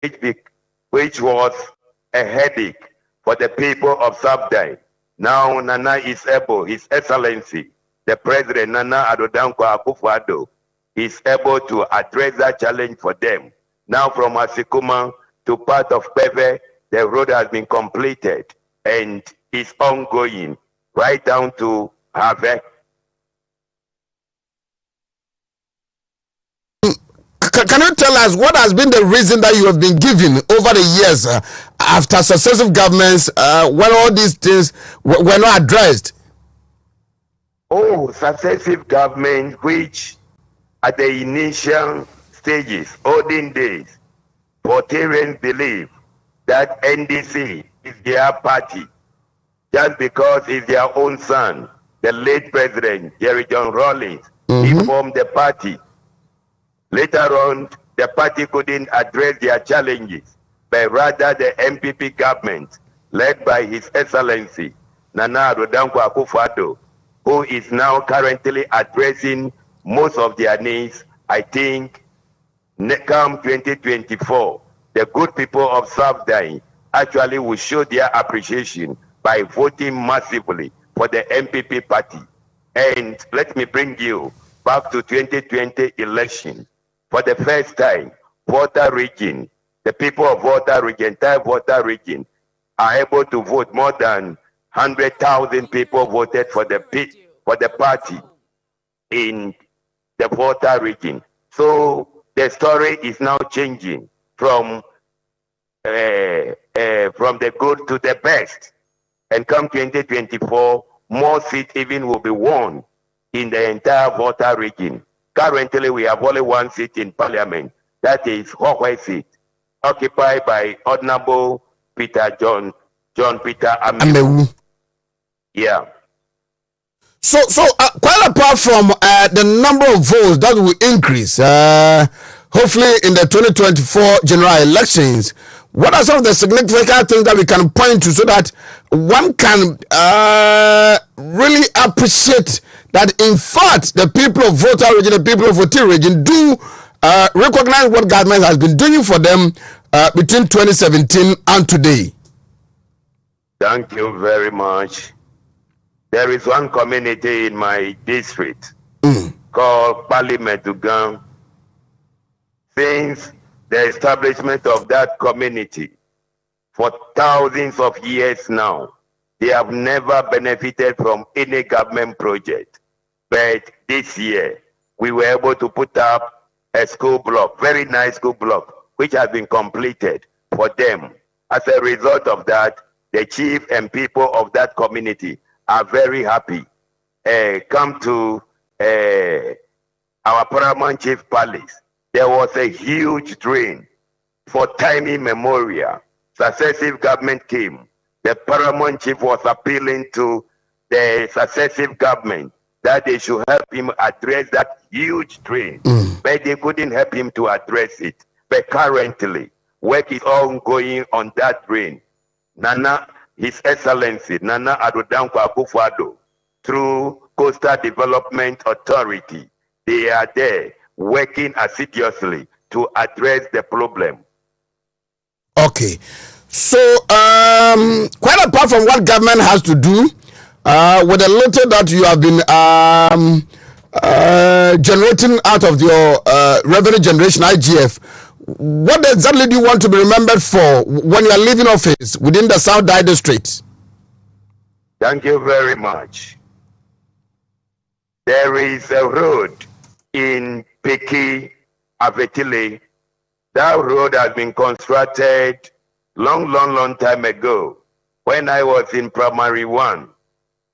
which, which was a headache for the people of Sabdai. Now Nana is able, His Excellency, the President Nana Addo Dankwa Akufo-Addo, is able to address that challenge for them. Now from Asikuma to part of Beve, the road has been completed and is ongoing right down to Have. Can you tell us what has been the reason that you have been given over the years after successive governments when all these things were not addressed? Oh, successive government which at the initial stages, olden days, Portarians believe that NDC is their party just because it's their own son, the late President Jerry John Rawlings. He formed the party. Later on, the party couldn't address their challenges, but rather the MPP government, led by His Excellency Nana Addo Dankwa Akufo-Addo, who is now currently addressing most of their needs. I think come 2024, the good people of Sabdai actually will show their appreciation by voting massively for the MPP party. And let me bring you back to 2020 election. For the first time, Volta region, the people of Volta region, entire Volta region, are able to vote. More than 100,000 people voted for the party in the Volta region. So the story is now changing from the good to the best. And come 2024, more seats even will be won in the entire Volta region. Currently, we have only one seat in Parliament. That is Hokwe seat, occupied by Honorable John Peter Amewu. Yeah. So quite apart from the number of votes that will increase, hopefully in the 2024 general elections, what are some of the significant things that we can point to so that one can really appreciate that in fact the people of Volta region, the people of Oti region do recognize what government has been doing for them between 2017 and today? Thank you very much. There is one community in my district called Palimedugan. Since the establishment of that community for thousands of years now, they have never benefited from any government project. But this year, we were able to put up a school block, very nice school block, which has been completed for them. As a result of that, the chief and people of that community are very happy. Come to our Paramount Chief Palace. There was a huge drain for time immemorial. Successive government came. The Paramount Chief was appealing to the successive government that they should help him address that huge drain. But they couldn't help him to address it. But currently, work is ongoing on that drain. Nana, His Excellency Nana Addo Dankwa Akufo-Addo, through Coastal Development Authority, they are there working assiduously to address the problem. Okay. So, quite apart from what government has to do, with the little that you have been generating out of your revenue generation, IGF, what exactly do you want to be remembered for when you are leaving office within the South Dai district? Thank you very much. There is a road in Peki, Avetile. That road has been constructed long time ago when I was in primary one.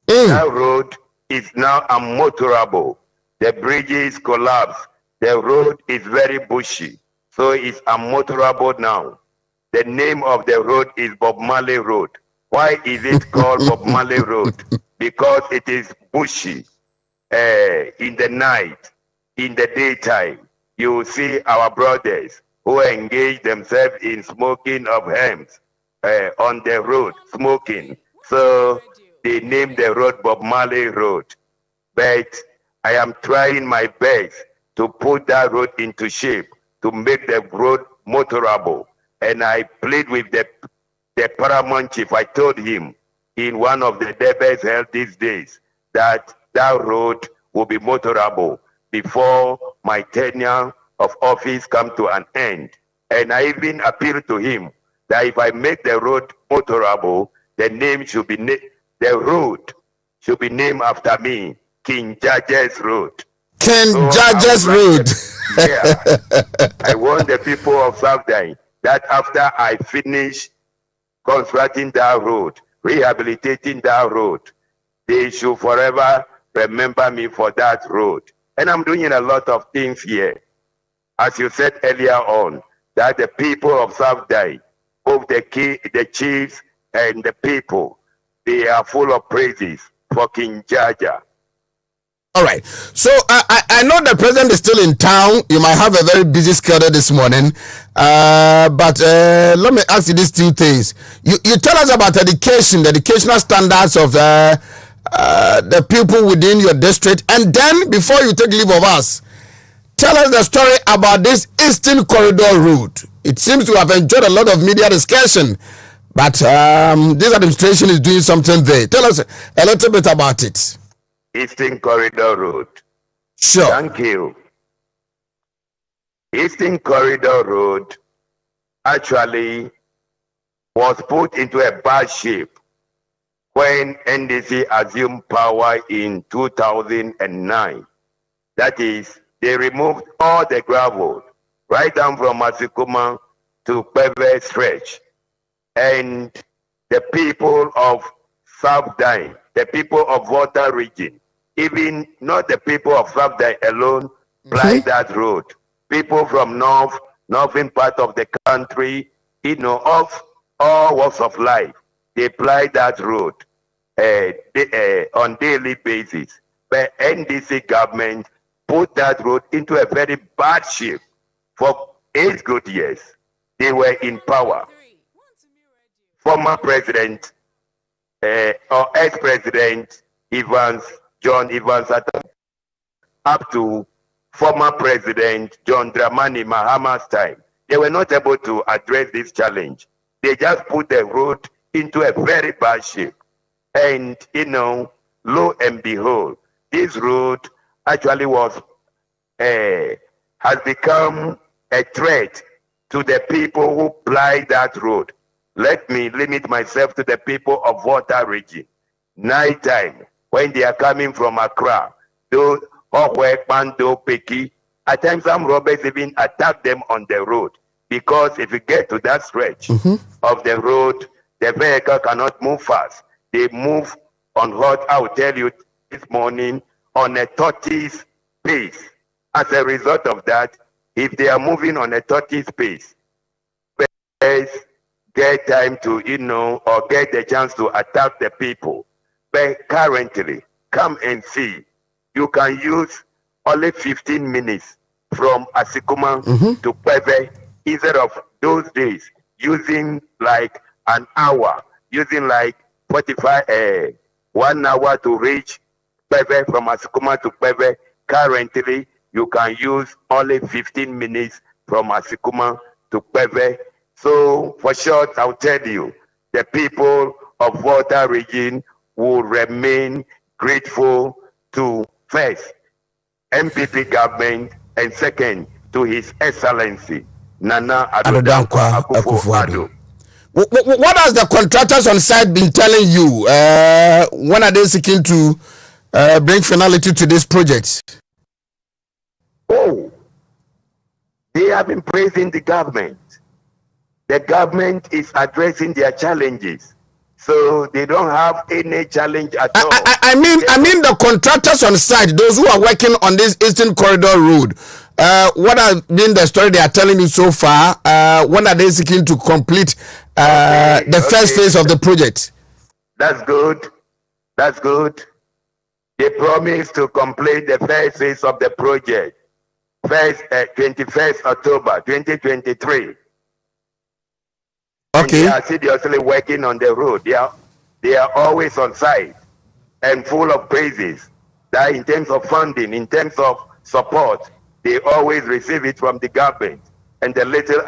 That road is now unmotorable. The bridges collapsed. The road is very bushy, so it's unmotorable now. The name of the road is Bob Marley Road. Why is it called Bob Marley Road? Because it is bushy. In the night, in the daytime, you will see our brothers who engage themselves in smoking of hemps on the road, smoking. So they named the road Bob Marley Road. But I am trying my best to put that road into shape to make the road motorable. And I plead with the paramount chief. I told him in one of the debates held these days that that road will be motorable before my tenure of office come to an end. And I even appealed to him that if I make the road motorable, the name should be the road should be named after me, King Judges Road. King Judges Road. I want the people of South Dine that after I finish constructing that road, rehabilitating that road, they should forever remember me for that road. And I'm doing a lot of things here. As you said earlier on, that the people of South Dine, both the chiefs and the people, they are full of praises for King Jaja. All right. So I know the president is still in town. You might have a very busy schedule this morning. But let me ask you these two things. You tell us about education, the educational standards of the people within your district. And then before you take leave of us, tell us the story about this Eastern Corridor route. It seems to have enjoyed a lot of media discussion. But this administration is doing something there. Tell us a little bit about it. Eastern Corridor Road. Sure. Thank you. Eastern Corridor Road actually was put into a bad shape when NDC assumed power in 2009. That is, they removed all the gravel right down from Masikuma to Peve stretch. And the people of South Dine, the people of Water region, even not the people of South Dine alone, ply that road. People from northern part of the country, of all walks of life, they ply that road on daily basis. But NDC government put that road into a very bad shape for 8 good years. They were in power. Former president or ex-president John Evans up to former president John Dramani Mahama's time, they were not able to address this challenge. They just put the road into a very bad shape. And, lo and behold, this road actually has become a threat to the people who ply that road. Let me limit myself to the people of Water region. Night time, when they are coming from Accra, those Pando, Peki, at times some robbers even attack them on the road. Because if you get to that stretch of the road, the vehicle cannot move fast. They move on hot, I will tell you this morning, on a tortoise pace. As a result of that, if they are moving on a tortoise pace, get time to, or get the chance to attack the people. But currently, come and see, you can use only 15 minutes from Asikuma to Peve instead of those days using like an hour, using like 1 hour to reach Peve from Asikuma to Peve. Currently, you can use only 15 minutes from Asikuma to Peve. So, for short, I'll tell you, the people of Water region will remain grateful to first, MPP government, and second, to His Excellency, Nana Addo Dankwa Akufo-Addo. What has the contractors on site been telling you? When are they seeking to bring finality to this project? Oh, they have been praising the government. The government is addressing their challenges, so they don't have any challenge at all. I mean the contractors on site, those who are working on this Eastern Corridor road. What has been the story they are telling you so far? When are they seeking to complete the first phase of the project? That's good. That's good. They promised to complete the first phase of the project, 21st October 2023. Okay. They are seriously working on the road. They are always on site and full of praises. That in terms of funding, in terms of support, they always receive it from the government. And the little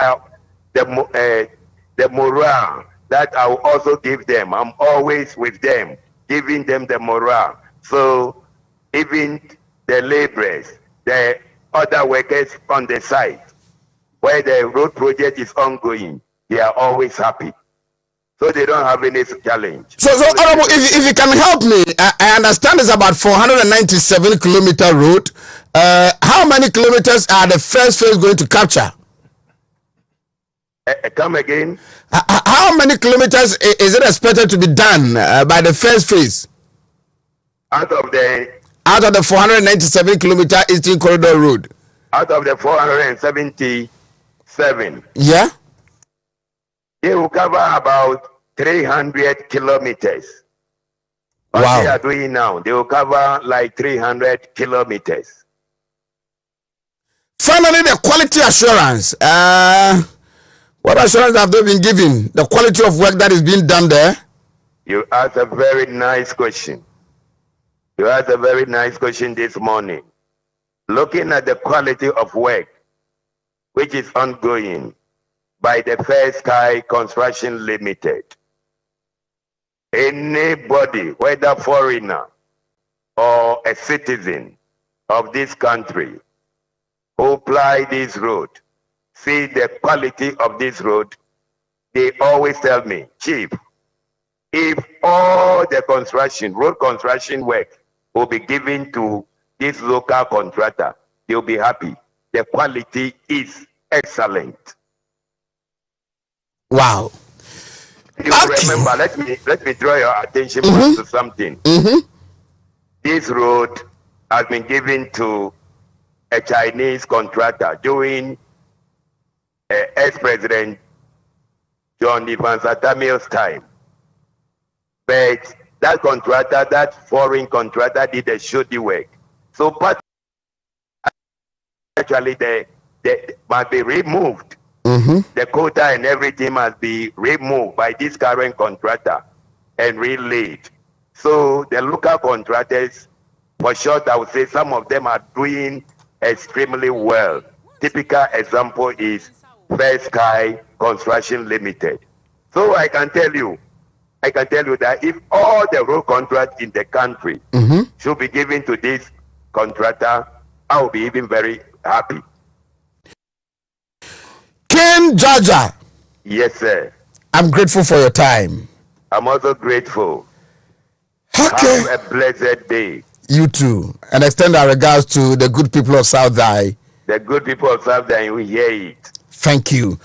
the morale that I will also give them. I'm always with them, giving them the morale. So even the laborers, the other workers on the site, where the road project is ongoing, they are always happy. So they don't have any challenge. So Honorable, if you can help me, I understand it's about 497 kilometer road. How many kilometers are the first phase going to capture? Come again. How many kilometers is it expected to be done by the first phase? Out of the 497 kilometer Eastern Corridor Road. Out of the 477. Yeah. They will cover about 300 kilometers. What Wow. they are doing now, they will cover like 300 kilometers. Finally, the quality assurance. What assurance have they been given? The quality of work that is being done there? You asked a very nice question. You asked a very nice question this morning. Looking at the quality of work, which is ongoing by the First Sky Construction Limited. Anybody, whether foreigner or a citizen of this country, who ply this road, see the quality of this road, they always tell me, Chief, if all the road construction work will be given to this local contractor, they'll be happy. The quality is excellent. Wow. You remember, let me draw your attention to something. This road has been given to a Chinese contractor during ex-president John Evans Atamil's time. But that contractor, that foreign contractor, did a shoddy work. So actually they must be removed. The quota and everything must be removed by this current contractor and relayed. So the local contractors, for short, I would say some of them are doing extremely well. Typical example is First Sky Construction Limited. So I can tell you that if all the road contracts in the country should be given to this contractor, I will be even very happy. Ken Jaja. Yes, sir. I'm grateful for your time. I'm also grateful. Okay. Have a blessed day. You too. And extend our regards to the good people of South Dai. The good people of South Dai, we hear it. Thank you.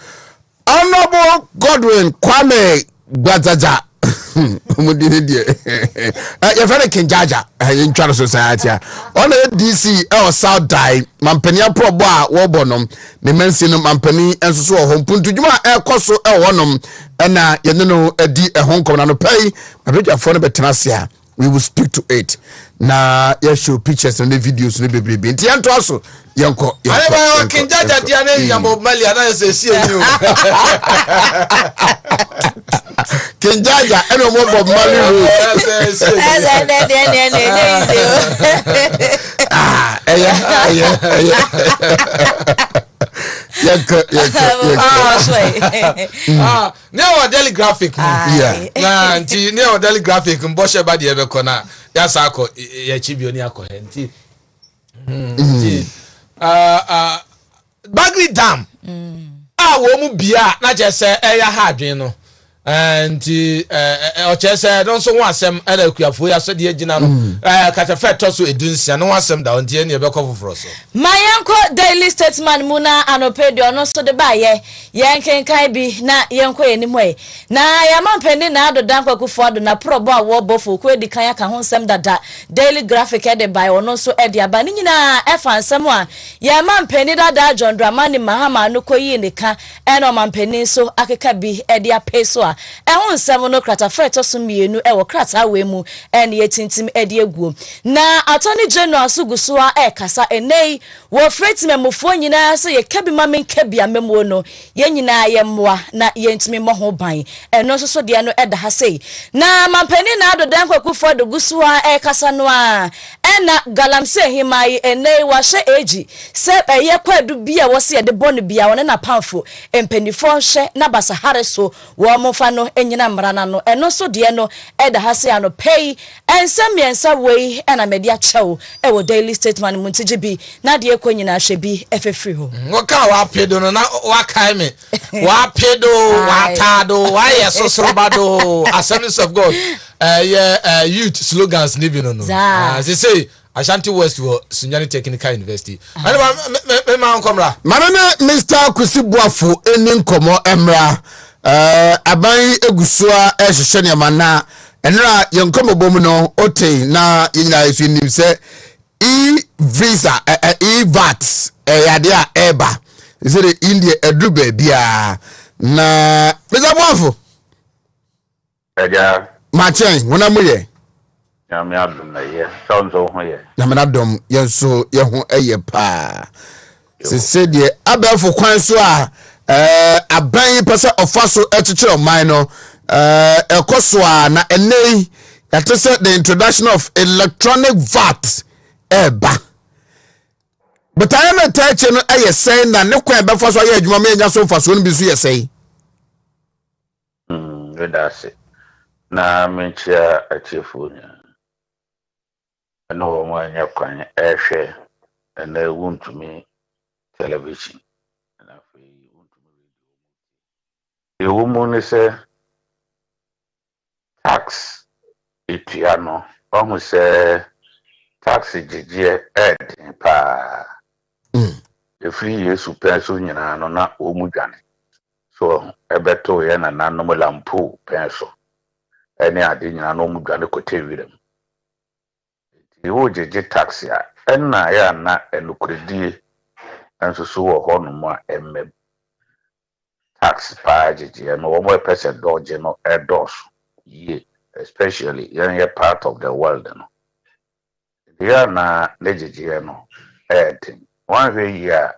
Honorable Godwin Kwame Gbazaza. Your friend King Jaja in Channel Society. On the DC or South Dai, Mampania Pro Bar, Wobonum, the Mensin Mampani, and so home Puntujuma Air Coso, Elwanum, and you know, a Hong Kong and pay. I bet your phone Betanasia. We will speak to it. Na yes, show pictures and the videos and the baby. And Tianto also, Yanko. I King Jaja Diana Yambo Mali, and I say, see you. King Jaja, I don't want Bob Mali. Now daily graphic. Yeah. Now daily graphic. Mboshe badi ebe kona. Ya sako ya chibioni yako henti. Bagri Dam. Womu biya na jese ya hadwin no. Nti ochese don so wasem ele kuafo ya so de agina no katafe toso edunsia no wasem da ontie ne ebekọ foforo so mayanko daily statement muna anopedio no so de baye yenkenkan bi na yenko enimwe na yamampeni na adodan kwakufo ado na probo a wo bofo ko edi kan aka ho nsem dada daily graphic e de baye ono so e de aba ni nyina e fa nsem a yamampeni dada John Dramani Mahama no koyi ne ka e no mampeni so akeka bi e de apeso a a ɛho nsɛm no kratafa ɛtɔ so mmienu ɛwɔ krata we mu ɛne yɛtintim ɛde aguo na attorney general so guso a ɛkasa enei wo fretimemofo nyinaa so ye kabi ma men kabi amemo no ye nyinaa ye mmoa na yentumi mmɔ ho ban ɛno so de no ɛda ha sei na mampani na adodan kwakufo de guso a ɛkasa no a ɛna galamse himai enei wa hye eji se ɛyɛ kwadu bia wo se de bɔno bia wo na pamfo empanifo hye na basahare so wo mofa no enyina mrana no ɛno so de no ɛda ha sei ano pay ensem yensa wei ɛna medi akyɛw ɛwɔ daily statement mu ntigibi na de ekɔ nyina hye bi efefiri ho woka wa pedo no na wakae me wa pedo wa tado wa yesosrobado Assemblies of God youth slogans ni bi no they say Ashanti West wo Sunyani Technical University me ma nkomra manana Mr. Kusibuafo eni nkomo emra aban egusua ehhehye ne mana enra yenkomo bom no otei na yinyina esu nim se visa VAT yade a eba zere India edruba bia na Mr. Buafo Eja machen wona moye ya me adum na ye sonzo ho ye na me nadom yenso ye ho eye pa se de abafo kwan so a aban pese ofaso echichiro man no ekoso a na enei that is the introduction of electronic VAT eba but I am a touch no eye say na ne kwan befo so ye adwuma me nya so faso no bi so ye say that's it na menchia achifu nya no mo anya kwan ehwe na Wontumi television na fe Wontumi radio e womu ne se tax etiano ohu se tax jeje ed pa efiri Yesu penso nyina no na omudwane so ebeto ye na nanom lampu penso ene ade nyina no omudwane kotewirem iwo jeje tax ya enna ya na enukredie enso so wo ho no mo emmem tax pa jeje no wo mo pese doje no edos ye especially you're part of the world no there na lejeje no one year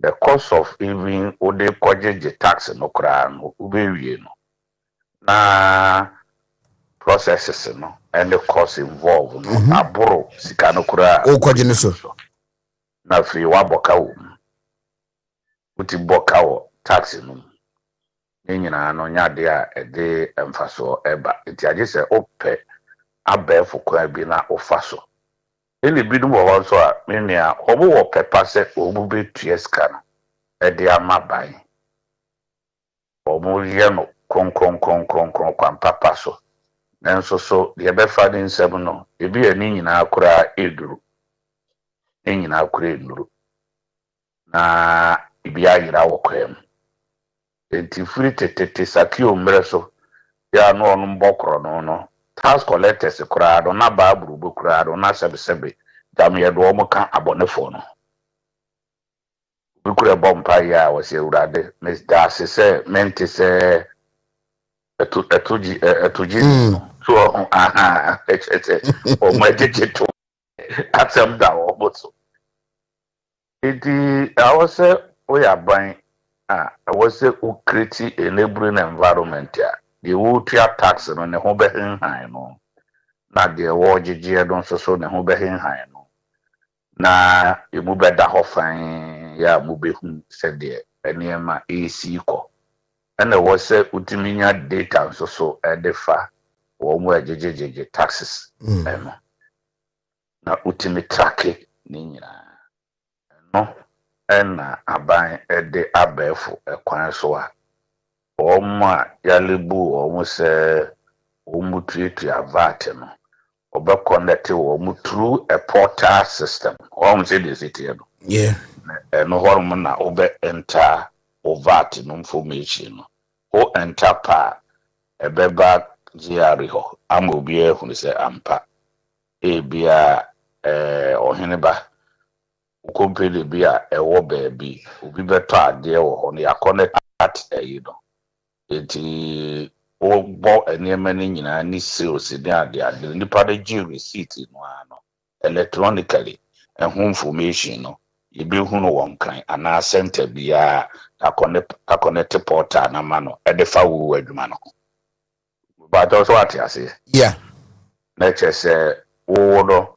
the cost of even ode koje tax no kra no ubewie no na processes no and the cost involved no aboro sika no kra o koje ne so na free wa boka wo uti boka wo tax no nyina no nyade a ede emfaso eba enti age se ope abefo kwa bi na ofaso eni bidum wo so a menia obo wo pepa se obu betueska no ede amaban obo ye no konkron kwa papa so nanso so de befa de nsem no ebi ani nyina akura eduru nyina akura eduru na ibi ayira wo kwem enti free tete sakio mreso ya no onu mbokro no tax collectors kura do na ba burubu kura do na sebe jam ye do omo kan abonefo no bikure bompa ya wase urade mes da se mente se etuji so echete o majeje to atem da oboto edi awose oyaban awose ukreti enabling environment ya the wutia tax no ne ho behin han no na de wo jeje don so ne ho behin han no na emu beda ho fan ya mu behu se de eniema AC ko ena wo se utiminya data so edefa wo mu ajejeje taxes eno na utimi track ni nyina no ena aban ede abefo ekwan so a oma yalebu omu se omu treat VAT no obe connect omu through a portal system omu say the city no yeah no hormone na obe enter VAT no information no o enter pa ebeba GR ho ama obi ehunu se ampa ebia ohene ba company bia ewo baabi obi beto ade wo ho no ya connect at no eti o bo enema ni nyina ni sales ni ade nipa de gi receipt no ano electronically ho information no yebi hu no won kan ana center bia connect portal na ma no e de fa wo adwuma no but also atiase yeah na chese wo no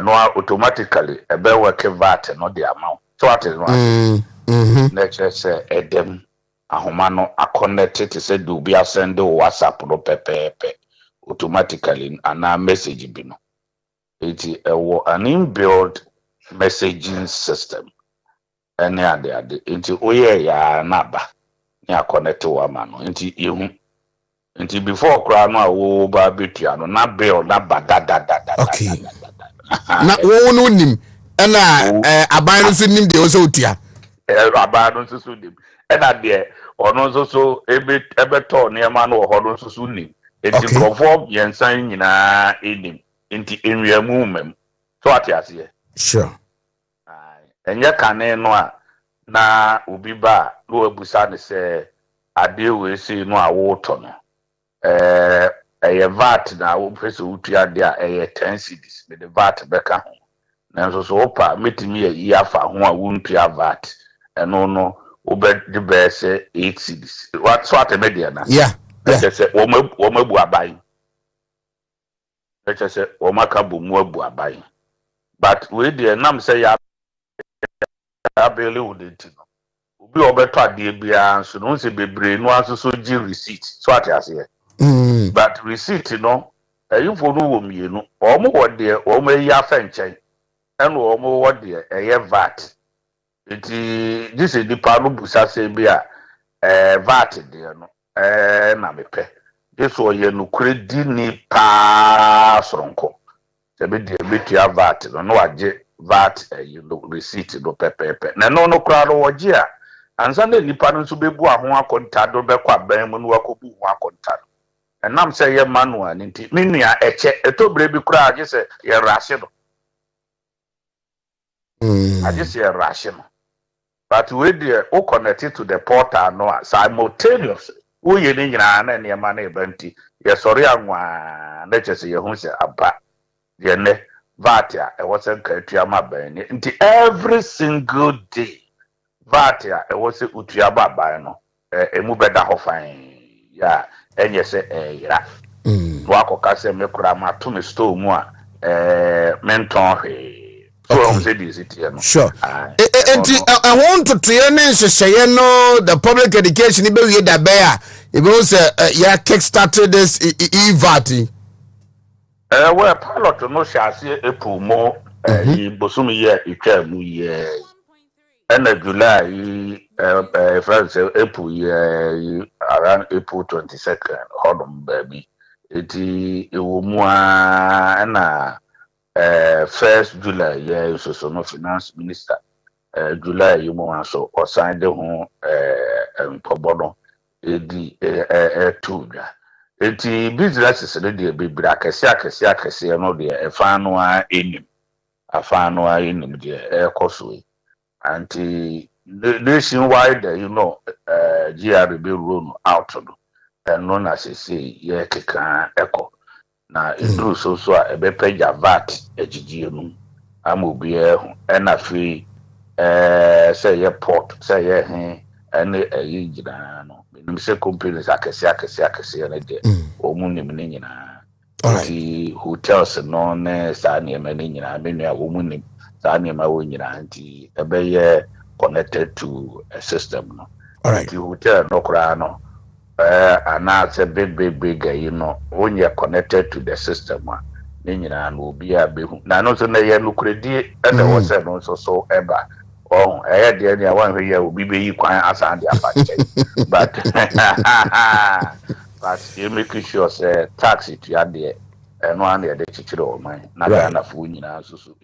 no automatically e be work VAT no the amount so atiase no na chese edem ahoma no connect to say do be send WhatsApp no pepepe automatically ana message bi no it an inbuilt messaging system any ade nti oye ya naba ya connect wa ma no nti yehu nti before kra no a wo ba betua no na bill na badadada okay na wo no nim na aban no so nim de o so otua aban no so nim na de ono so ebe to ne ma no ho no so nim nti krofo yensan nyina enim nti enwiamu mem so atiase sure enye kane no a na obi ba no abusa ne se ade we si no a wo to no eye VAT na wo pese utua de a eye 10 cedis me de VAT beka ho na so opa metimi yi afa ho a wo ntua VAT eno no wo be de be se 8 cedis what so atemedia na yeah se wo mabu abai se wo maka bo mu abu abai but we de nam say ya abeli udenti no obi obeto ade bia so no se bebre no asoso gi receipt so atiase but receipt no ayufo no wo mienu omo wode omo yi afa nchen eno omo wode eye VAT this is the panu busa se bia VAT de no na mepe this oye no kredi ni pa soronko se be de betua VAT no wage VAT you know receipt no pepepe na no kra no woje a ansa na nipa no so bebu aho akonta do be kwa ban mu no wakobu ho akonta enam se ye manual nti menua eche etobre bi kra age se ye rashe no age se ye rashe no but we dey o connect to the portal no simultaneous wo ye ni nyina na ne ma na ebanti ye sori anwa na che se ye hu se aba ye ne VAT a was a Katuama Bani. Until every single day, VAT a was a Utiaba Bano, a Mubeda Hofine, ya, and yes, ya. Wako Casa Mekrama, Tumi Sto Mua, Menton, so said is it, sure. I want to train the public education, you that bear, it was yeah, kick-started this VAT. Well, pilot no shasi epumo bosumi ye itwa mu ye na July France epu ye around April 22nd hodom baby eti ewo mu na 1st July ye so no finance minister July you mo so o sign de ho mpobono edi tuga eti businesses no de bibira akese no de efano a enim de ekoso anti nationwide you know GRB rule out no no na say ye keka eko na edru so a ebepeja VAT ejijie no amobi ehu na free say ye port say ye hen ene ayigina no se companies akese na de omunim ne nyina anti hotels no ne sa ne ma ne nyina menu a omunim sa ne ma wo nyina anti ebeye connected to a system no alright the hotel no kra no ana se big you know when you connected to the system ne nyina no obi a behu na no so na ye no kredi e na wo se no so eba oh eh there near one here obi be yi kwan asa and apache but you make sure say tax it ya there no an dey chichire o man na Ghana fu nyina so so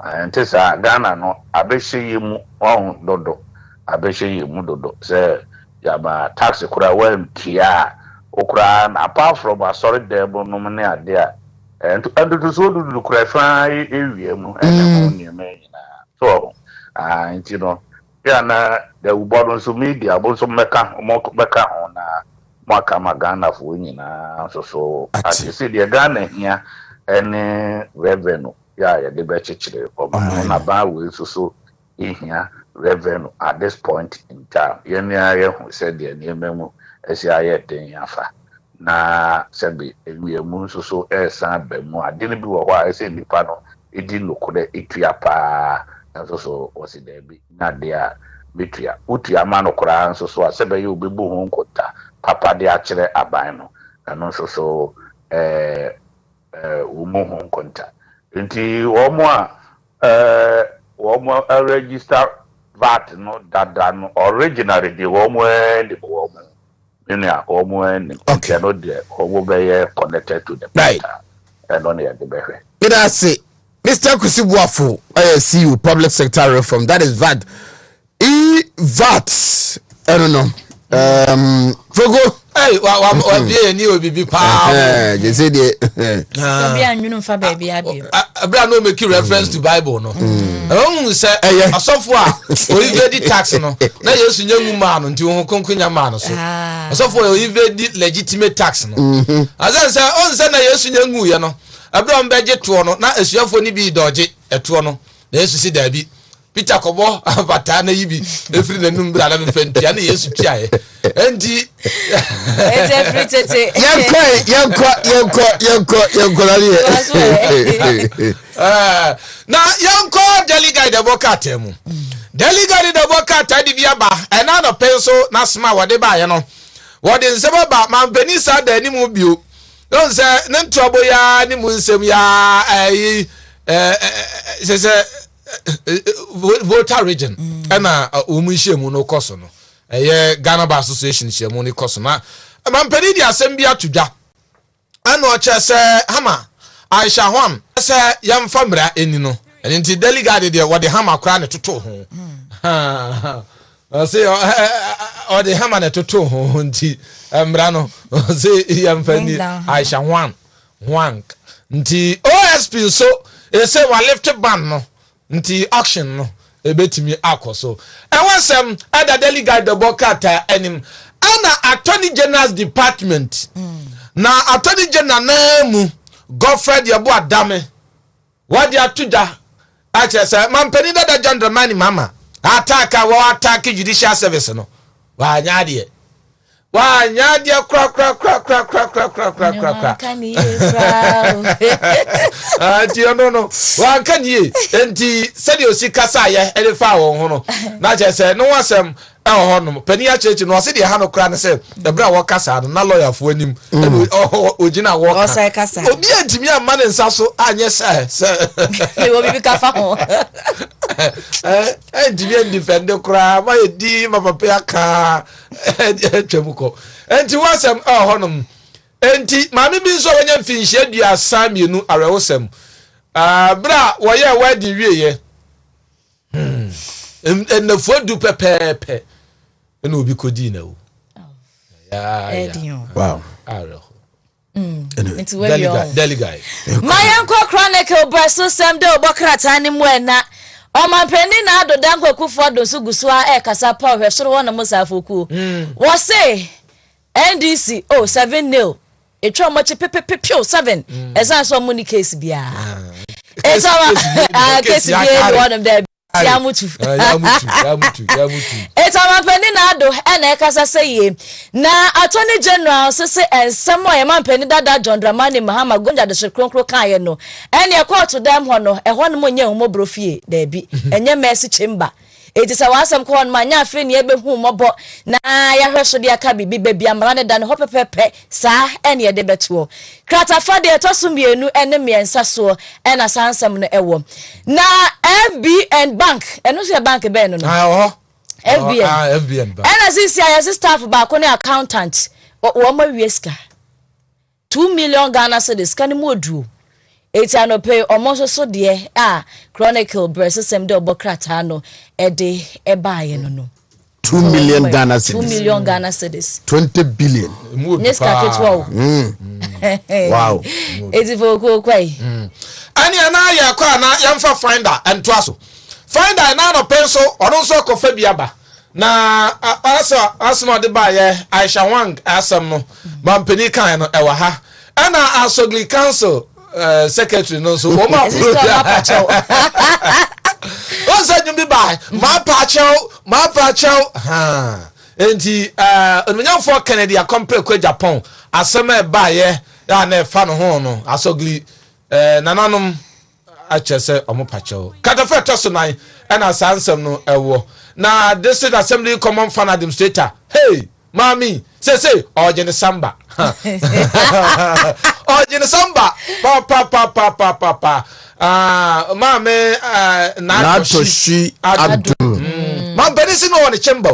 ante sa Ghana no abehye mu dodo abehye mu dodo say ya ba tax kura wan tia okura na apart from asori debo no me ade a and to so do kura fa ewie mu ene mo nyeme nyina so you know ya na the ubodon so media bo so meka on na mwaka magana fuini na so ati si de Ghana here any revenue ya de be chichire oma na ba we so ihia revenue at this point in time yemi aye hu said de niememu esi aye den yafa na sebi ewiemu so san ba mu ade ne bi wo ho ese nipa no edi nokore etua pa so osi de bi na de a betua utua ma nokora nso so asebe ye obebu ho nkota papa de akire aban no no so umu ho nkonta nti omo a register VAT no dada no originally the omo the omo ina omo okay no de omo be connected to the data and on the behwe that's it. Mr. Kusibuafo, ISU public sector reform, that is VAT. VAT, I don't know. Fogo. Hey, ni obibi pa. They say the baby Abra no make reference to Bible no. Say asofo a oyivedi tax no. Na Yesu nyangu ma no nti ho konkonya ma no so. Asofo oyivedi legitimate tax no. Azan say on say na Yesu nyangu ye no. Abra mbeje to no na asuafo ni bi doje eto no. Na Yesu si da bi. Peter Kobo abata na yibi efiri na numbra na mfentia na Yesu tiaye enti every tete yanko na yanko delegate de bokata mu delegate de bokata di bia ba ena no penso na sma wode ba ye no wode nsema ba mampani sa da ni mu bio don se ne ntobo ya ni mu nsem ya se voter region na omunhyiamu no koso no Ghana Bar Association hyiamu no koso na mampani di asem bia tudwa ana o chese hama Aisha Hwan se yamfa mra eni no enti delegate de wo de hama kra ne toto ho say o de hama ne toto ho enti mra no say yamfa ni Aisha Hwan nti OSP so say wa lift ban no nti auction no ebetimi akoso ewasem ada delegate the bokata enim ana attorney general's department na attorney general na mu Godfred yabo adame wadi atuja achese mampeni da jandra mani mama attack judicial service no wa nyade kra can you ati no wa kan ye enti sedi osikasa ye elefa won ho no na che se no wasem ho no pani a chechi no se de ha no kra ne se the bra wo kasa no na lawyer fo anim ogina wo kasa obi antimi amma ne nsa so anye se wo bibi ka fa ho enti defend kra ma edi ma papa aka twemko enti wasem ho no enti mami bi nso wanya mfinhye dua samienu arewosem bra wo ye wadi wieye en fo du pepepe ena obi kodi na o wow enti we yo delegate mayanko chronicle braso sem de obokrata ni mu ena o mampeni na adoda nkwakufu adonso gusua kasa pa hwesoro wona musafoku wo say NDC 7-0 etwa mochi pepepepio 7 esa so money case bia esa case bia one of them yamutu eta mampeni na ado ena kasa seye na attorney general se ensemo ye mampeni dada John Dramani Mahama Gonja de kronkro kan ye no ene court dem ho no no mo nya humobrofie da bi enye mercy chamber eti sa wasam ko on manya afre ne ebe hu mobo na ya hweso de aka bibi baby amra ne dan ho pepepe sa ene de beto krata fa de toso mienu ene miensa so ena sansam no ewo na FBN bank eno so bank be no FBN bank ena sisi ya staff ba ko ne accountant wo ma wieska 2 million Ghana cedis kan mu odu eti anope omonso so de chronicle bresesem de obokrata no ede ebaaye no 2 million Ghana cedis 2 million Ghana cedis 20 billion neska ketwa wow eti foko kwai ani ana ya kwa na yamfa finder and twaso finder na no penso ono so ko fa biaba na asoma de ba ye Aisha Wang asam no mampani kan no e wa ha ana asogli council secretary no so wo ma o sa nyum bi ba ma pa chao ha enti onmenya for Kennedy a compare ko Japan asem e ba ye ya na fa no ho no asogli nananom achese omopacho katafa toso nan na sansem no ewo na district assembly common fan administrator hey mami say ojene samba ojene samba pa mame Natoshi Adu mam benisi no won chemba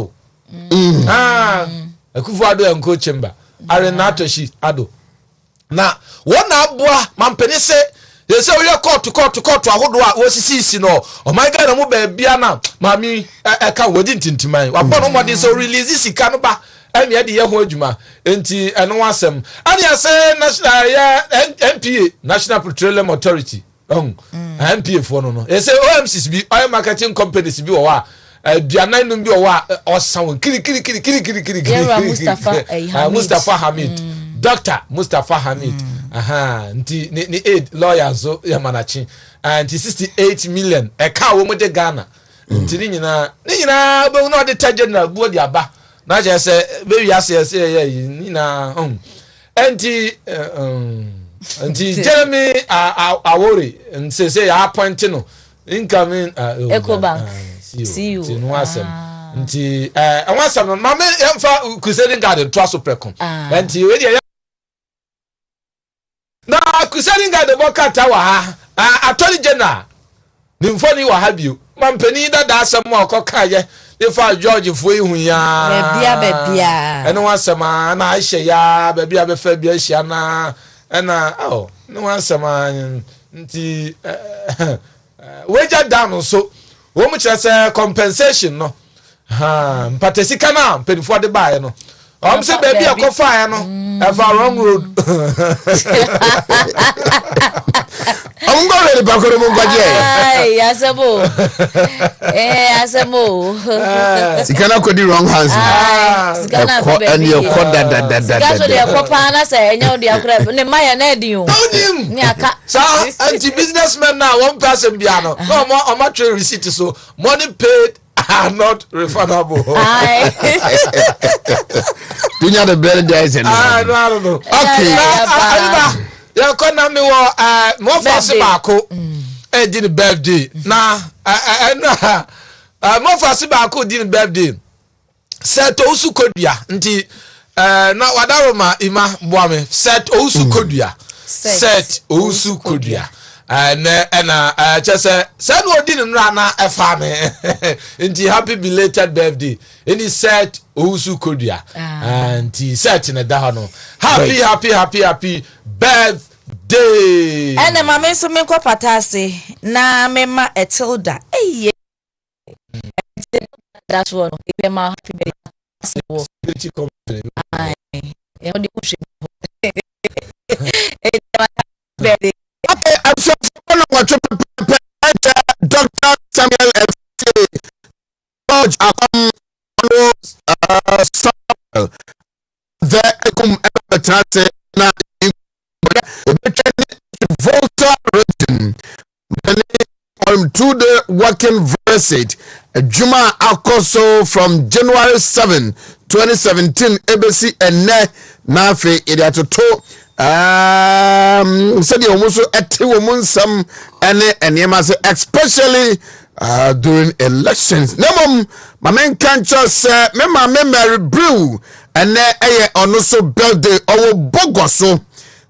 akufu ado enko chemba are Natoshi Ado na wona aboa mam penise yese we court ahodo a wosisi no o my god mo ba bia na mami e ka wodi ntintiman wa pon mo de so release sika no ba emi e de ye ho adwuma enti eno asem ani ase national NPA National Petroleum Authority NPA for no yese OMCs bi oil marketing companies bi wo wa aduanan no bi wo wa osan kiri Mustafa Hamid Dr. Mustafa Hamid nti ni aid lawyers so yamanachi nti 68 million e ka wo mo de Ghana nti ni nyina be no de general buo di aba na je se be wi ase ni na nti Jeremy Awori nse ya appoint no incoming Ecobank CEO no asem nti awasam no mama emfa Crusading Garden to aso prekon nti we de na Crusading Garden boka ta wa ha attorney general ni mfoni wa ha bio mampani da asem ma okoka ye ifa George fo ihu ya bebia eno wasem na ahye ya bebia be fa bia hia na na no wasem nti weja down so wo mu kire say compensation no mpatesika na mpedifo de bae no say baby akofa ya no ever wrong road ngore bakoro mo gwaje ai asebo sikana ko di wrong hands sikana ko ani ko da gaso de akopa na say enyo de akra ne maya na edin o ni aka so anti businessmen na one person bia no o ma trade receipt so money paid are not refundable. Dunya the better days and no. Okay. Ya kona mi wo mo fase baako di ni birthday na mo fase baako di ni birthday set osu kodua nti na wadaroma ima boame set osu kodua set osu kodua na chese said no di nra na efa me nti happy belated birthday any set osu kodua nti set na da no happy birthday ene mama so me ko patase na mema Etilda that's one mema happy birthday ai e odi ku birthday okay, I'm so Dr. Samuel F. George the na Volta region to the working visit Juma Akoso from January 7 2017 ABC and Nafe Idiatoto said you almost at some and especially during elections. No, my man can't just say, my Mary Brew and also birthday our Bogoso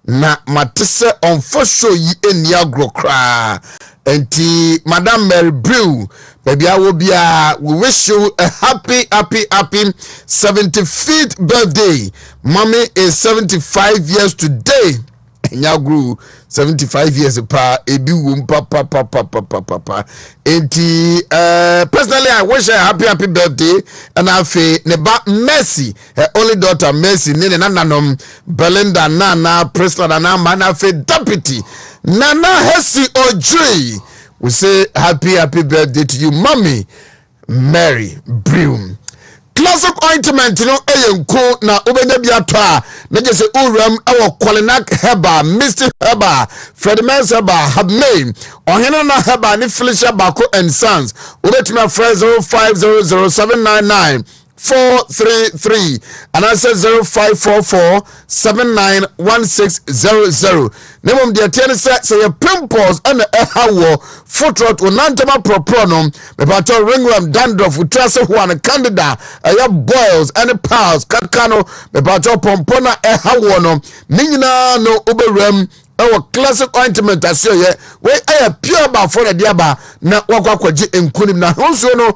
na matise on for show ye in Yagro cry. And Madame Mary Brew, baby, I will be we wish you a happy 75th birthday. Mommy is 75 years today. Nyagru 75 years pa ebi wum papa. Enti personally I wish her happy birthday and I fe neba Mercy, her only daughter Mercy nene nananom Belinda Nana Priscilla Nana mana fe deputy Nana Hesi Ojri. We say happy birthday to you, Mommy Mary Broom. classic ointment no eyenko na obenya bi ato a na je se uram ewo Qualinak Heba, Misty Heba, Fredmans Heba, Habme ohene na Heba ni Felicia Bako and Sons obetumi afre 0500799433 and I said 0544791600. Nemom de tiene say your pimples and hawo footrot unantama propronom me pato ringworm dandruff utrase one candida aya boils and piles kakano me pato pompona hawo no ninyina no oberem our classic ointment asio ye we aye pure ba for the diaba na wakwakwagi enkunim na honso no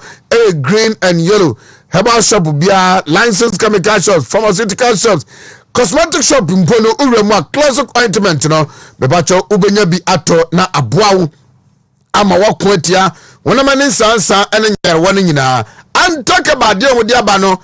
green and yellow herbal shop bia licensed chemical shops, pharmaceutical shops, cosmetic shop mpono uremu classic ointment no bebacho ubenya bi ato na aboawo ama wakwatia wonamane sansa ene nyarwa nyina and talk about the odiaba no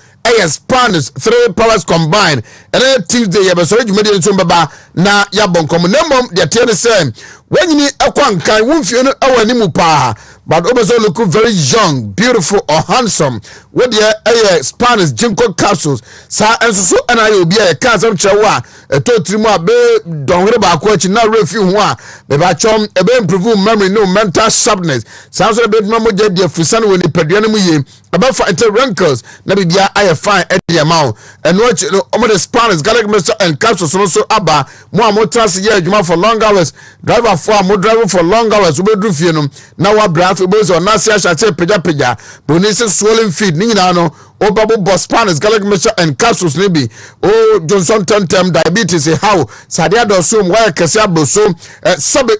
Spanish 3 powers combined and Tuesday ya beso jumedi nso baba na ya bonkom nemom de tiene say when you akwankan wonfie no awanimu pa but obeso look very young, beautiful or handsome with the Spanish jinko capsules sa enso so na yo bia ka sam chewa to trimu abe donhre ba ko achi na refi ho a be ba chom ebe improve memory no mental sharpness sa so be mamo je de frisan woni padua no mu ye about for enter wrinkles na bibia aye fine at the amount and watch no the Spanish garlic mixture and capsules so aba mo trans ye adwuma for long hours driver for mo driver for long hours we do fie no na wa bra for boys on nasia shate peja bonus swollen feet ni nyina no obabo Spanish garlic mixture and capsules ni bi o Johnson tem diabetes how sadia do so why kese aboso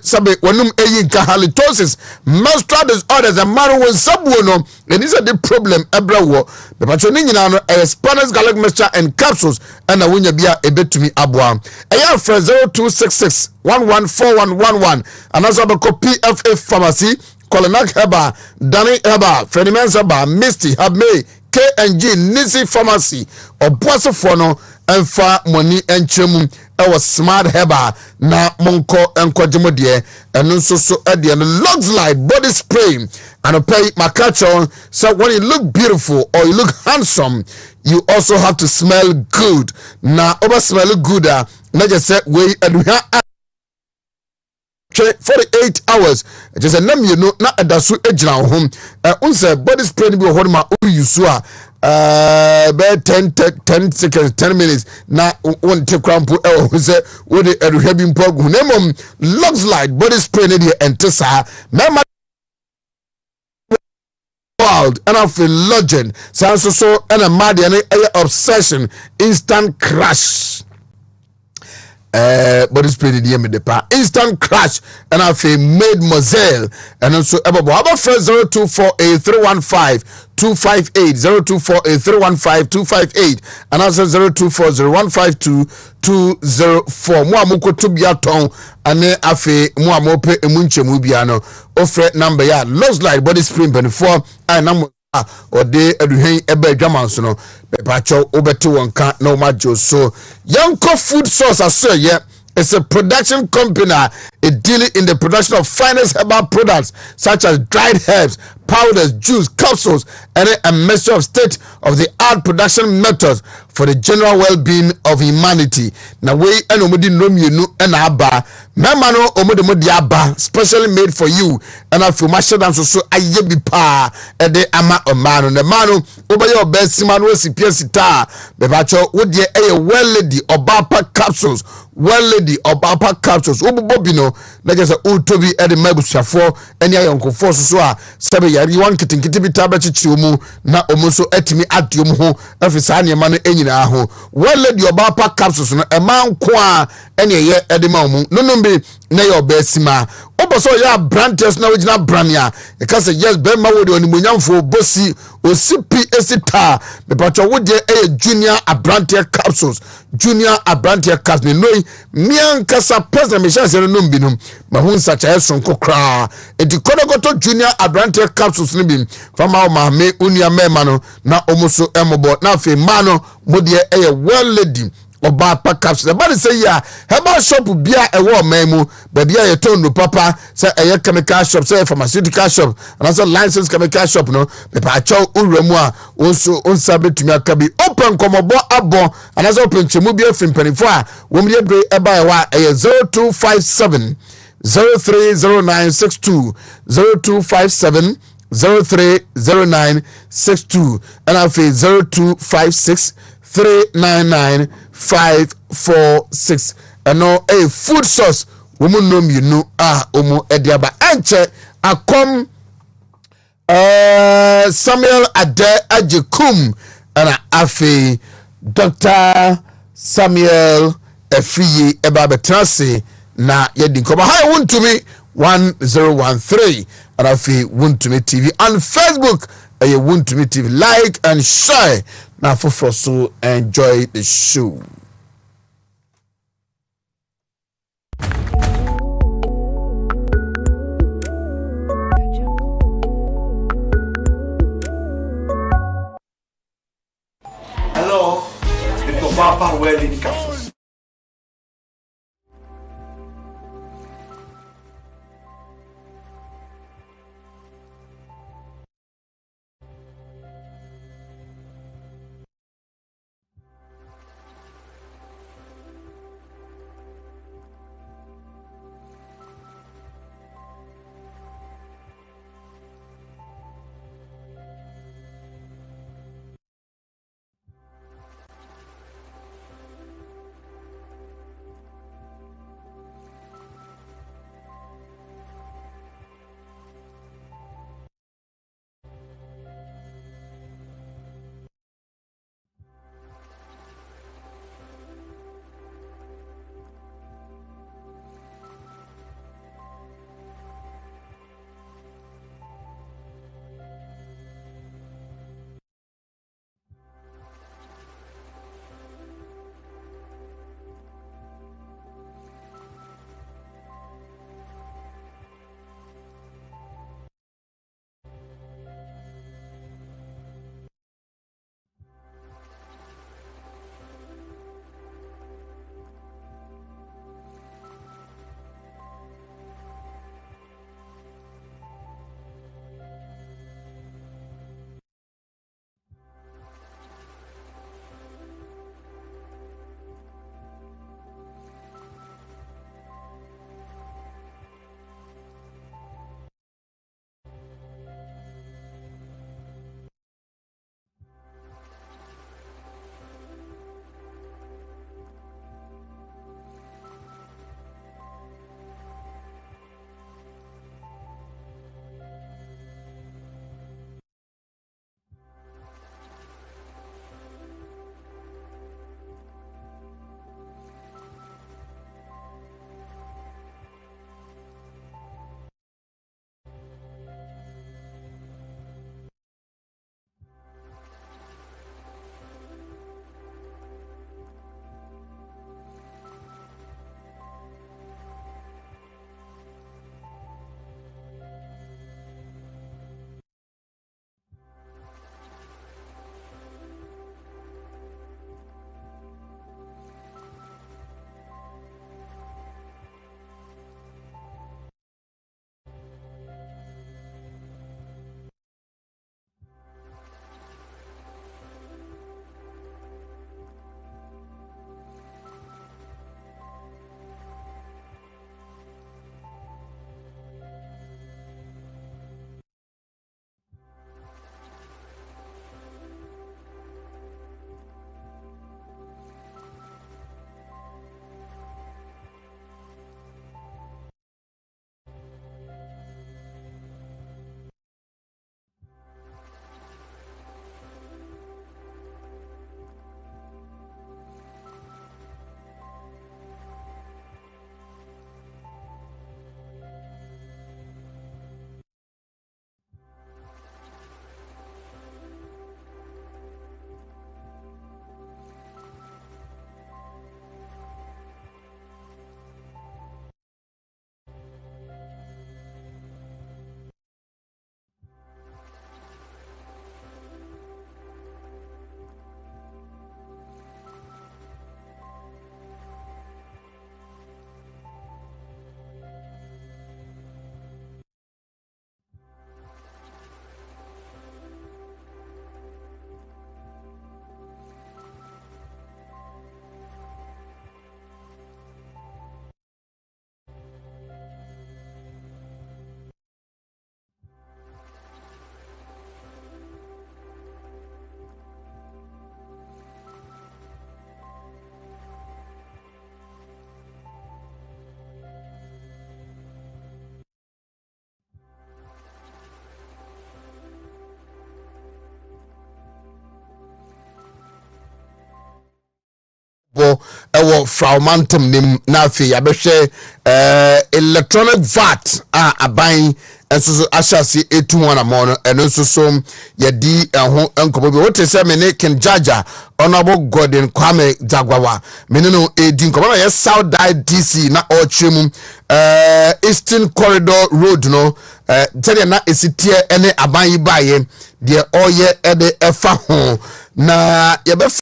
sabe wonum eyi nka halitosis menstrual disorders and man won sabuo no and is a the problem ebra wo the patroni nyina no Spanish garlic mixture and capsules and awunya bia ebetumi aboa eya fra 0266114111 and also the PFA pharmacy Qualinak Heba, Danny Heba, Fredmans Heba, Misty Habme K&G Nisi Pharmacy or Bosso Fono and fa money and chemu was smart Heba na monko and quadrimodie and also so at the end looks like body spray and a pay macacho. So when you look beautiful or you look handsome, you also have to smell good. Na over smell good na just say we and 48 hours just a name you know na adasu ejina home unse body spray bi ho ma use a about 10 seconds 10 minutes na one take cramp say we the eduhia bi mpog nemom looks like body spray ne dey entesa mema world and I feel legend so and a mad and obsession instant crash body spray the me the pa instant crash and I feel made Moselle and also about first 0248315258 0248315258 and also 0240152204 mo amoko to bia ton ane afi mo amope emunchemu bia no ofre number ya looks like body spray 24 and number or de eduhen ebe dwaman so no pepacho obeti wonka na omajo so yanko food source aso ye it's a production company dealing in the production of finest herbal products such as dried herbs, powders, juice, capsules, and a mixture of state-of-the-art production methods for the general well-being of humanity. Now we and omudi no mienu and aba, memano omudi aba, specially made for you. And I feel my shadow so ayebi pa ede ama omano. The mano over your best man was CPSita. Bebacho would ye a well lady or bapa capsules. Well lady or bapa capsules. Ubu bobino. Like I said, Utobi at the Megusafo, and your uncle Force Sabe Yariwan Kitty Tabachi Chumu, na Omoso etimi atium ho, Efisania money enina ho. Well led your bapa capsules, a man qua any year at the moment. No number, na your besima. Oboso ya branches na wajina brania. Because yes, Ben Mawodi on Munyam for Bossy or CPSita. The patcha would ye a junior abrantia capsules. Junior abrantia capsules. No, Mian Casa President Michel Numbinum. Mahun such as son cocra. And the Konogoto junior abrantia capsules nibim. From our Mahme Unia Memano. Na Omoso Emobo. Na fe mano. Modie a well lady. Oba pa capsule ba say ya herbal shop bia ewo memu ba bia ye tonu papa say eye chemical shop say pharmaceutical shop and also licensed chemical shop no be pa chaw unremu a onso onsa betumi aka bi open komobo abo and also open chemu bi afim panifo a wo mde bre eba ewa eye 0257 030962 0257 030962 and afi 0256 399-546 and no a food source woman nom you know omo ediaba enche akom Samuel Ade Ajekum and afi Dr. Samuel Efiyi eba betrase na yedi koba hi Wontumi 1013 and afi Wontumi TV on Facebook Wontumi TV like and share. Now for so enjoy the show. Hello, the Papa wedding capsules. ɛkɔ ɛwɔ fraumantum nim na afei yɛbɛhwɛ electronic vat a aban nso so ahyase etu wɔn amɔ no ɛno nso so yɛdi ɛho nkɔmɔ bi wote sɛ me ne King Jaja Honorable Gordon Kwame Jagwawa me ne no edi nkɔmɔ na yɛ South Die DC na ɔkyerɛ mu Eastern Corridor Road no sɛdeɛ na esitie ɛne aban yi baayɛ deɛ ɔyɛ ɛde ɛfa ho na yɛbɛfa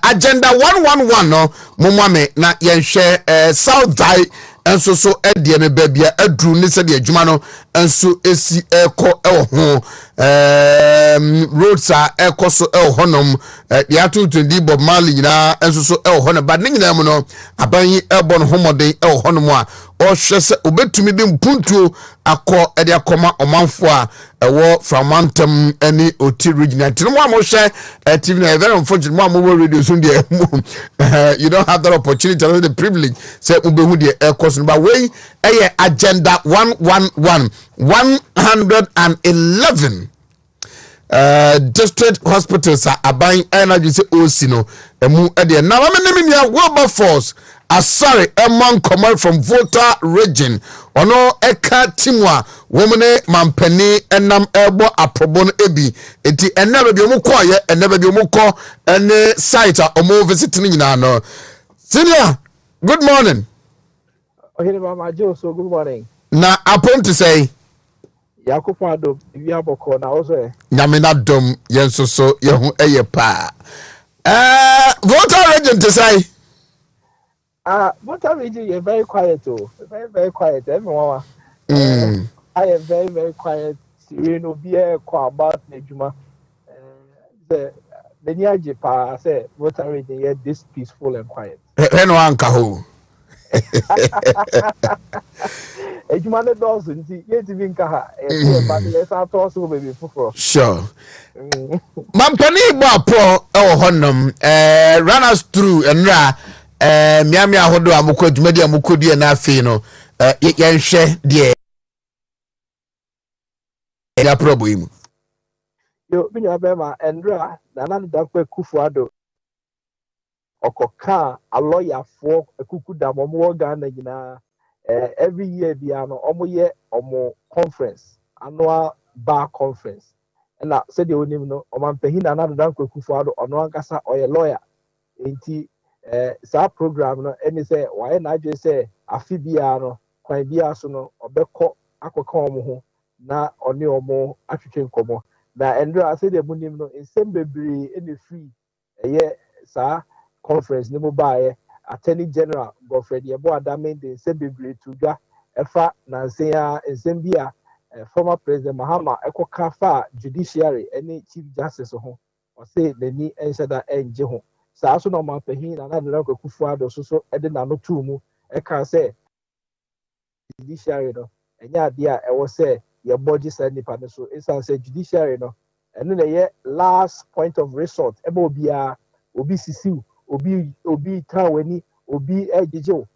agenda 111 no momame na yɛnhwɛ South Die nso so ɛdeɛ no baabi a aduru ne sɛdeɛ adwuma no nso esi ɛkɔ ɛwɔ ho roads a ɛkɔ so ɛwɔ hɔnom deɛ atoto di Bob Marley nyinaa nso so ɛwɔ hɔ no ba ne nyinaa mu no aban yi ɛbɔ no homɔden ɛwɔ hɔnom a ɔhwɛ sɛ obetumi de mpuntuo akɔ ɛde akɔma ɔmanfo a ɛwɔ framantam ɛne oti regional tino mo a mohwɛ TV na very unfortunate mo a mo radio so deɛ you don't have that opportunity or the privilege sɛ ubehu deɛ ɛkɔ so ba wei ɛyɛ agenda 111 district hospitals a aban ɛna dwe sɛ osi no emu ɛdeɛ na ma me ne Wilberforce asare among command from Volta region ono eka timwa womene mampani enam ebo aprobo no ebi enti enebe bi omukọ ye enebe bi omukọ ene site a omo visit ni nyina no senior good morning ohire mama jo so good morning na apom to say yakufo adom wi aboko na wo so nyame na dom yenso so ye hu eye pa Volta region to say Motor region, you're very quiet, too. Very, very quiet. Everyone, I am very, very quiet. You know, be a about Nejuma. The near Japan, I say, motor region, you're this peaceful and quiet. Heno ankaho. Ejuma the dozen, yet even Kaha, but let's not also maybe for sure. Mampani bo pro honum run us through and miami ahodo amukọ dwumadi amukọdie na afei no yɛnhwɛ deɛ ya problem yo binya bema endra na nan da kwa kufuado okoka a lawyer for ekuku da mo Ghana nyina every year bia no omoye omo conference annual bar conference na said the onim no omampahin na nan da kwa kufuado ono ankasa oye lawyer enti sa program no any say why na je say afibia no kwan bia so no obekọ akọka omo ho na oni omo atwetwe nkomo na endra say the munim no nsem bebre any free sa conference ni mo baaye attorney general Godfred Yebo Adame de nsem bebre tudwa efa na nsem bia former president Mahama ekoka fa judiciary any chief justice ho o say nani enshada enje ho saa so no mampahin na na de kwakufu ado so ede na no tu mu e kan say judiciary no enya ade a e wo say ye budget sa nipa ne so insan say judiciary no eno na ye last point of resort e ba obi sisiu obi tawani obi ejejew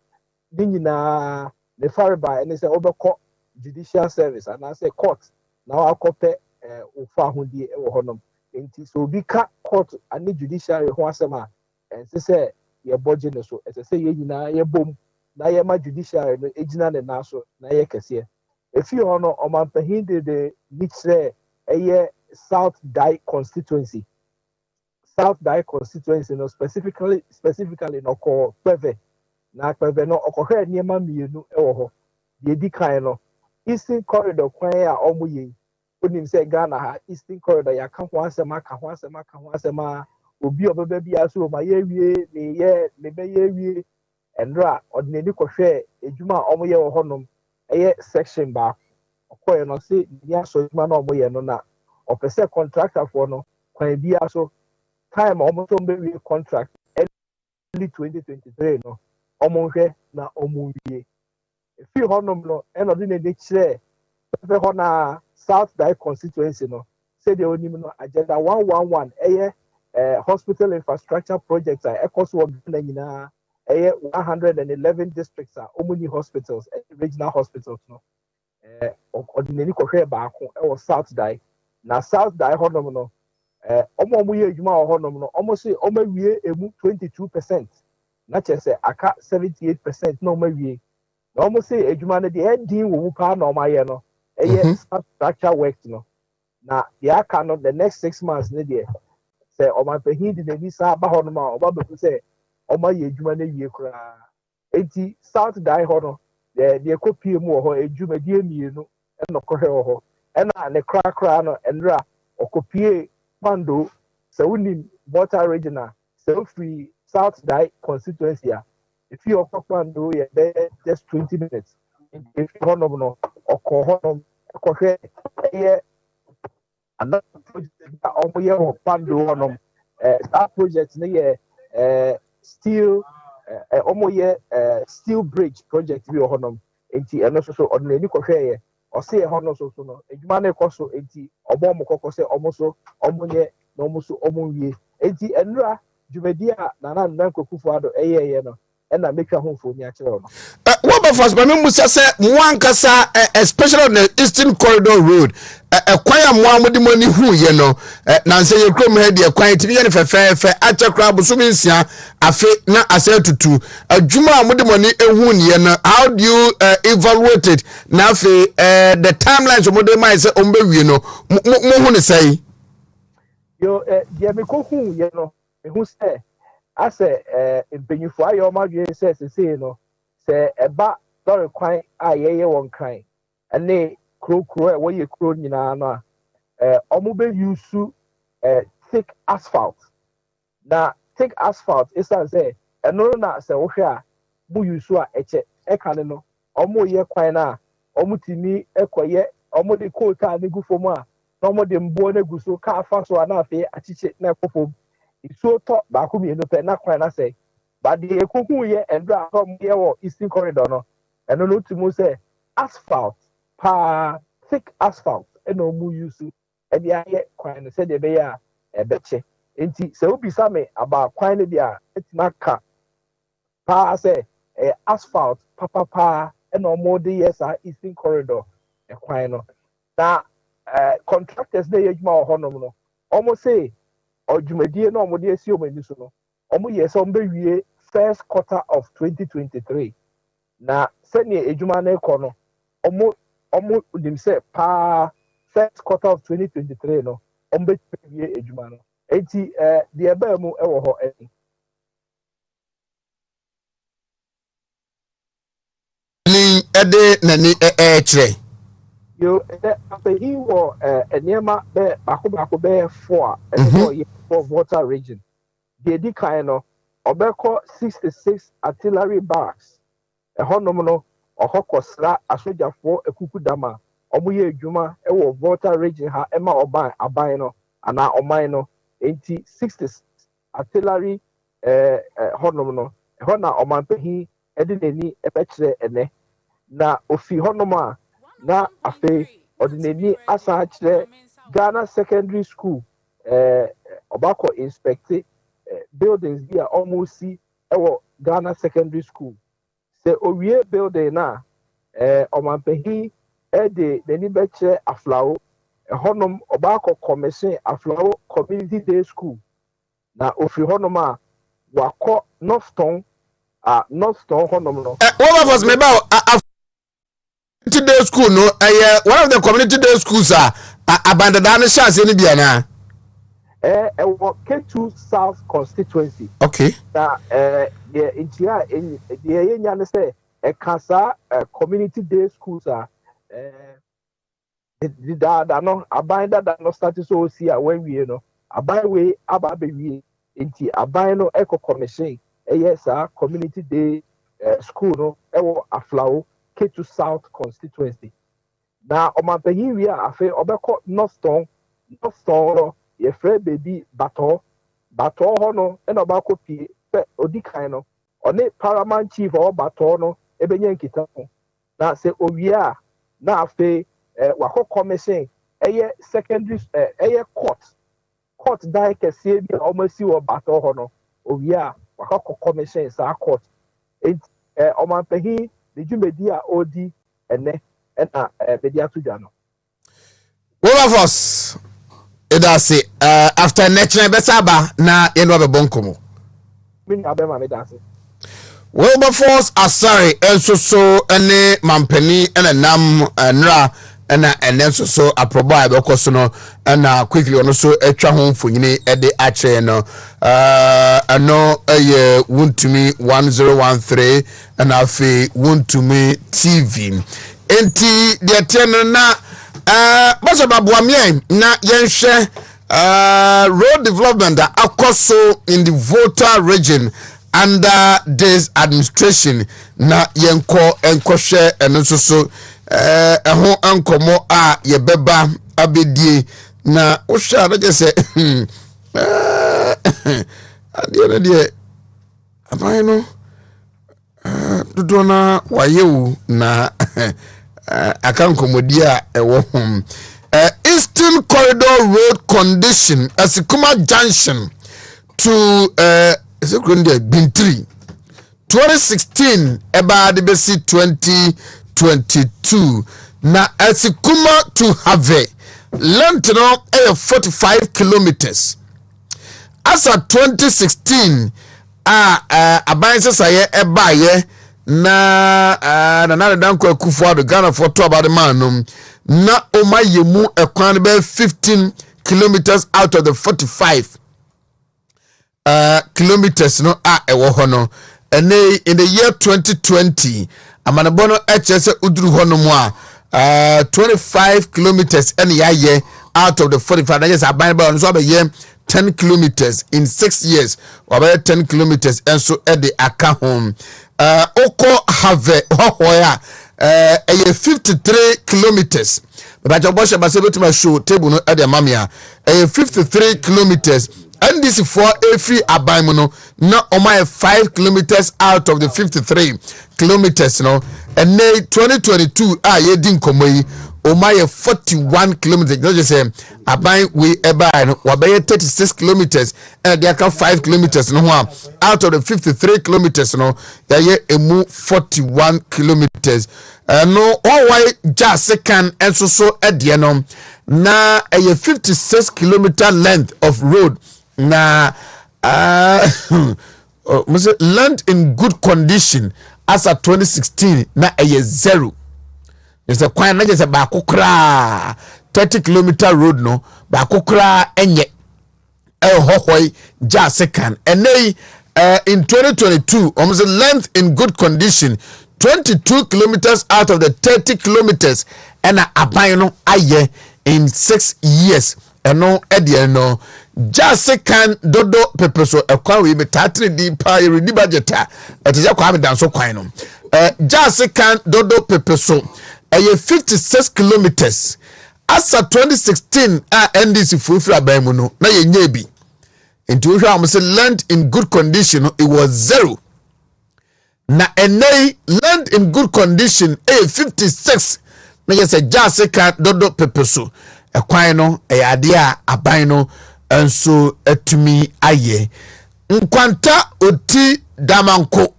din nyina ne farba ene say obekọ judicial service and I say court na akọpẹ ofa ahodi e wo honom enti so obi ka court and judiciary ho asema ense say ye budget no so ense say ye nyina ye bom na ye ma judiciary no ejina ne na so na ye kese efi hono omampahin de nitre eye South Die constituency no specifically no ko peve na peve no okohwe niema mienu e wo ho de di kan no Eastern Corridor kwan a omoye onim say Ghana ha Eastern Corridor ya ka ho asema obi obeba bia so ma ye wie ne be ye wie endra ordinary kohwe ejuma omoye wo honom eye section ba okoye no say ni aso ejuma na omoye no na opese contractor for no kwan bia so time omoto be wie contract early 2023 no omonhwe na omonwie efi honom no eno de ne kire fe ho na South Die constituency no say the onim no agenda 111 eye hospital infrastructure projects are ecoso na nyina 111 districts are omuni hospitals regional hospitals no ordinary kohwe baako e wo South Die na South Die honom no Omo ye adwuma wɔ hɔnom no omo say omo wie emu 22%. Na kyerɛ sɛ aka 78% na omo wie. Na omo say adwuma no de ending wo mu pa na omo ayɛ no. Ɛyɛ structure work no. Na the aka no the next 6 months ne de sɛ ɔmanpanyin de n'ani saa aba hɔnom a ɔba bɛfu sɛ ɔma yɛ adwuma no wie koraa enti south dan hɔ no deɛ kɔpie mu wɔ hɔ adwumadie mmienu ɛna ɔkɔhwɛ wɔ hɔ ɛna ne korakora no ɛnera ɔkɔpie pando sɛ wonim water region a sɛ wofiri south dan constituency a efi ɔkɔ pando yɛ bɛyɛ just 20 minutes efi hɔnom no ɔkɔ hɔnom ɛkɔhwɛ ɛyɛ another project that omoye ho pando honom that project ne ye steel omoye steel bridge project bi honom enti eno so odinani kohwe ye o se hono so no edwuma na ekoso enti obo mo kokko se omo so omonye na omo so omonwie enti enura dwumadi a na nkokufu ado ye no na metwa ho mfoni a kire no what about first but me musa say one kasa especially on the eastern corridor road kwan a mo amodi moni hu ye no na nse ye krom he de kwan tibi ye ne fefefe achakra boso nsia afe na ase tutu adwuma amodi moni ehu ne ye no how do you evaluate it na afe the timelines omode mai say ombe wie no mo hu ne say yo ye me ko hu ye no me hu say ase mpenyifo ayo madwe say no se eba dore kwan a yeye won kan ene krokro e wo ye kro nyina no a omo be use thick asphalt na thick asphalt is say eno na se wo hwe a bu use a eche e kan no omo ye kwan na omo timi ekoye omo de coal car ne gu fom a na omo de mbo na gu so ka afa so na afi achiche na ekofom iso to ba ko mi no pe na kwan na say but the ekoku ye endra from here or eastern corridor no eno no timo say asphalt pa thick asphalt eno mu use e dia ye kwan no say de be ya e beche enti se obi sa me aba kwan no dia etina ka pa say asphalt pa eno mo de yes eastern corridor e kwan no na contractors dey adwuma ho no no almost say odwumadie no mo de esi o mani so no omo yes o mbe wie first quarter of 2023 na senior ejuma na ekọ no omo dim say pa first quarter of 2023 no ombe wie ejuma no enti de eba mu ewo ho ni ede nani kire yo after he wo eniema be bako be 4 and for water region the di kan no obeko 66 artillery barracks ehonom no ohokosra asojafo ekukudama omoye adwuma ewo water region ha ema oban aban no ana oman no enti 66 artillery honom no eho na omanpehi ede nani ebekire ene na ofi honom a na afe ordinary asa kire Ghana Secondary School obako inspect buildings bi a almost see ewo Ghana Secondary School se owie building na omanpehi de nani beche aflawo honom obako commission aflawo community day school na ofi honom a wakọ Northton honom no one of us maybe community day school no one of the community day schools abandoned chance any bia na K2 South constituency okay na the intia the yenya ne say kasa community day schools the da no aban da no start so see when we no aban we aba be we inti aban no eco commission yes community day school no ewo aflawo K2 South constituency na omanpanyin wi a afa obekọ Northton no ye frɛ baby bato ho no na obakọ pie pe odikan no one paramount chief o bato no ebenya nkita ho na se owie a na afa wakọ commission secondary court dai kɛseɛ bi a ɔmasi wɔ bato ho no owie a wakọ commission sa court omanpanyin the dwumadi a odi ene na bedi atudwa no one of us that's it. After national besaba na yeno be bonkomo. Me abema me that's it. Wilberforce Asari so ene mampeni ene nam nra ena ene so aproba be koso no ena quickly ono so atwa ho mfonyini ede ache no ano eye Wontumi 1013 ena afi Wontumi TV enti de tene na basa babuamie na yenhwe road development akoso in the Volta region under this administration na yenko enkohwe eno so ho ankomo a yebeba abedie na ohwa na je se ade na de aban no dodo na wayewu na akankomodi a ewo hom Eastern Corridor Road condition Asikuma Junction to Sekunde Bintri 2016 eba de besi 2022 na Asikuma to Have length no 45 kilometers as at 2016 abanse saye eba ye na danko akufo do Ghana for to about the man na omayemu ekwan be 15 kilometers out of the 45 kilometers no ewo ho no ene in the year 2020 amanebono HS uduru ho no mu 25 kilometers ene yaye out of the 45 na yes abanba no so abaye 10 kilometers in 6 years abaye 10 kilometers enso ede aka home oko have hoya 53 kilometers but obosha basebetuma show table no ede mamia 53 kilometers and this for every abaimono na omai 5 kilometers out of the 53 kilometers no and 2022 yedin komoyi omai 41 kilometers no just say abai we ebai no wabaye 36 kilometers and they can 5 kilometers no out of the 53 kilometers no yaye emu 41 kilometers no why just can enso so edie no na 56 kilometer length of road na land in good condition as at 2016 na zero. There's a quite na just ba kokra 30 kilometer road no ba kokra enye hohoi ja second and in 2022 almost length in good condition 22 kilometers out of the 30 kilometers and aban no aye in 6 years eno edie no just can dodo pepeso ekwan we betatre di pa yedi budgeta eteja kwa medan so kwan no just can dodo pepeso 56 kilometers as at 2016 NDC fufu aban mu no na yenye bi into we am say land in good condition it was zero na enei land in good condition 56 na yes just can dodo pepeso ekwan no ade a aban no enso etumi aye nkwanta oti damanko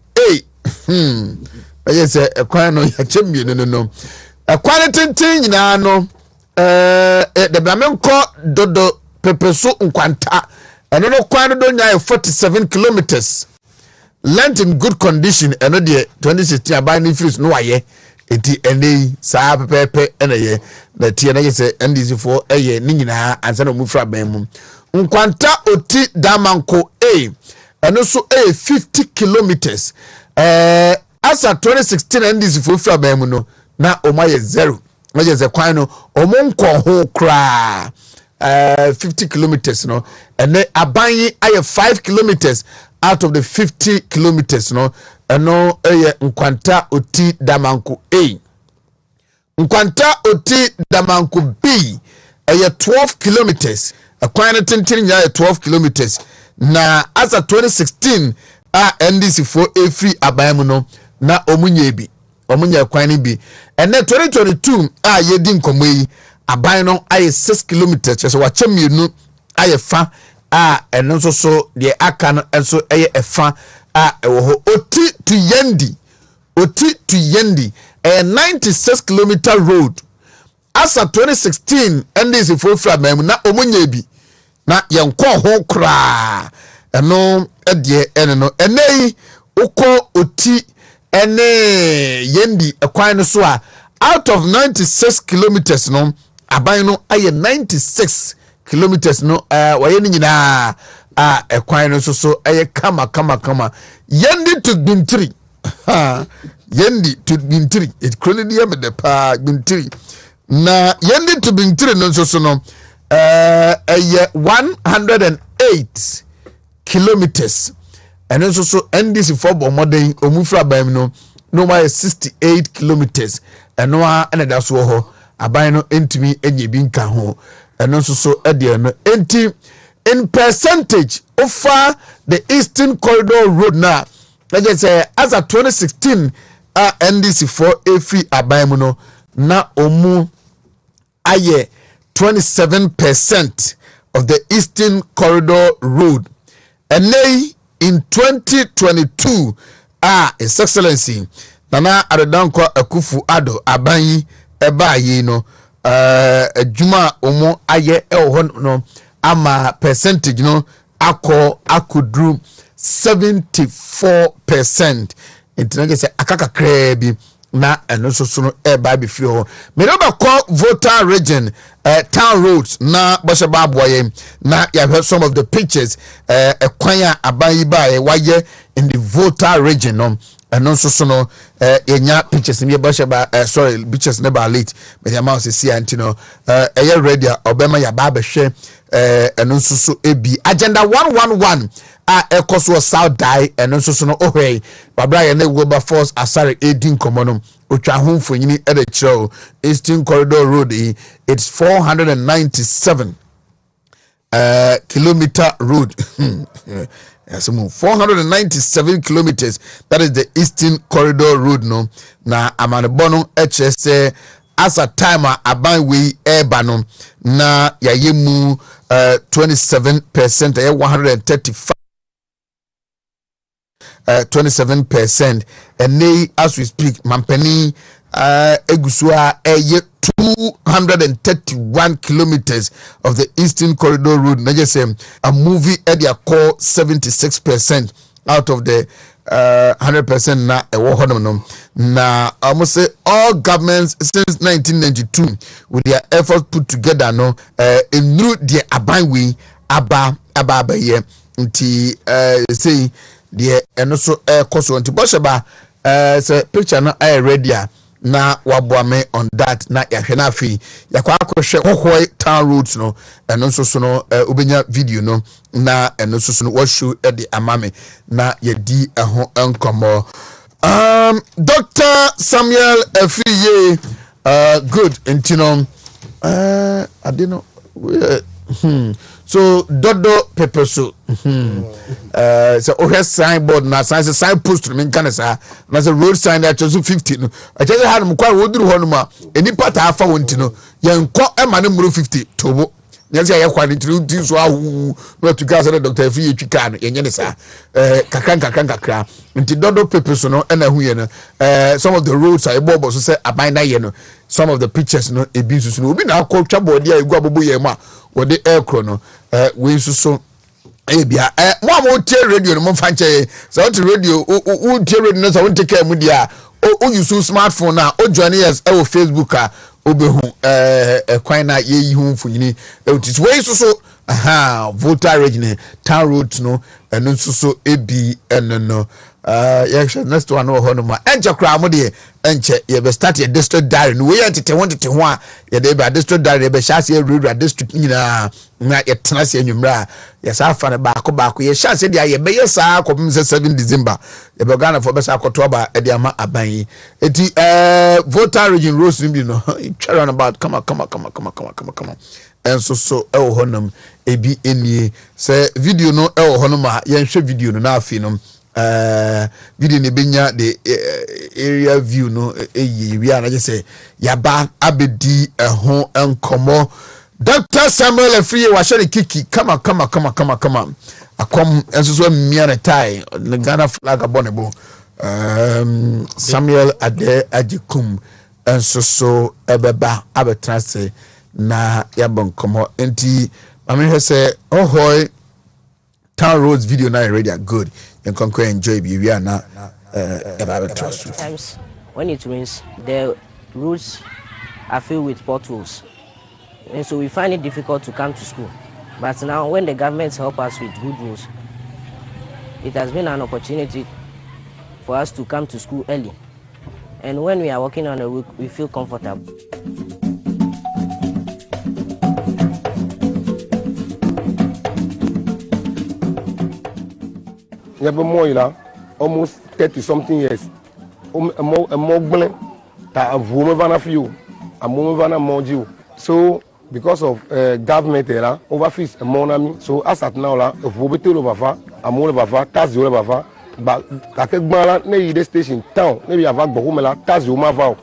yes ekwan no ya chemie no ekwan tintin nyina no de blamenko dodo pepeso nkwanta eno no kwan do nya 47 kilometers length in good condition eno de 2016 aban ni fris no waye enti ene saa pepepe ene ye na tie na yes NDC for eye ni nyina ansa na mu fra ban mu nkwanta oti damanko eno so 50 kilometers as at 2016 NDC for fra ban mu no na omaye zero na yes kwan no omonko ho kra 50 kilometers no ene aban yi aye 5 kilometers out of the 50 kilometers no eno nkwanta oti damanko nkwanta oti damanko B 12 kilometers akwan tintin nya 12 kilometers na as at 2016 NDC for free aban mu no na omunye bi omunya kwan bi ene 2022 yedi nkomo yi aban no aye 6 kilometers so wachemienu aye fa eno so de aka no enso eye efa ewo ho oti to yendi 96 kilometer road as at 2016 NDC for fra mem na omunye bi na yenko ho kra eno edie ene no enei uko oti ene yendi ekwan no so a out of 96 kilometers no aban no aye 96 kilometers no waye ni nyina ekwan no so aye kama yendi to Gbintiri yendi to Gbintiri it chronicle me the pa Gbintiri na yendi to Gbintiri no so no 108 kilometers and so NDC for modern omufra bam no why 68 kilometers and no and that's wo aban no entimi enye bi nka ho and so e no enti in percentage over the Eastern Corridor Road now like I say as of 2016 NDC for every aban no na omu aye 27% of the Eastern Corridor Road and in 2022 His Excellency Nana Adedankwa Akufo-Addo aban eba yi no adwuma omo aye no ama percentage no akudru 74%. Intinage se akakakra bi na eno so no eba bi fi ho me no ba call voter region town roads na bosheba boye na ya have some of the pictures ekwan aban ba waye in the voter region no eno so no enya pictures me bosheba sorry pictures never late me the mouse see antino eye ready obema ya ba behwe eno so ebi agenda 111 ekoso south die eno so no ohwe babra ye na Wilberforce asare edin komono otwa ho mfonyini e de chiro Eastern Corridor Road it's 497 kilometer road yes 497 kilometers that is the Eastern Corridor Road no na amanebono HS as a timer aban we eba no na yayemu 27% 135 27% and nay as we speak mampeni egusua 231 kilometers of the Eastern Corridor Road na just say a movie at their core 76% out of the 100% na ewo hodom na almost say all governments since 1992 with their efforts put together no in the abanwe aba ye nti say the eno so koso nti bosheba say picture no ready na waboame on that na yahwe na afi yakwa akohwe hohoi town roads no eno so no obenya video no na eno so no what show the amame na yedi eho enkomo Dr. Samuel Efiye good intino I don't know so dodo pepper so so o has signboard na sign post me kan sa na so road sign that so 50 no I just had mo kwa woduru ho no ma eni part afa wonti no yenko e ma ne muro 50 tobo nyase ya kwa ni tiri so awu no to gas na Dr. Efiye twika no yenye ne sa kakran nti dodo pepper so no na hu ye no some of the roads are bobo so say aban na ye no some of the pictures no ebi so no obi na akotwa body a egu abobo ye ma wo de aircro no we so ebia mo tie radio no mo fanche so to radio o tie radio no so won take mu dia o use smartphone na o join us e Facebook a obehu kwan na ye yi hu mfunyini it we so voter region town road no eno so ebi eno next one no hono ma enche kra mo de enche ye be start your district diary no we entete wonte ho a ye de be district diary be chance ye rural district nyina na ye tena se anwumra ye sa fa ne baako ye chance de ye be ye sa akopem 7 December ye be Ghana for be sa akoto ba e de ama aban yi eti voter region roads bi no try on about come on and so e wo honam ebi enie se video no e wo honam a ye nhwe video no na afi no video ne benya the area view no we are just say yaba abedi ho enkomo Dr. Samuel Efiye wa share kiki come on akom enso so mia na tai the Ghana flag abonebo Samuel Ade Ajikum enso so ebeba abetrase na yabon komo enti amehwe say ohoi town roads video na already good you can enjoy be we are na sometimes when it rains the roads are filled with potholes, and so we find it difficult to come to school. But now when the government help us with good roads, it has been an opportunity for us to come to school early, and when we are walking on the road we feel comfortable. Almost 30 something years. So because of government era overfees monami, so as at now la vobete over amole bava tax yo bava ba kakegbara ne the station town maybe have bohumela tax yo mava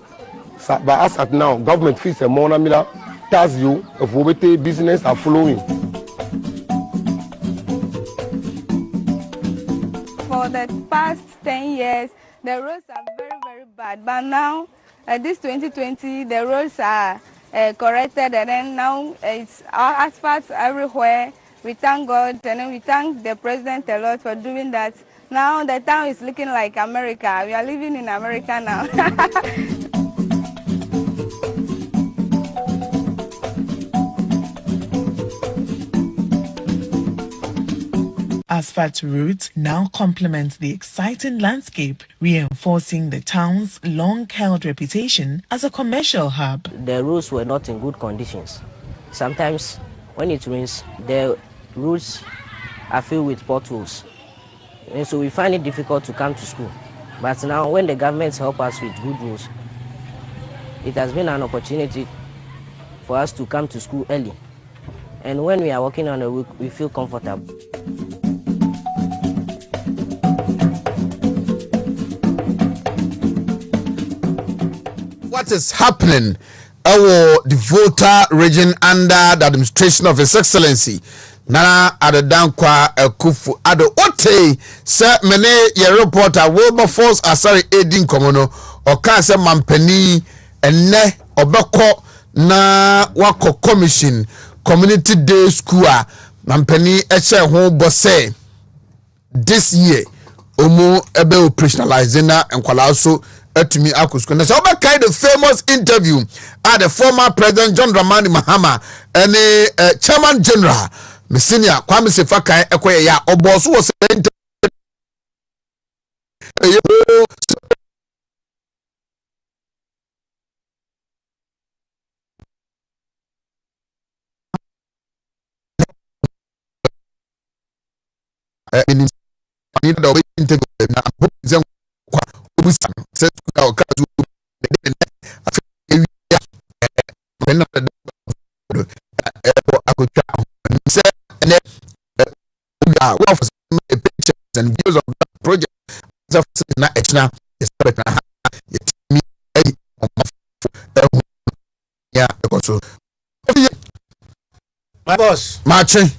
but as at now government fees monami la tax yo vobete business are flowing. For the past 10 years, the roads are very, very bad. But now, this 2020, the roads are corrected, and then now it's asphalt everywhere. We thank God, and then we thank the president a lot for doing that. Now the town is looking like America. We are living in America now. Asphalt routes now complement the exciting landscape, reinforcing the town's long-held reputation as a commercial hub. The roads were not in good conditions. Sometimes when it rains, the roads are filled with potholes, and so we find it difficult to come to school. But now when the government help us with good roads, it has been an opportunity for us to come to school early, and when we are walking on the road we feel comfortable. What is happening the Volta region under the administration of His Excellency Nana Adadankwa Kufu Ado Ote se mene ye reporter Wilberforce Asari Edin Komono oka se mampani enne obeko na wako commission community day school a mampani eche ho bose this year omo ebe operationalize na enkwala so atumi akusko na so be kind of famous interview at the former president John Dramani Mahama and chairman general Miscellaneous Kwame Sefakai ekoye ya oboso was and views of that project na echna my boss marching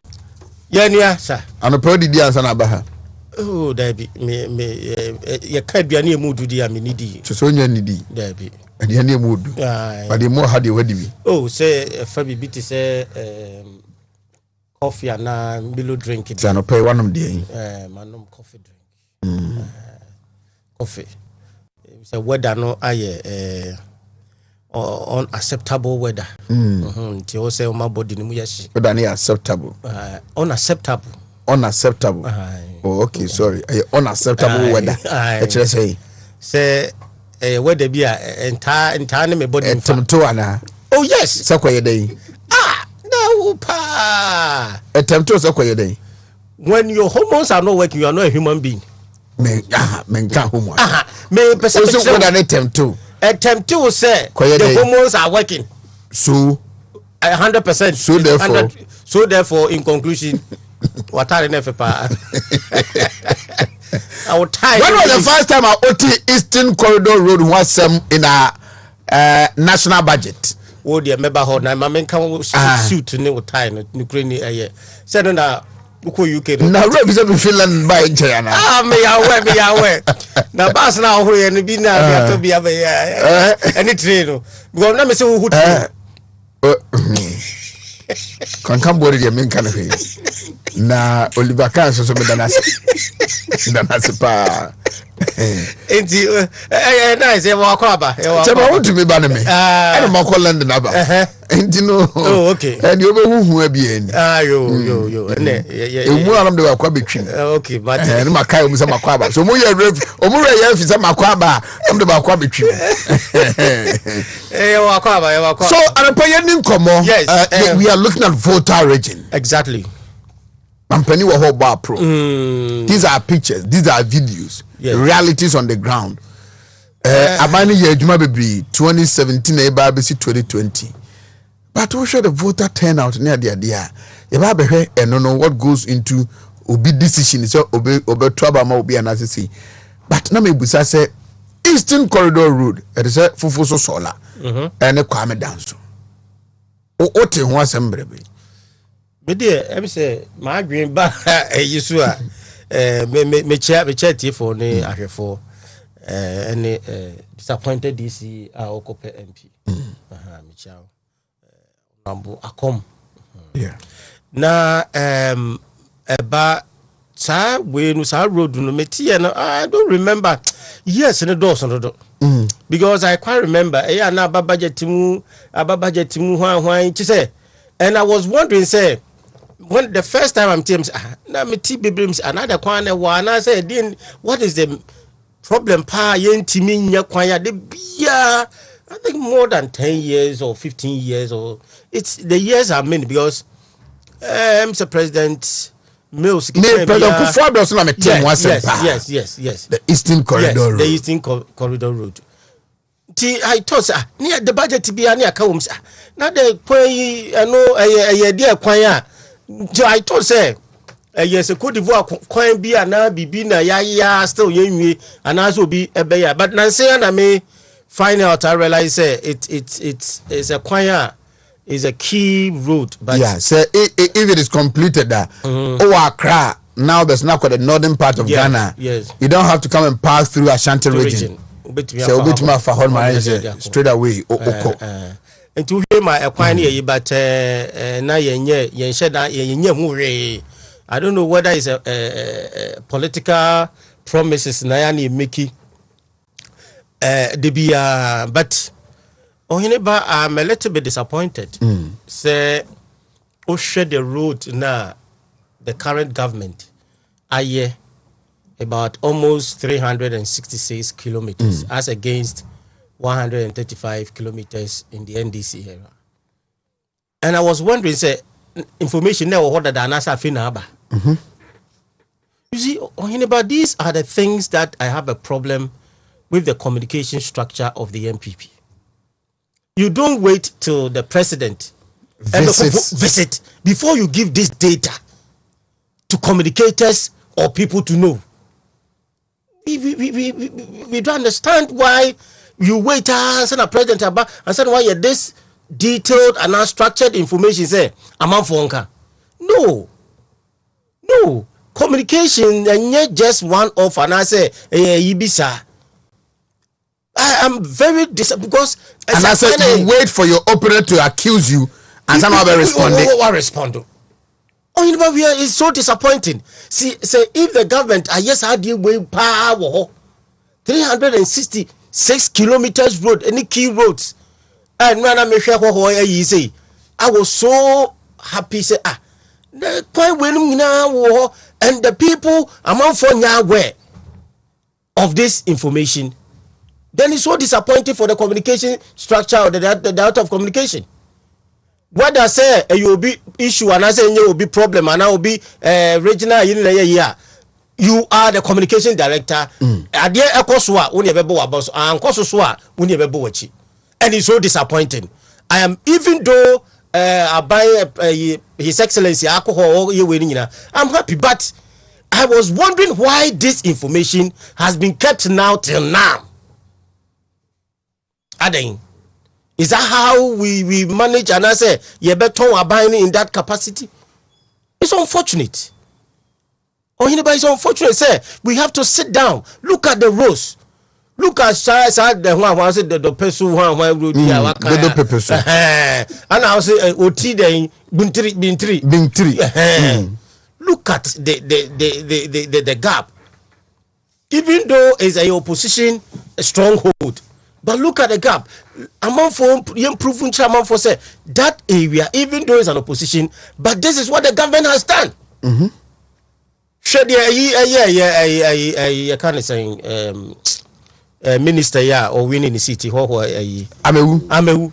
yeah sir and probably the answer na baha oh dabi me ya ka bia na emudu di am nidi so nya nidi dabi and ya na emudu but the more had the wedi bi oh say fa bibi ti say coffee na milo drink it no pay one of the manom coffee drink coffee say weather no aye unacceptable weather nti o say my body ni mu yashi weather na acceptable unacceptable oh okay sorry unacceptable weather actually say weather bi a enta na me body temto ana oh yes say kwaye dey no pa temto say kwaye dey when your hormones are not working you are not a human being men can hormone me perception so weather na temto to say the hormones are working so 100% so therefore in conclusion what are the FPA our time when was the first time I OT Eastern Corridor Road was in a national budget oh dear member hold na mamen kan suit ni time Ukraine said na Uko UK. Now represent me Finland by China. Me aware. Now pass now who and be now to be any train. Because na me say who kan body the main kind of thing. Na Oliver Kahn so me danase pa. Enti nice e wa kwa ba. Chema Wontumi ba na me. E ma ko London aba. Enti no. Oh okay. And you be huhu abi ani. Yo. Ne. Emu anam de wa kwa betwi. Okay, but no makai omu se makwa ba. So mu ye omu re ye fi se makwa ba. Am de ba kwa betwi. Wa kwa. So anapoye nkomo. Yes. We are looking at voter region. Exactly. Ampani wa ho ba pro. These are pictures, these are videos. Yes. Realities on the ground. Abani ye adwuma bebre 2017 e ba be 2020. But we show the voter turnout near the idea. E ba be hwe eno no what goes into obi decision so obi to aba ma obi anase. But na me busa say Eastern Corridor Road e say fufu so sola. Ene kwame danso. O te ho asem brebe. Me dey e be say my dream ba eyisu a me chat for ne ahwefo any disappointed DC a okope MP me chao nambo akom yeah na eba sa we no sa road no metie no I don't remember yes no do because I quite remember na budget mu hwan chi say and I was wondering say when the first time I'm telling na me ti biblim another kwan na wa na say then what is the problem pa yentimi nya kwan ya de bia I think more than 10 years or 15 years or it's the years are many because Mr. President Mills President Kufuor so na me tell one yes the Eastern Corridor Road the Eastern Corridor Road I thought near the budget bia near ka wom na the kwan no dey kwan ya I thought say yes a Cote d'Ivoire kwan bi na bibi na ya still yenwie anaso bi ebeya but na say na me find out I realize it's a kwan is a key road but yeah say if it is completed that Accra now there's now the northern part of Ghana yes you don't have to come and pass through Ashanti region so obitima fa hol manager straight away and to hear my equine but na yenye hu re I don't know whether it's a political promises na ya na make but I'm a little bit disappointed say o share the road na the current government aye about almost 366 kilometers as against 135 kilometers in the NDC era. And I was wondering, say, information now what that Anasa Finaba. You see, these are the things that I have a problem with the communication structure of the MPP. You don't wait till the president visit before you give this data to communicators or people to know. We don't understand why you wait and send a president about and send why this detailed and unstructured information say amount for unka. No communication and yet just one off and I say ibisa. I am very because and I said you wait for your opponent to accuse you and somehow respond. Oh, you know, it's so disappointing. See, say if the government, yes, I did way power 366 kilometers road, any key roads, and when I make sure what you say, I was so happy. Say, the quite winning now, and the people among for now aware of this information. Then it's so disappointing for the communication structure or the art of communication. What I say you will be issue and I say you will be problem and I will be regional you are the communication director adie ekoswa woni ebebo wabos ankoso so a woni ebebo wachi and it's so disappointing. I am even though I buy his excellency alcohol ye we nyina I'm happy but I was wondering why this information has been kept now till now. Aden is that how we manage and I say you better abide in that capacity? It's unfortunate. Or anybody is unfortunate. Say we have to sit down. Look at the roads. Look at the one say the person one road here. And I say oti den bintri. Look at the gap. Even though it's a opposition stronghold, but look at the gap. Among for improving chairman for say that area, even though it's an opposition, but this is what the government has done. Should I can't say minister or winning the city Amewu.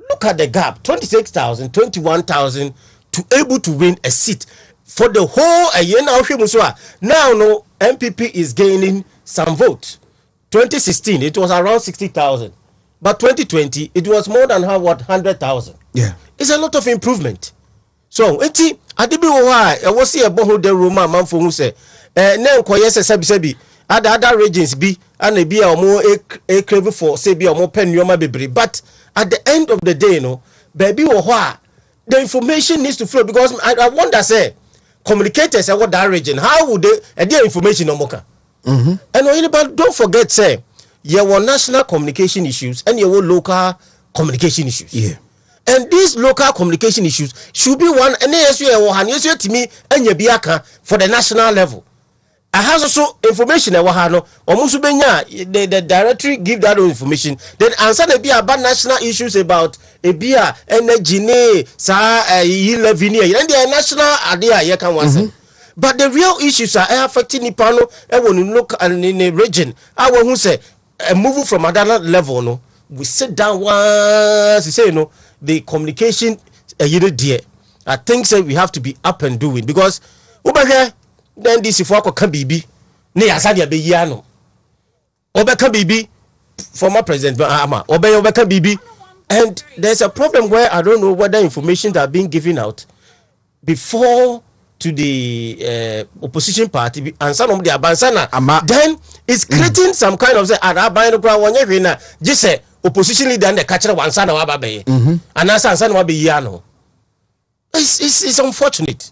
Look at the gap, 26,000, 21,000 to able to win a seat for the whole year. Now no MPP is gaining some votes. 2016 it was around 60,000, but 2020 it was more than 100,000. Yeah, it's a lot of improvement. So enti adibi wo ha e wo se e boho de roma manfo hu se na nkoye se sebi other regions bi and be a more a crave for say be a more pen yoma bebre, but at the end of the day no baby wo ho the information needs to flow, because I wonder say communicators what that region, how would they their information no moka. And but don't forget say you were national communication issues and you were local communication issues. Yeah. And these local communication issues should be one and to me and for the national level. I have also information the directory give that information. Then answer the be about national issues about a beer energy and the national idea you can want. But the real issues are affecting Nipano and when you look in a region, I want to say a move from another level. No, we sit down once you say no. The communication dear. I think so we have to be up and doing, because over here then this if can be ne asadia be yano obeka bibi former president ama obeka bibi, and there's a problem where I don't know whether information that are being given out before to the opposition party and some of the abansana then it's creating some kind of say araban kwa wonye na just say opposition leader and the catcher one son of Ababe and as son will be yano. It's unfortunate.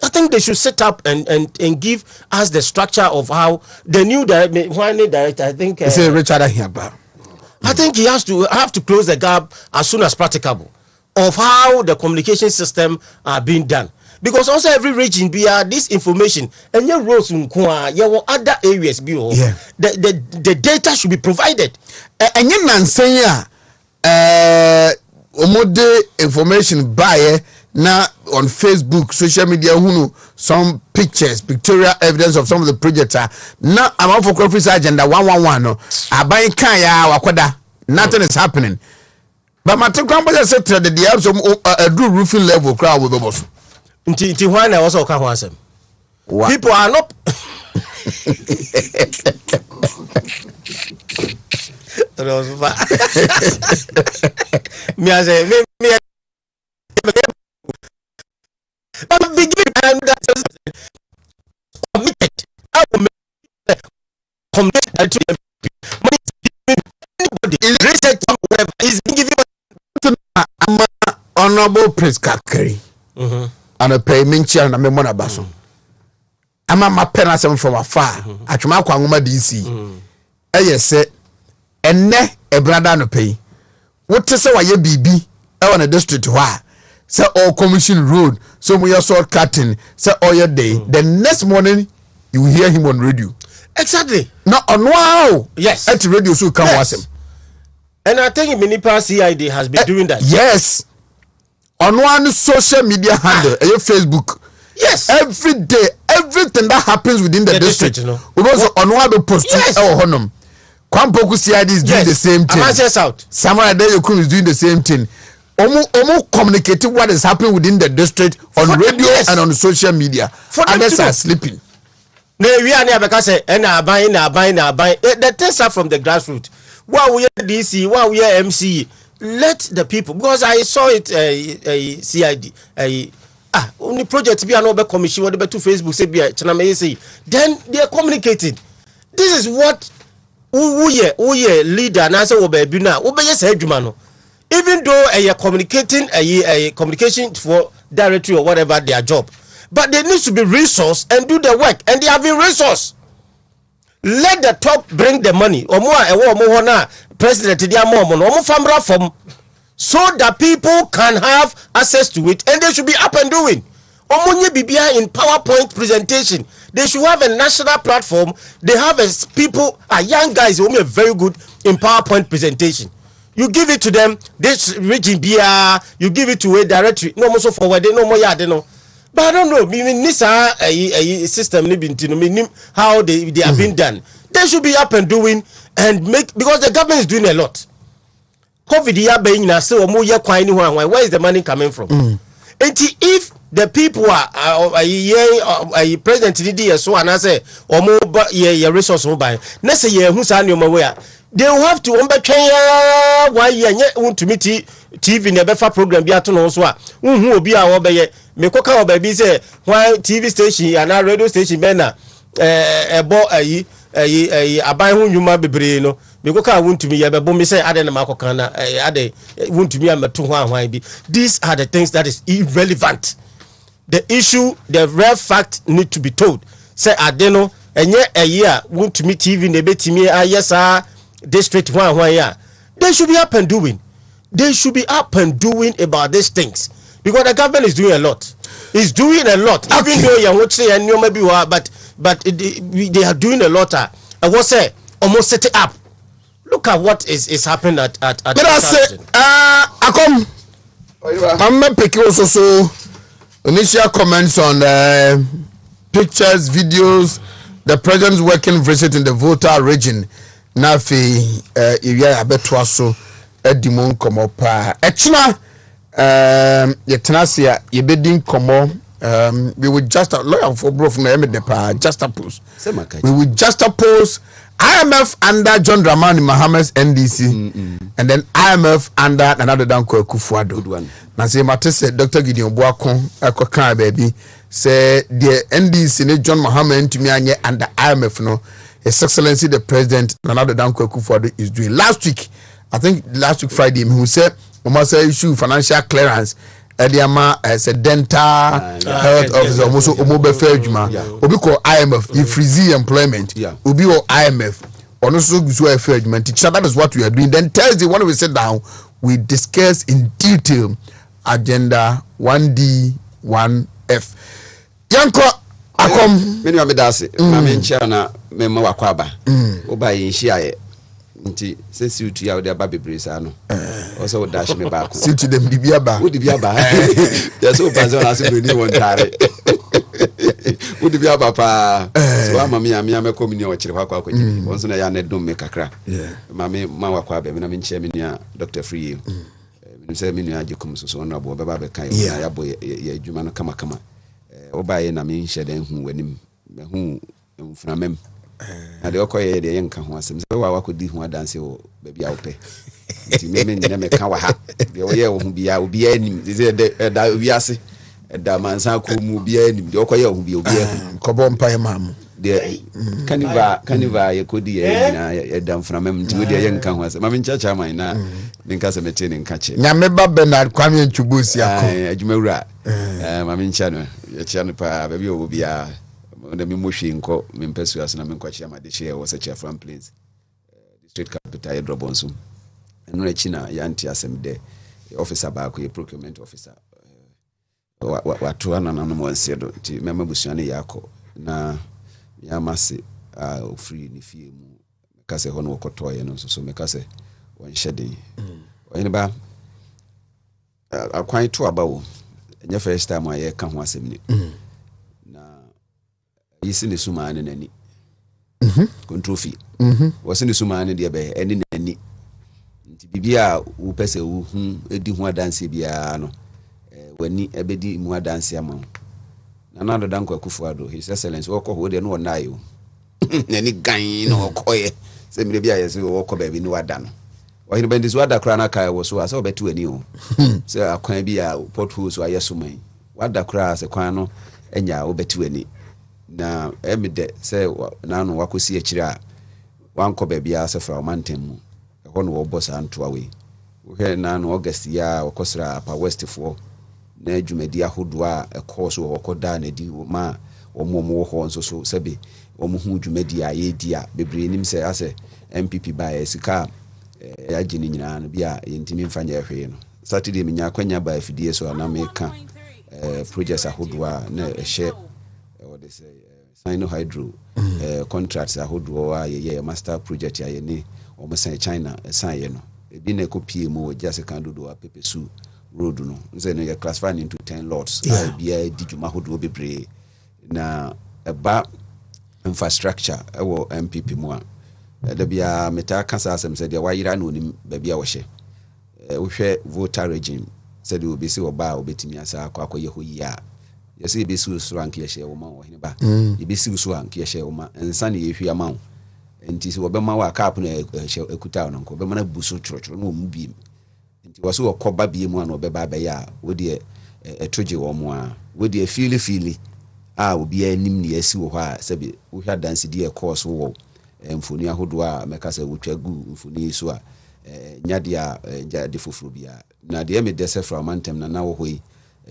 I think they should set up and give us the structure of how the new director, I think Richard I think he has to close the gap as soon as practicable of how the communication system are being done. Because also every region be this information and your roads in other areas be the data should be provided. And you nan say omode information by now on Facebook, social media, some pictures, pictorial evidence of some of the projects. Now I'm out for conference agenda 111. No, I buy kaya wakwada. Nothing is happening. But my two companies said that they have some do roofing level crowd with the boss. Until when I also can't answer. People are not. Me as a me. I'm beginning and that's committed. I will commit to money anybody is research whatever is giving honorable Prince Kakari and a payment chair and a memona basso. I'm a penasem from afar at Makwanguma DC. Yes, sir, and ne a brother no pay. What to say why you BB on a district why? Say all commission road, so we are sort cutting, say all your day. The next morning you hear him on radio. Exactly. No, on wow. Yes. At radio so come was him. And I think Minipa CID has been doing that. Yes. On one social media handle, your Facebook. Yes. Every day, everything that happens within the district. You know. We also on one the post or honum. Kwampoku CID is doing the same thing. Out. Samurai Adeyokum is doing the same thing. Omo communicating what is happening within the district on radio and on social media. Others are sleeping. We are never say buying. The things are from the grassroots. While we are DC, while we are MC, let the people, because I saw it CID only project be an over commission whatever to Facebook say then they are communicating. This is what we leader and answer even though a communicating a communication for directory or whatever their job, but they need to be resourced and do the work, and they have been resourced. Let the top bring the money. President from so that people can have access to it, and they should be up and doing. In PowerPoint presentation, they should have a national platform. They have people, young guys who are very good in PowerPoint presentation. You give it to them, this region beer, you give it to a directory. No more so forward, no more yard, no. But I don't know, this system how they are being done. They should be up and doing and make, because the government is doing a lot. COVID where is the money coming from? And if the people are president so and I say resource let's say they will have to why want to meet TV never program be at no so who be our me koka baby say why TV station and our radio station bena aban hu nyuma bebre no me koka Wontumi ya bebo me say ade na makoka na ade Wontumi ameto ho ahwan bi. These are the things that is irrelevant. The issue, the real fact need to be told. Say ade no enye a Wontumi TV ne betimi ayesa district one ya. They should be up and doing. They should be up and doing about these things, because the government is doing a lot. It's doing a lot. Okay. Even though you won't say and you maybe but they are doing a lot. I was say almost set it up. Look at what is happening at but I say I'm picking also initial comments on pictures, videos, the president's working visit in the Volta region. Nafi area abetwaso edimon komo pa echna yetenasia yebedin komo we would just lawyer for bro from the pa just oppose we would just oppose IMF under John Dramani Mahamad's NDC and then IMF under another Danko Kufuado. Na say matese Dr. Gideon Boakon ekokan baby say the NDC John Mahama ntumi anye under IMF no. His Excellency the President Nana Danko Kufuado is doing. Last week Friday, who said almost issue financial clearance. Ediama as a dental health officer, almost Omobe Fairjuma. Obi call IMF, you freeze employment. Obi or IMF, or also Fairjuma. That is what we are doing. Then Thursday, when we sit down, we discuss in detail agenda 1D, 1F. Yanko. Akom menu amedase mame nchia na mema wakwaba oba yinhia nti se siutu ya ode ba bebre sa no also wo dash me baako siutu dem dibia ba wo dibia ba ya so pa so na se beni won tare wo dibia ba pa so ama me ame komini o kire kwakwa kwani won so na ya na dum me kakra mame ma wakwaba me na me nchia menu Dr. Free me se menu ajekum so na bo beba be kan ya bo ya adwuma no kama obaye na me nhede hu wanim me hu mframem na de okoye de yenka ho asem se wa wakodi hu adanse o baabi a wope ti me nyina me ka wa ha de oye wo hu bia obi anim de da wiase da mansa ko mu bia anim de okoye hu bia obi anim kobo mpa mam de kaniva ye kodi ye nyina ye da mframem ti de yenka ho asem ma me nchacha man na me nka se mete ne nka che nyame ba Bernard Kwame Nchubusi akọ adwumawura ma me ncha no ye chia no pa baabi o bia na me mohwe nko me mpesu asena me nkwachi amade che wo se chia from place district capital Drobonsu eno na china ya anti asem de officer ba ko ye procurement officer watu ana na mo nsedo ti mema busuane yako na ya mase free ni fie mu kase hono wokotoye no so me kase won shede won ba akwan to abawo nya first time aye ka ho asem ni yisi ne suma ne nani control fee wose ne suma ne de be eni nani nti bibia wo pese wo hu edi hu adanse bia no wani ebedi mu adanse ama na do Danko Kufuado His Excellency wo ko ho de no na yo nani gan no koye se mi bia yesi wo ko ba bi ni wada no o hin bendis wada kra na kai wo so ase obetu ani o se akwan bia potholes wa yesuman wada kra se kwan no enya obetu ani na emide se na no wakosi akira wanko bebia se fra mountain mu ho no wo boss anto awe wo he na no August ya wakosra pa west 4 na dwumadi ahodoɔ a ɛkɔɔ so wɔ kɔda na di ma wɔn wɔ hɔ nso so sɛbe wɔn ho dwumadi a yɛdi a bebree nim sɛ asɛ MPP ba sika agye ne nyinaa no bi a yɛntimi mfa nyɛ hwee no Saturday menya kwanya ba afidie so ana meka projects ahodoɔ a na ɛhyɛ wɔde sɛ Sino Hydro contracts ahodoɔ a yɛyɛ master project a yɛne wɔn san China san yɛ no ebi na ɛkɔpie mu wɔ gyase kan dodo a pepesu road no nse no yɛ classified into 10 lots a bia di dwuma ahodoɔ bebree na ɛba infrastructure ɛwɔ MPP mu a da bia meta kasa asɛm sɛ deɛ wayira na onim baabi a wɔhyɛ wohwɛ voter regime sɛ deɛ obi si ɔba a obetimi asa akɔyɛ hɔ yi a yɛsɛ yɛbɛsi so anke yɛhyɛ wo ma ɔhene ba yɛbɛsi so anke yɛhyɛ wo ma nsa ne yɛhwi ama wo nti sɛ wɔbɛma wo a cap no ɛkuta wo no nkɔ bɛma no bu so twerɛtwerɛ no ɔmu biem nti wɔ so wɔkɔba bie mu a na ɔbɛba abɛyɛ a wodeɛ ɛtogye wɔ mu a wodeɛ fiili a obiara anim ne yɛasi wɔ hɔ a sɛbi wohwɛ adansedeɛ ɛkɔɔ so wɔ mfoni ahodoɔ a mɛka sɛ wotwa gu mfoni so a nyadeɛ a gyade foforɔ biara na deɛ mede sɛ fra ɔmantam na wɔ hɔ yi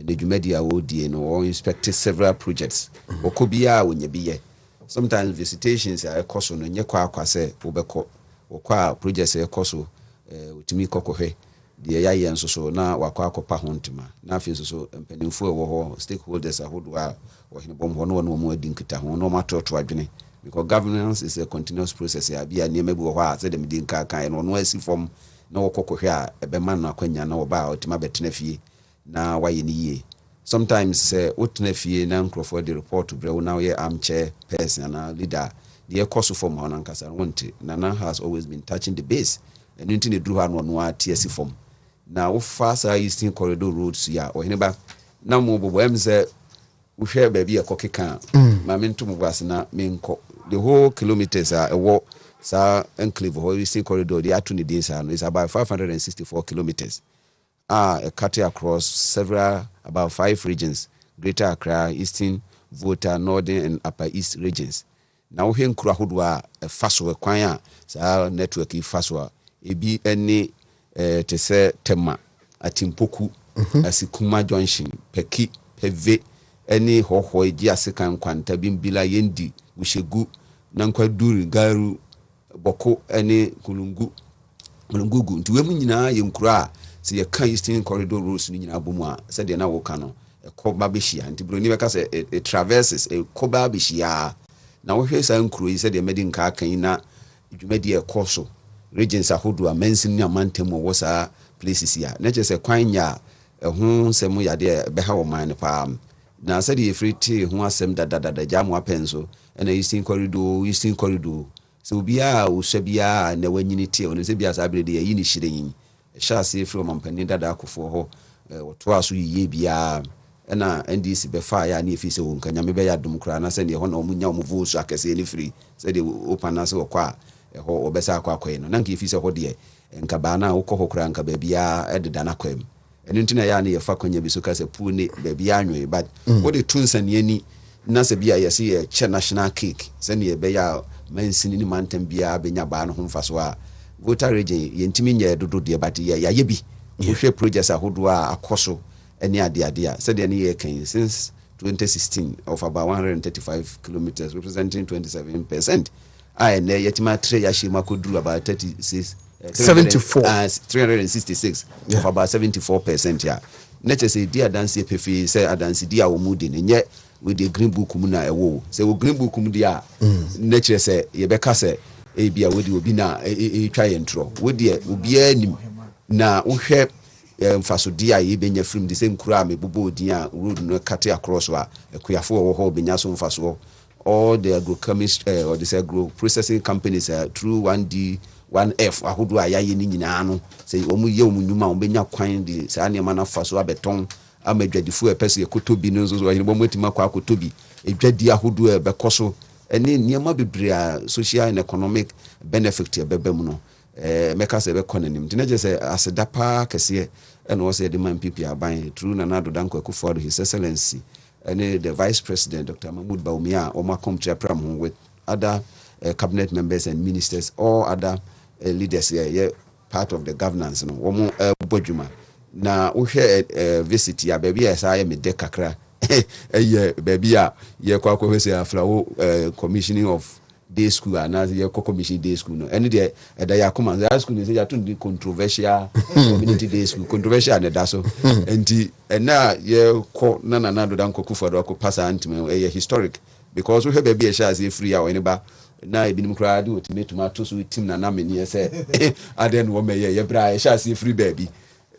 ne dwumadi a wɔdie no wɔ inspect several projects wɔkɔ biara wɔnya bi yɛ sometimes visitations a ɛkɔ so no nyɛ kɔ akwa sɛ wobɛkɔ wɔkɔ a projects ɛkɔ so wotumi kɔkɔhwɛ deɛ yɛayɛ nso so na wakɔ akɔpa ho ntoma na afei nso so mpanimfoɔ ɛwɔ hɔ stakeholders ahodoɔ a wɔhene bɔm hɔ no wɔn adi nkita ho na wɔn atoto adwene because governance is a continuous process a bia nneɛma bi wɔ hɔ a sɛ dɛm di nkakan no ɔno asi fam na wɔkɔkɔhwɛ a ɛbɛma no akwanya na wɔba a ɔtumi abɛtena fie na wayɛ ne yie sometimes sɛ wotena fie na nkurɔfoɔ de report brɛ wo na woyɛ armchair person ana leader deɛ ɛkɔ so fam hɔ no ankasa no wonte Nana has always been touching the base ɛno nti ne duru hɔ a no ɔno ate asi fam na wofa saa Eastern Corridor roads ya ɔhene ba na mo bobɔm sɛ wohwɛ baabi ɛkɔ keka ma mento mo bas na menkɔ the whole kilometers a ɛwɔ saa enclave hɔ Eastern Corridor the ato ne din saa no is about 564 kilometers cut across several about 5 regions: Greater Accra, Eastern, Volta, Northern and Upper East regions. Now we nkuru ahodoɔ a ɛfa so kwan a saa network yi fa so a ebi ne te sɛ Tema, Atimpoku, Asikuma Junction, Peki, Peve, any hoho egi asekan kwanta bimbila yendi, Wushegu, Nankwaduri, Garu, Boko, any Kulungugu. Nti we mu nyinaa yɛ nkuru a sɛ yɛka Eastern Corridor roads no nyinaa bɔ mu a sɛdeɛ na wɔka no ɛkɔba bɛhyia nti broni bɛka sɛ it traverses ɛkɔba bɛhyia na wohwɛ saa nkuru yi sɛdeɛ mɛdi nka aka yi na dwumadi ɛkɔ so regions ahodoɔ a mansin ne amantam wɔ saa places yi a na kyerɛ sɛ kwan nya ɛho nsɛm yadeɛ bɛha wɔ man no paa na sɛdeɛ yɛfiri te ho asɛm dadadada gya mo apɛn so ɛna Eastern Corridor so obiara wohwɛ biara na wanyini tie ɔno sɛ biara saa bere de yɛyi ne hyerɛ yi ɛhyɛ ase firi ɔmampanin dada akofoɔ hɔ wɔtoa so yie biara ɛna NDC bɛfa ya ne efi sɛ wɔn kanyame bɛyɛ adom koraa na sɛ ne hɔ na ɔmo nya ɔmo votes akɛse ne firi sɛ de open na sɛ wɔkɔ a ɛhɔ ɔbɛsa akɔ akɔɛ no na nka efi sɛ hɔ deɛ nka baa na wokɔ hɔ koraa nka baabia ɛdeda na kwam ɛno nti na ya ne yɛfa kwanya bi so ka sɛ pu ne baabia anwe but wɔde to nsaniani na sɛ bia yɛse yɛ kyɛ national cake sɛ ne yɛbɛyɛ a mansini ne mantam bia bɛnya baa no ho mfa so a voter region yɛntimi nyɛ dodo deɛ but yɛayɛ bi wohwɛ projects ahodoɔ a akɔ so ɛne adeade a sɛdeɛ ne yɛ kan since 2016 of about 135 kilometers representing 27% a ɛnɛ yɛtimi atre yɛahyɛ mu akɔduru about 366 of about 74% a na kyerɛ sɛ di adanseɛ pɛfee sɛ adansedi a wɔmu di no nyɛ with the green book mu na ɛwɔ sɛ wɔ green book mu di a na kyerɛ sɛ yɛbɛka sɛ ebia wodi obi na twa yɛ ntoro wodi obiara nim na wohwɛ mfasodi a yɛbɛnya film de sɛ nkura a mebobɔ odin a road no cut across a akuyafo wɔ hɔ bɛnya so mfaso all the agrochemist or the agro processing companies through 1D 1F ahodo a yɛayɛ ne nyinaa no sɛ wɔn yɛ wɔn nnwuma wɔn bɛnya kwan de saa nneɛma na fa so abɛtɔn amadwadifo ɛpɛ sɛ yɛkɔtɔ bi no nso so wɔn bɔ mɔtima kɔ akɔtɔ bi edwadi ahodo a ɛbɛkɔ so ɛne nneɛma bebree a social and economic benefit ɛbɛbɛ mu no mɛka sɛ ɛbɛkɔ n'anim nti na gye sɛ aseda paa kɛseɛ ɛna wɔsɛ yɛde ma MPP aban through Nana Addo Dankwa Akufo-Addo His Excellency ɛne the Vice President Dr. Mahmoud Bawumia a wɔn akɔmkyerɛ pram ho with other cabinet members and ministers, all other leaders here, part of the governance. No, wɔn bɔ dwuma na wohwɛ visit ya baabi a saa yɛ mede kakra ɛyɛ baabi a yɛkɔ akɔhwɛ sɛ aflawo commissioning of day school anaasɛ yɛkɔ commission day school no ɛne deɛ ɛda yɛ akoma saa school no sɛ yɛato no de controversial community day school controversial ne da so nti ɛna a yɛkɔ na nana adoda nkɔkufo do akɔpa saa ntimi ɛyɛ historic because wohwɛ baabi a ɛhyɛ aseɛ firi a ɔne ba na ebinom koraa de otimatum ato so tim na nameniɛ sɛ adeɛ no wɔmɛyɛ yɛbrɛ a yɛhyɛ aseɛ firi baabi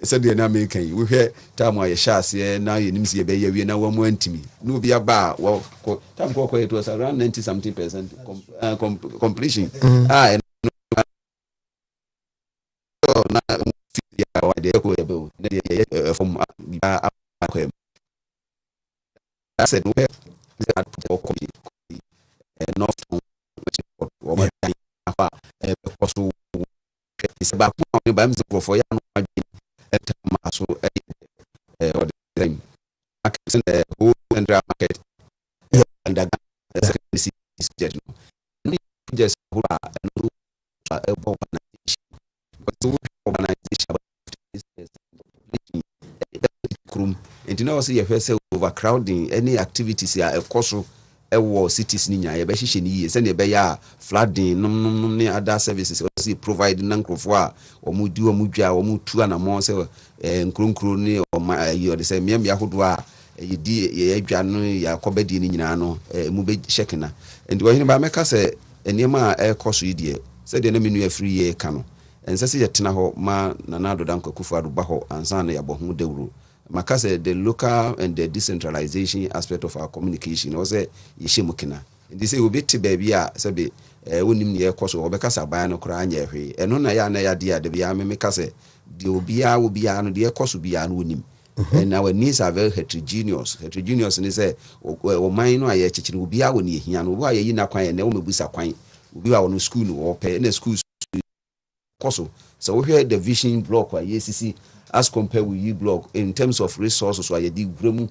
sɛdeɛ na meka yi wohwɛ tam a yɛhyɛ aseɛ na yɛnim sɛ yɛbɛyɛ wie na wɔmu antimi na obi aba a tam kɔkɔ it was around 90-something% completion a na deɛ ɛkɔ yɛbɛo na deɛ yɛyɛ fam bia akɔɛ asɛ no wohwɛ ɔkɔ north wɔma dan hɔ a ɛkɔ so sɛ baako a ɔne ba msɛ nkurɔfoɔ yɛ ano adwene ɛtama so ɔde sɛm sɛ the whole central market underground secondary city jet no ne just hɔ a ɛno ɛbɔ urbanization because so urbanization kurom nti na wɔ sɛ yɛhwɛ sɛ overcrowding any activities a ɛkɔ so ɛwɔ cities ni nyinaa yɛbɛhyehyɛ ne yie sɛdeɛ ɛbɛyɛ a flooding nom ne other services ɔsi provide na nkurɔfoɔ a wɔn di wɔn dwa wɔn tu anamɔ sɛ nkronkro ne ɔma ɔde sɛ mmeammea ahodoɔ a yɛdi yɛyɛ dwa no yɛakɔbɛdie ne nyinaa no mu bɛhyɛ kena nti wɔhene ba mɛka sɛ nneɛma a ɛkɔ so yi deɛ sɛdeɛ na menu afiri yɛ ka no ɛnsɛ sɛ yɛtena hɔ ma nana adoda nkɔkufo ado ba hɔ ansa na yɛabɔ ho dawuro maka sɛ the local and the decentralization aspect of our communication ɔsɛ yɛhyɛ mu kena nti sɛ obi te baabi a sɛbe wonim ne yɛkɔ so wɔbɛka sɛ aban no koraa nyɛ hwee ɛno na yɛ ana yɛadeɛ a da biara memeka sɛ deɛ obiara no deɛ ɛkɔ so biara no wonim and our needs are very heterogeneous ne sɛ ɔman no a yɛkyekyere obiara wɔ ne yɛhia no obi a yɛyi no kwan ɛnɛ wɔmɛbusa kwan obi a wɔno school no wɔpɛ ɛna school kɔ so sɛ wohwɛ the vision block a yɛsisi as compared with you block in terms of resources so ayedi gremu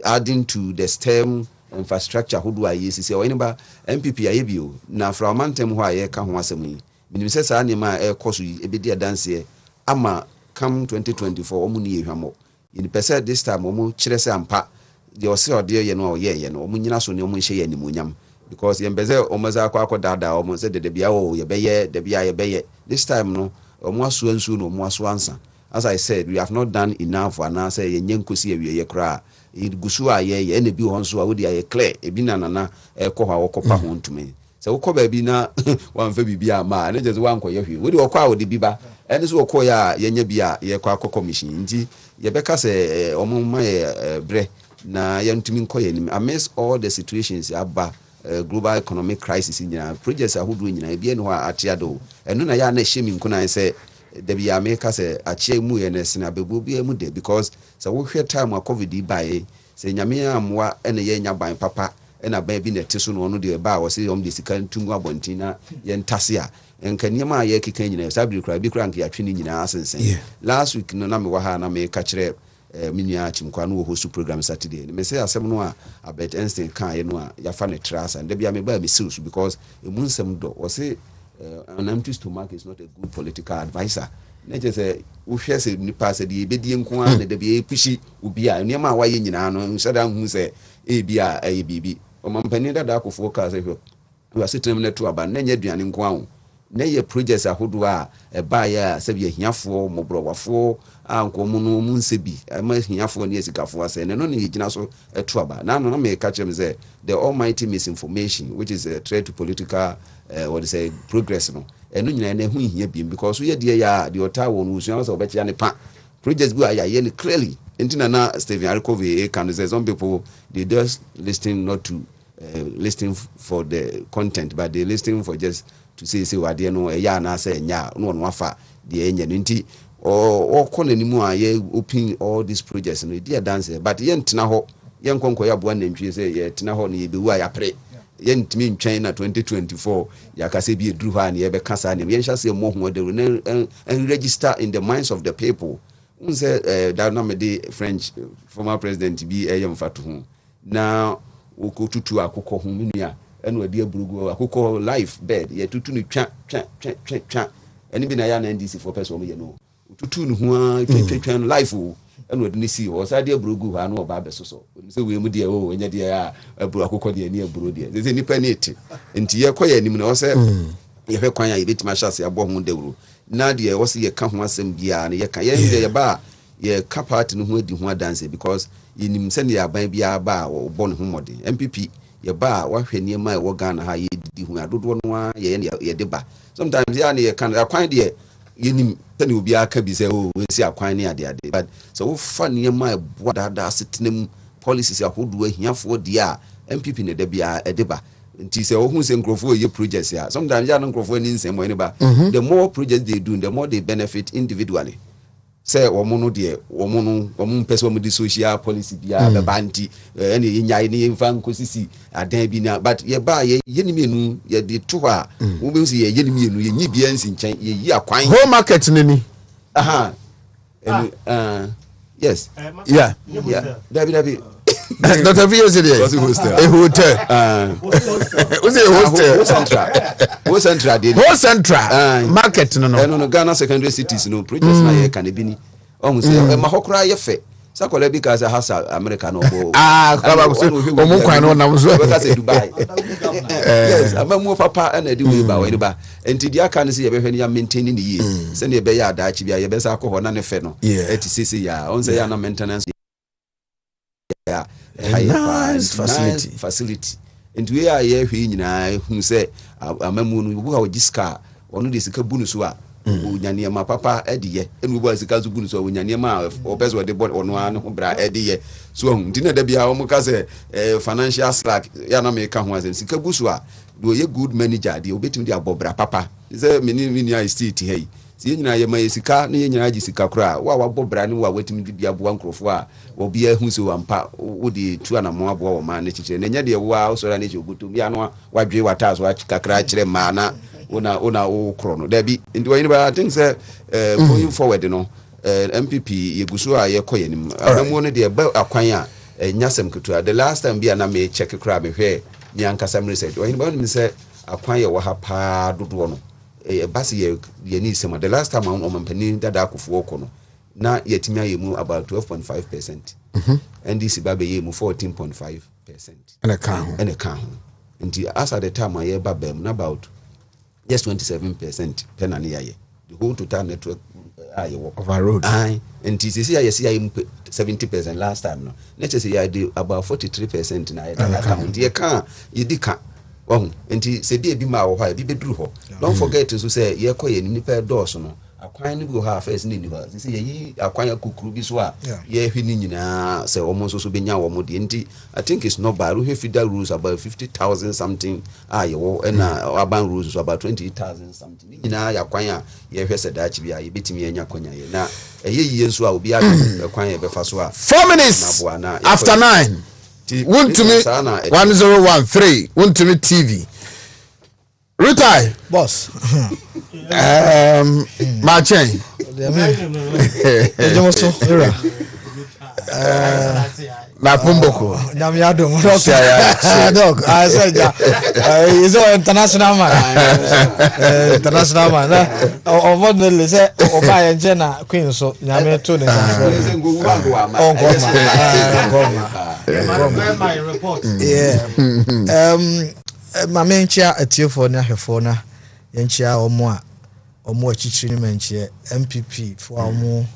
adding to the STEM infrastructure hodo ayesisi o enba MPP ayebio na from mantem ho ayeka ho asem yi minim se saa nema ekoso yi ebedi adanse ama come 2024 omu ni ehwamo yin pese this time omu kire se ampa de ose ode ye no ye no omu nyina so ne omu hye ye animonyam because yembeze omaza akwa dada omu se de bia o ye beye de bia ye beye this time no omu aso ansu no omu aso ansa. As I said, we have not done enough for now. Say yenkosi ye kra. It gusu ye ene bi won so a wodi aye clear. Ebi na ekɔ ha wɔkɔpa ho ntumi. Sɛ wokɔ ba bi na wamfa bibia ma, na just wan kɔ ye hwe. Wodi wɔkɔ a wodi biba. Ɛne so wɔkɔ ya yenya bia ye kɔ akɔ commission. Nti ye bɛka sɛ ɔmo ma ye bre na yɛntumi nkɔ ye nim. Amidst all the situations aba global economic crisis nyina projects ahodo nyina ebi ene ho atiado. Ɛno na ya na hyemi nkona sɛ debi ya make us a mu yenes na bebu bi emu de because so wo hwe time a covid bae se nyame amwa ene ye nya ban papa ena ban bi na teso no no de ba wo se om de sika ntungu abontina ye ntase a enka niam a ye keka nyina sabri kra bi kra nka yatwe ni nyina asensen last week no na me wa ha na me ka kire minia chimkwa no wo host program Saturday me say asem no a Albert Einstein kan ye no a ya fa ne trust and debi ya me ba me serious because emu nsem do wo se an empty stomach is not a good political advisor. Nature say, who shares a new pass the obedient one, the be pushy, ubia, near my way in an shut down who say, ABA, ABB, or Mampany that I could forecast who are sitting to about Nanya Dian in Guam. Nay, projects are who do a buyer, Sabia Hiafo, Mobro, for Uncle Mono Munsebi, I must Hiafo and Yesica for us, and only Jinaso a trouble. Now, no may catch them say the almighty misinformation, which is a threat to political. What is a progress no eno nyina na hu hia bi because we dey ya the otawo no usuan so betia ne pa projects bi aya ne clearly entina na Stephen Arikovi can say some people they just listening not to listening for the content but they listening for just to say what they know ya na say nya no no afa de enya nti o kɔ nanimu a ye open all these projects no dey dance but ye ntena hɔ ye nkonko ya boa nantwie say ye tena hɔ no ye bewu a ya pre yentimi ntwɛn na 2024 yakase bi eduru ha na ye bɛka sa ne yɛnhya se mo ho de and register in the minds of the people unse that na me de French former president bi mfato ho na wokotutu akokɔ ho menua ɛna ɔde aburugo akokɔ life bed ye tutu ne twa ɛne bi na ya na NDC for person ye no tutu ne ho a twetwetwan life o ɛna ɔde ne si hɔ ɔsa de aburo gu hɔ ano ɔba abɛso so sɛ wei mu deɛ o ɛnyɛ deɛ a aburo akokɔ deɛ ni aburo deɛ sɛ nipa ne ete nti yɛkɔ yɛ anim na ɔsɛ yɛhwɛ kwan a yɛbɛtumi ahyɛ ase abɔ ho dawuro na deɛ wɔsɛ yɛka ho asɛm biara ne yɛka yɛn deɛ yɛba a yɛka party no ho adi ho adanse because yɛnim sɛneɛ aban biara ba a wɔbɔ ne ho mmɔden MPP yɛba a wahwɛ nneɛma a ɛwɔ Ghana ha yɛdidi ho adodoɔ no a yɛde ba sometimes yɛa ne yɛka no akwan deɛ yɛnim sɛne obiara ka bi sɛ wɔsi akwan ne adeade but sɛ wofa nneɛma a ɛboa daadaa asetena mu policies ahodoɔ ahiafoɔ deɛ a MPP ne da biara ɛde ba nti sɛ wohu sɛ nkurɔfoɔ yɛ projects a sometimes yɛa no nkurɔfoɔ ani nsɛm ne ba the more projects they do the more they benefit individually sɛ wɔn no deɛ wɔn mpɛ sɛ wɔn de social policy biara bɛba nti ɛna yɛnyae ne yɛmfa nkɔsisi adan bi na but yɛba yɛ ne mmienu yɛde to hɔ a wobɛhu sɛ yɛyɛ ne mmienu yɛnyi biara nsi nkyɛn yɛyi akwan whole market ne ni yes dabi Dr. V is there. A hotel. Who's a hostel? Whole central. Market no. Ghana secondary cities no projects na ye can be ni. Oh say ma hokra ye fe. Sakola bi ka say house America no bo. Kaba so omo kwan no nam so. Ka say Dubai. Yes, amamu papa na di we ba we ba. Enti dia ka ne say ye be hwe ne ya maintain ni ye. Se ne be ya adaachi bia ye be sa akọ na ne fe no. Eti sisi ya. On say ya na maintenance nice facility and we are here nyina hu se amamu no wo ha ogiska ono de sika bunu so a onyane ma papa ediye enu bo sika so bunu so onyane ma opeso de board ono an ho bra ediye so ndi na da bia o muka se financial slack ya na me ka ho asem sika bu so a do ye good manager de obetimi de abobra papa se mini estate hey si nyina ye ma sika na ye nyina agi sika kura wa bobra ne wa wetimi de bia bo ankrofo a obi ahu so ampa wo de tu anamo abo wo ma na chichire na nya de wo a so ra ne chogutum ya no wadwe wata so kakra kire ma na una o kro no da bi ndi wani ba I think say going forward no MPP yeguso a ye koyanim abamu no de ba akwan a nyasem ketua the last time bia na me check kra me hwe ni ankasa research wani ba no say akwan ye wo ha pa dodo no basi ye ni sema the last time on mampani dada akofo oko no na yetimi ayemu about 12.5%. NDC ba be yemu 14.5%. And a can. Nti as at the time I ba bem na about just 27% penani yaye. The whole total network aye work over road. Aye. Nti say aye 70% last time no. Let's say I do about 43% na that account. Nti ye kan ye di kan. Nti se bi ma wo ha bi beduru ho. Don't forget to say ye koye ni nipa dose no. Akwan ni go ha first ni ni ba. Say ye akwan akukuru bi so a ye hwi ni nyina say omo so benya wo mo de nti I think it's not bad. We have federal rules about 50,000 something ye wo na urban rules so about 20,000 something. Ni nyina ya kwan a ye hwe se dachi bi a ye betimi anya kwanya ye na ye yiye so a obi a kwan ye befa so a 4 minutes after 9 Wontumi 1013 Wontumi TV Rutai boss my chain na pumboko nyamiado dog I said is international man international man over the say oba enje na queen so nyame to ne my report ma menchia atiefo na hwefo na yenchia omo achichiri ni menchie MPP fo omo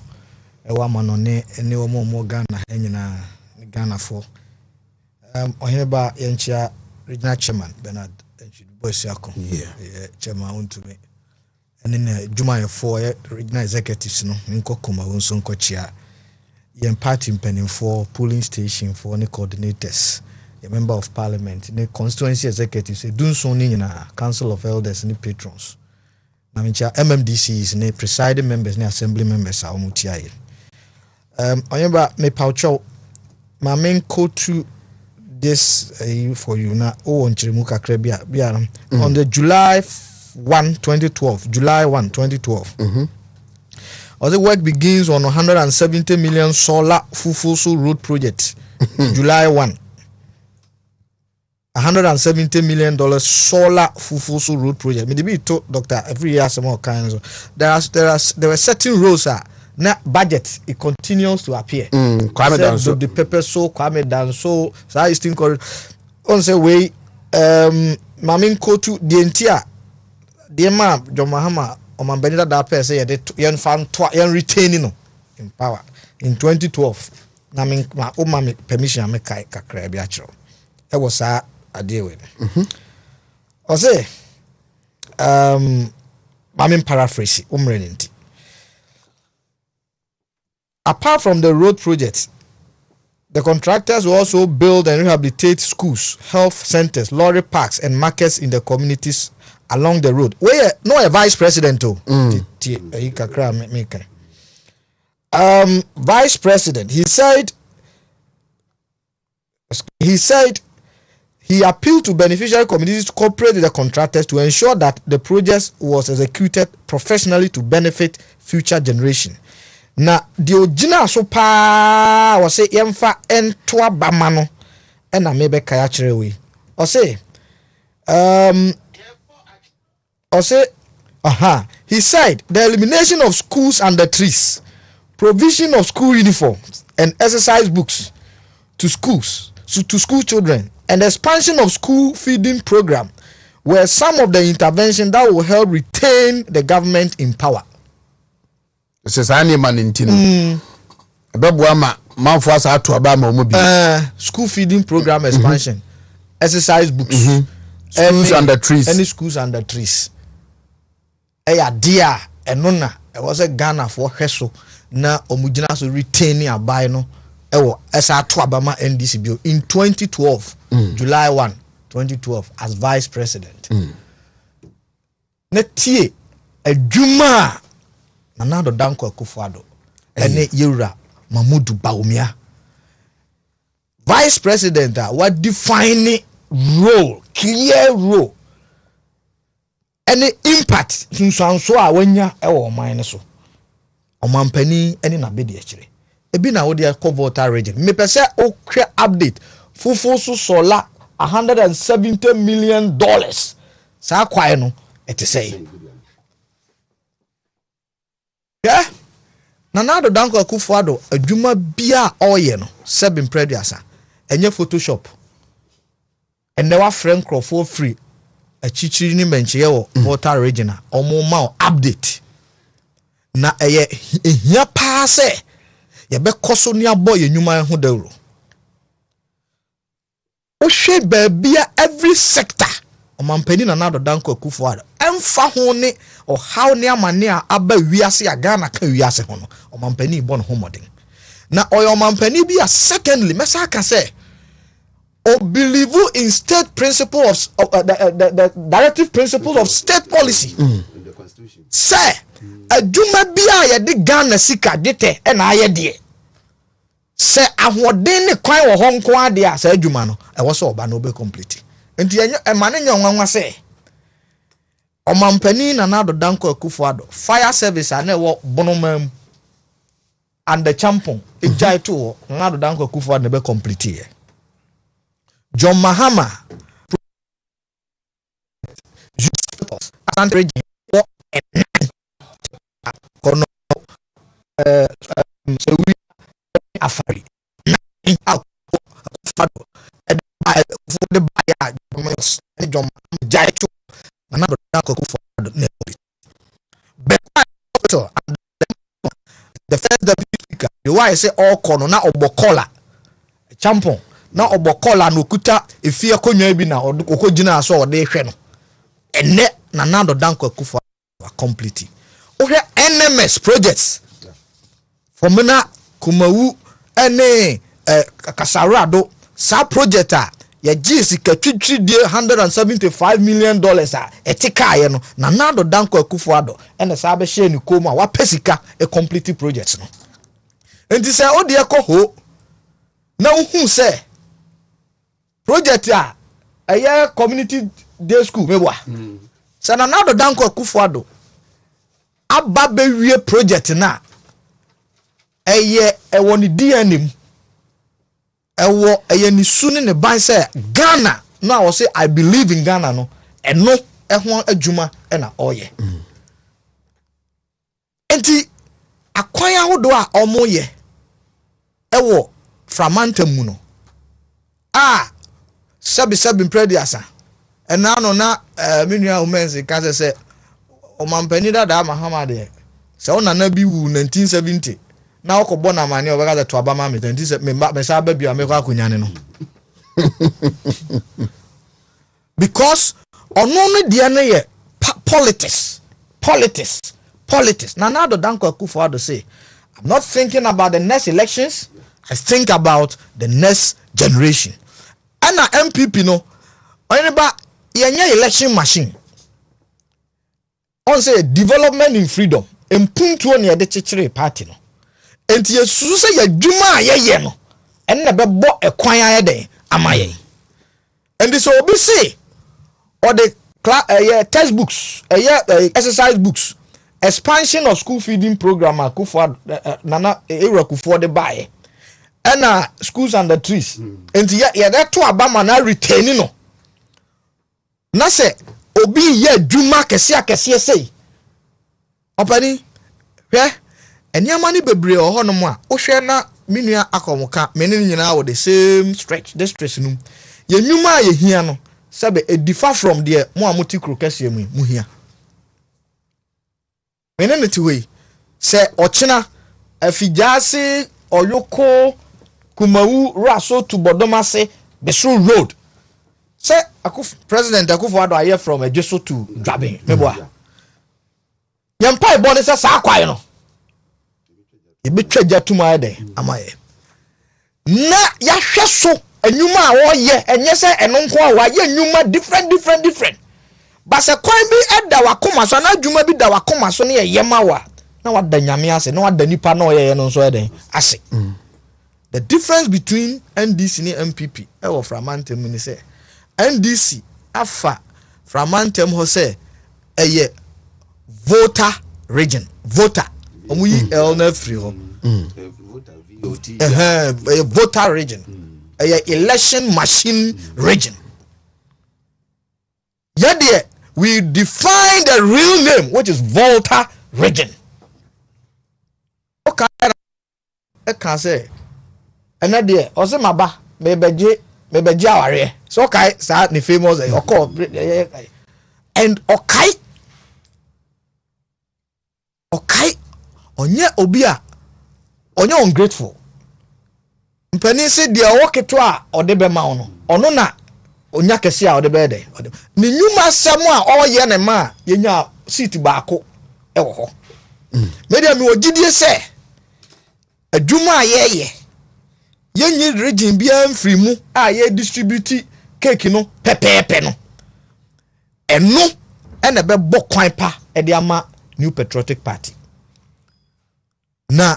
ewa manone ene omo Ghana enyina Ghana fo oheba yenchia regional chairman Bernard Boysiako chairman Wontumi ene na Juma yefo regional executives no nkokoma wonso nkochia yen party mpanimfo polling station for ne coordinators a member of parliament in the constituency executives dunso ni nyina council of elders ni patrons na mincha MMDCs ni presiding members ni assembly members a omutia ye oyeba me paucho ma men go to this for you na o onchirimu kakra bia on the July 1 2012 or the work begins on 170 million solar Fufusu road project July 1 $170 million solar Fufusu road project. Me be told Doctor every year some more kinds of there were certain roads na budget it continues to appear. Kwame Danso the paper so Kwame Danso so Eastern Corridor on say way mamin kotu the entire the ma John Mahama o man benida da pair say yen fan to yen retaining no in power in 2012 na min ma o ma permission me kai kakra bi a chiro e was a ade we o say mamin paraphrase umrenenti. Apart from the road projects, the contractors will also build and rehabilitate schools, health centers, lorry parks, and markets in the communities along the road. Where no a vice president vice president, he said he appealed to beneficiary communities to cooperate with the contractors to ensure that the project was executed professionally to benefit future generation. Na the original so pa was say yemfa entoa bama no na mebe kaya chirewe o say he said the elimination of schools under trees, provision of school uniforms and exercise books to schools to school children, and expansion of school feeding program were some of the interventions that will help retain the government in power. Sesani manintino. Ababuama manfo asa to abama omo bi. School feeding program expansion. Exercise books. Schools under trees. Any schools under trees. Eya dia enona e was a Ghana for heso na omugina so retaining abai no ewo esa to abama NDC bill in 2012 July 1 2012 as vice president. Na tie adwuma Nanado Danko Akufo-Addo ene Yewura Mamudu Bawumia vice president what defining role, clear role, any impact sunsanso a wanya ewo man so omampani ene na bedi akire ebi na wo de voter region me pese okwe update fufu so solar $170 million sa kwae no ete say yeah. Nanado Danko Akufo-Addo adwuma bia oye no 7 preduasa enye photoshop ene wa friend for free achichiri ni menchie wo voter regional omo ma update na eye ehia pa se ye be koso ni abo ye nyuma ho dawro o hwe baabia every sector omampani Nanado Danko Akufo-Addo emfa ho ne o how ne amane a aba wiase a Ghana ka wiase ho no omampani bon ho modern na omampani bi a secondly mesa ka say o believe in state principle of the directive principles of state policy in the constitution say adwuma bi a ye de Ghana sika dete e na aye de say ahoden ne kwan wo ho nko ade a say adwuma no e wo so oba no be complete enti enyo emane nyanwanwa say omampani Nanado Danko Akufo-Addo fire service ane wo bonomam and the champon ejai to Nanado Danko Akufo-Addo be complete here. John Mahama Asante region kono sewi afari Akufo-Addo for the buyer John jai to Nanado Danko Akufo-Addo the first deputy speaker the why say all kono na obokola champon na obokola no kuta efie konwa bi na okogina so ode hwe no enne Nanado Danko Akufo-Addo complete ohwe NMS projects fomena kumawu ene kasarado sa project a ya GC katwitwi die $175 million a etika ye no Nanado Danko Akufo-Addo ene sa be share ni koma wa pesika e complete projects no enti say odi ekoho na uhu say project a eye community day school mebwa say Nanado Danko Akufo-Addo aba be wie project na eye ewo ni DNM ewo eye ni suni ne ban say Ghana na wo say I believe in Ghana no eno ehon adwuma na oye enti akwan ahodo a omo ye ewo framanta mu no sabi mprediasa ena no na menua womense ka se omampani dada Muhammad e se ona na bi wu 1970 na okobọ na mane obeka za to abama me 1970 me sa ba bia me kwa akunyane no because ono no dia na ye politics na nado danko Akufo-Addo say I'm not thinking about the next elections, I think about the next generation. And MPP no oneba yenye election machine on say development in freedom empuntuo ne de chechire party no enti yesusu say yadwuma ayeye no enne bebo ekwan ayeden amaye and so obi say or the textbooks exercise books expansion of school feeding program Akufo nana era Akufo-Addo bae and schools under trees enti ya that to abama na retain no na se obi ye dwuma kese sei opani hwe eniama ni bebre ohonom a ohwe na menua akomuka menene nyina wo the same stretch this stretch num ye nwuma ye hia no sabe e differ from there mo amoti kro kese mu hia menene ti we se ochina afijase oyoko kumawu raso to bodomase besru road say President Akufo-Addo aye from Ejeso to Dwabin meboa yempa ibone say sa kwae no e betwa jatuma de amaye na ya hweso anwuma a wo ye enye say eno nko a wa ye anwuma different ba se kwan bi eda wakoma so na adwuma bi da wakoma so ne yema wa na wada nyame ase na wada nipa na oyeye no so eden ase the difference between NDC and MPP e Framantem ni say NDC afa Framantem ho say eye voter region voter omuyi elna free ho voter region eye election machine region yet we define the real name which is voter region okay I can say another ose maba mebeje aware so okay sa ni famous and okay onye obi a onye ungrateful mpani se dia woketo a ode be ma ono na onya kese a ode be de ni nyuma samu a oye ne ma yenya seat baako e wo ho media mi ogidie se adwuma ayeye yenyi region bia mfiri mu a ye distribute cake no pepepe no eno ene be bokwan pa e de ama New Patriotic Party na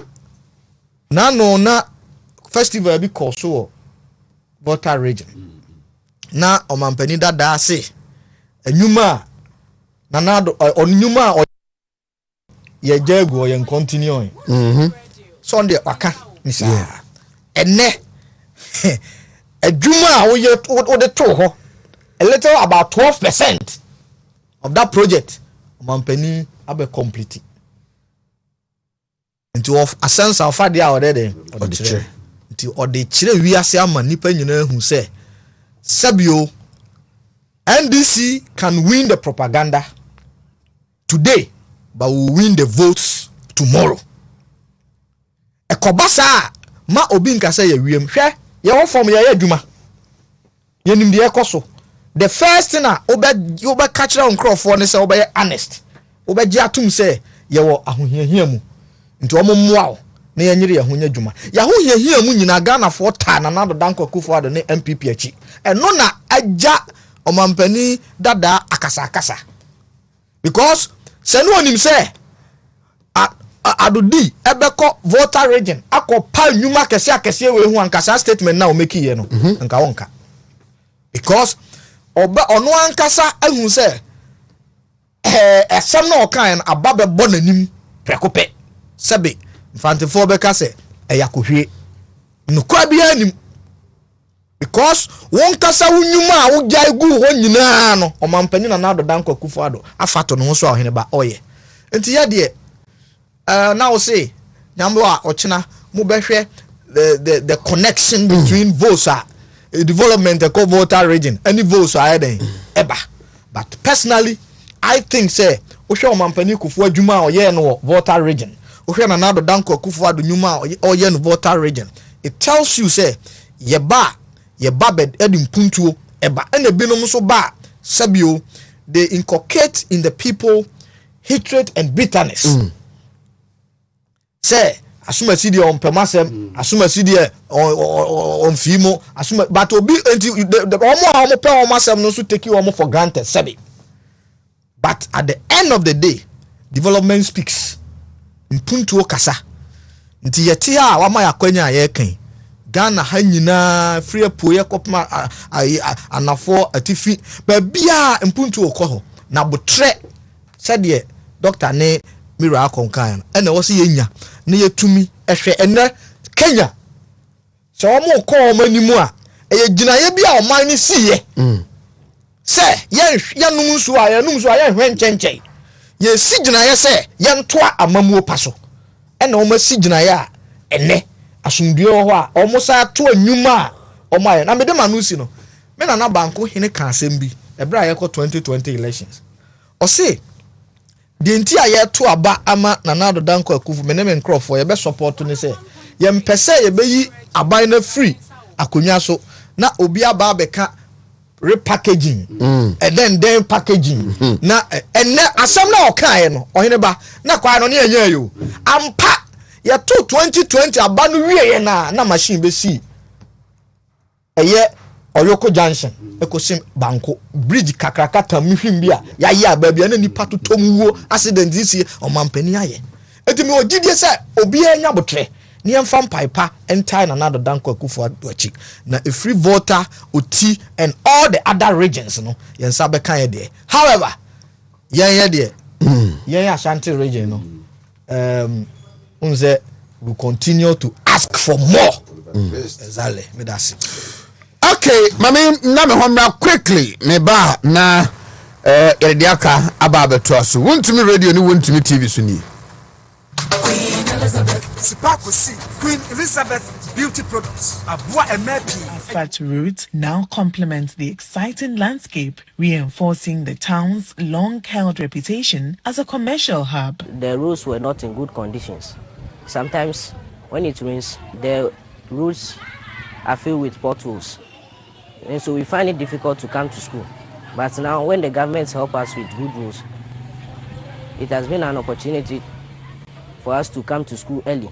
festival bi call so voter region na omampani dada se enwuma na onyuma ye jago ye continue Sunday waka nisa enne adwuma wo de to ho a little about 12% of that project omampani abe complete into of a sense of father already into or the chire wiase ama nipa nyina hu say sabio NDC can win the propaganda today but will win the votes tomorrow ekobasa ma obi nka say ye wiem hwe ye ho form ye adwuma ye nim de ekoso the first thing oba catch down crowd ne say oba honest oba gi atum say ye wo ahohiahia mu nti omommoa na ye nyire ye ho nya dwuma ye ahohiahia mu nyina Ghana for ta na nado danko Akufo-Addo ne MPP achi eno na aja omampani dada akasa because se no onim say adodi ebeko voter region akopa nyuma kese we hu ankasa statement na o make ye no nka wonka because ono ankasa ehun say esem na okan ababe bo nanim prekope sebe mfantefo beka say eyakohwe nukwa bia nim because won kasa wunyuma a wogya gu ho nyina no omampani na nado danko Akufo-Addo afato no so ahene ba oye enti ya de now say nyamwa ochina mo behwe the connection between votes development and voter region any votes are there eba. But personally I think say ohwe omampani kufu adwuma oye no voter region ohwe na nado danko kufu adu nyuma oye no voter region, it tells you say yeba bed edim puntuo eba ene binom so ba sabio they inculcate in the people hatred and bitterness. Say asuma sidi on pemasem asuma sidi on fimo asuma but obi the omo pe omasem no so take you omo for granted sabi. But at the end of the day development speaks mpuntuo kasa nti yete a wama yakwanya ye kan Ghana ha nyina free poye kopma anafo atifi ba bia mpuntuo kɔ ho na botre sɛdeɛ doctor ne mira akonkan ɛna wɔ se yenya ne yetumi ɛhwɛ ɛnɛ Kenya sɛ wɔn kɔ wɔn animu a ɛyɛ gyinaeɛ bi a ɔman ne siye sɛ yɛnum nso a yɛhwɛ nkyɛnkyɛn yɛsi gyinaeɛ sɛ yɛntoa amamuo pa so ɛna wɔn asi gyinaeɛ a ɛnɛ asumdue wɔ hɔ a wɔn sa to anwuma a wɔn ayɛ na mede ma no si no me na banko hene ka asɛm bi ɛbrɛ a yɛkɔ 2020 elections ɔse the enti a yeto aba ama nanado danko akufu meneme nkrofo ye be support ni se ye mpese ye be yi aban na free akonya so na obi aba beka repackaging and then packaging na enne asem na okan no ohene ba na kwa no ne anya yo ampa ye to 2020 aba no wie na machine be si eye Oyoko Junction ekosim banko bridge kakraka tamhwim bia ya ya babia na nipa to tomuwo accident this omampani aye etimi ogidie se obi anya botre ne yemfa mpaipa entai na nado danko akufu achi na a free voter oti and all the other regions no yensa be kan ye de. However yen de yen Ashanti region no unze we continue to ask for more. Exactly me that's it. Okay, mami na me homra quickly me ba na Erdiaka ababeto aso Wontumi radio ni Wontumi TV so ni Queen Elizabeth Sipakosi Queen Elizabeth beauty products abua emepi. Asphalt route now complements the exciting landscape, reinforcing the town's long-held reputation as a commercial hub. The roads were not in good conditions. Sometimes when it rains, the roads are filled with potholes. And so we find it difficult to come to school. But now when the government help us with good roads, it has been an opportunity for us to come to school early.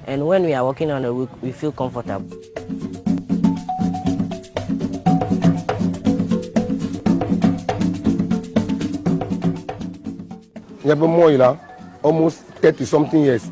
And when we are working on the week, we feel comfortable. Almost 30 something years.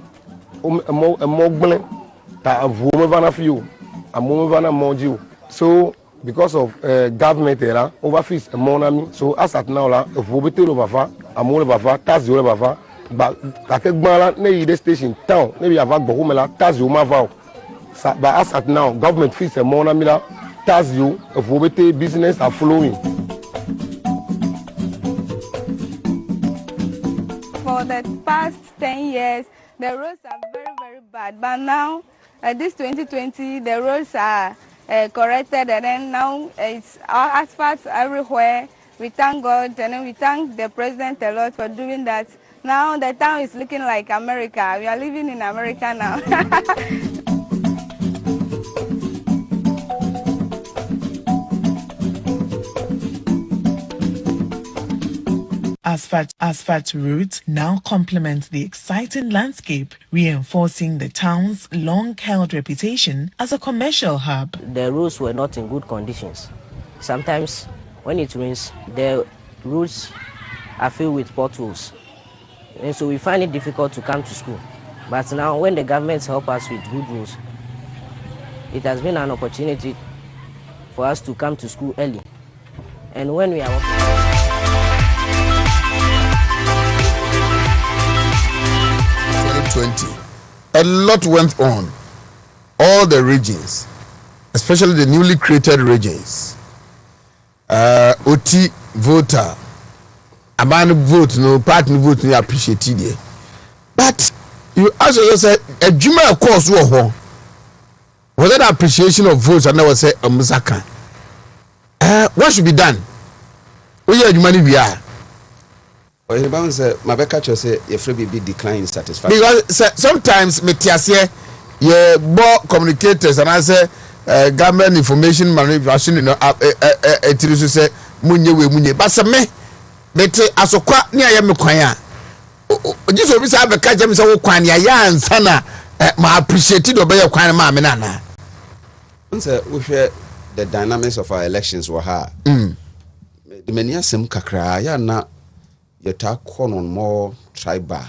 So because of government era overfees a monami, so as at now la vobete lo bafa amole bafa tazi ole bafa ba kakegban ne the station town maybe ava gbohumela tazi o ma va but as at now government fees a monami la tazi o vobete business are flowing. For the past 10 years the roads are very bad, but now this 2020 the roads are corrected, and then now it's asphalt everywhere. We thank God, and then we thank the president a lot for doing that. Now the town is looking like America. We are living in America now. Asphalt route now complements the exciting landscape, reinforcing the town's long-held reputation as a commercial hub. The roads were not in good conditions. Sometimes when it rains, the roads are filled with potholes. And so we find it difficult to come to school. But now when the government help us with good roads, it has been an opportunity for us to come to school early. And when we are working... 2020, a lot went on. All the regions, especially the newly created regions, OT voter, a man vote, no partner vote, no appreciated it. But you ask yourself a juma course wo was that appreciation of votes and I was say Musaka. What should be done? We are money we are. Or the bounce my catcher say your free be decline satisfaction. Because sometimes me tiasie ye bo communicators and I say government information manipulation you know it is say munye but some me te asokwa ni aye me kwan a ojiso bi say be catch me say wo kwan ya ansa na ma appreciate do be ye kwan ma me na na. Once we share the dynamics of our elections were hard. The many asem kakra ya na yeta konon more tribal.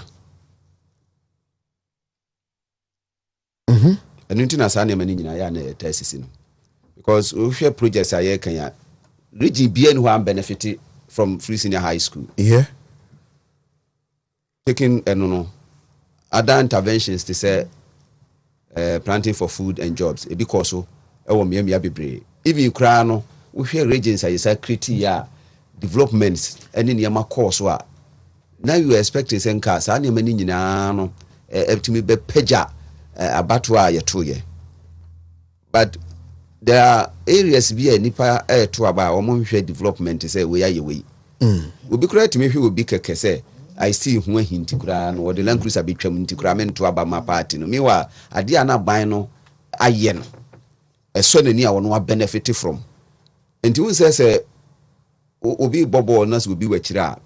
And you know, I many in a test because we share projects I can region bien who am benefited from free senior high school. Yeah. Taking no other interventions to say planting for food and jobs. It because so if you cry no, we share regions I say criteria developments and in your course now you expect to send cars and your many no to me be peja about why you but there are areas be a nipa to about or share development to say we are your way. Will be correct to me if you will be keke say I see who hinti kura or the land cruiser be trained to cram to about my party no meanwhile I did not buy no ayen a son near one benefit from and you say obi bobo nas will be wechira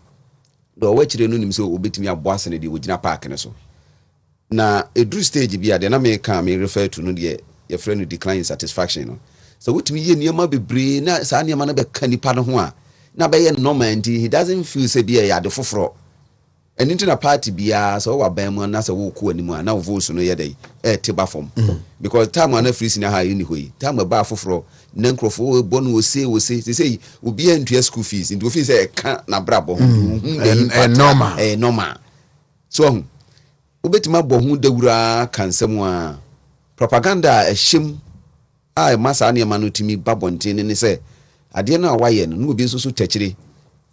do wechire no nim so obetimi aboase ne de wogina park ne so na edru stage bia de na me ka me refer to no de your friend decline satisfaction no so wotimi ye niam bebre na sa niam na be kanipa no ho a na be ye normal and he doesn't feel say bia ya de foforo and into na party bia so wa ban mu na so wo ko animu na vote no ye dey tiba form because time na free senior high ni hoyi time ba foforo na nkrofo bonu wo say obi antua school fees into fees e ka na brabo normal so obetima bo hu dawura kansam a propaganda ehim a masa na ma no timi babontin ne say ade na waye no obi nso so tachire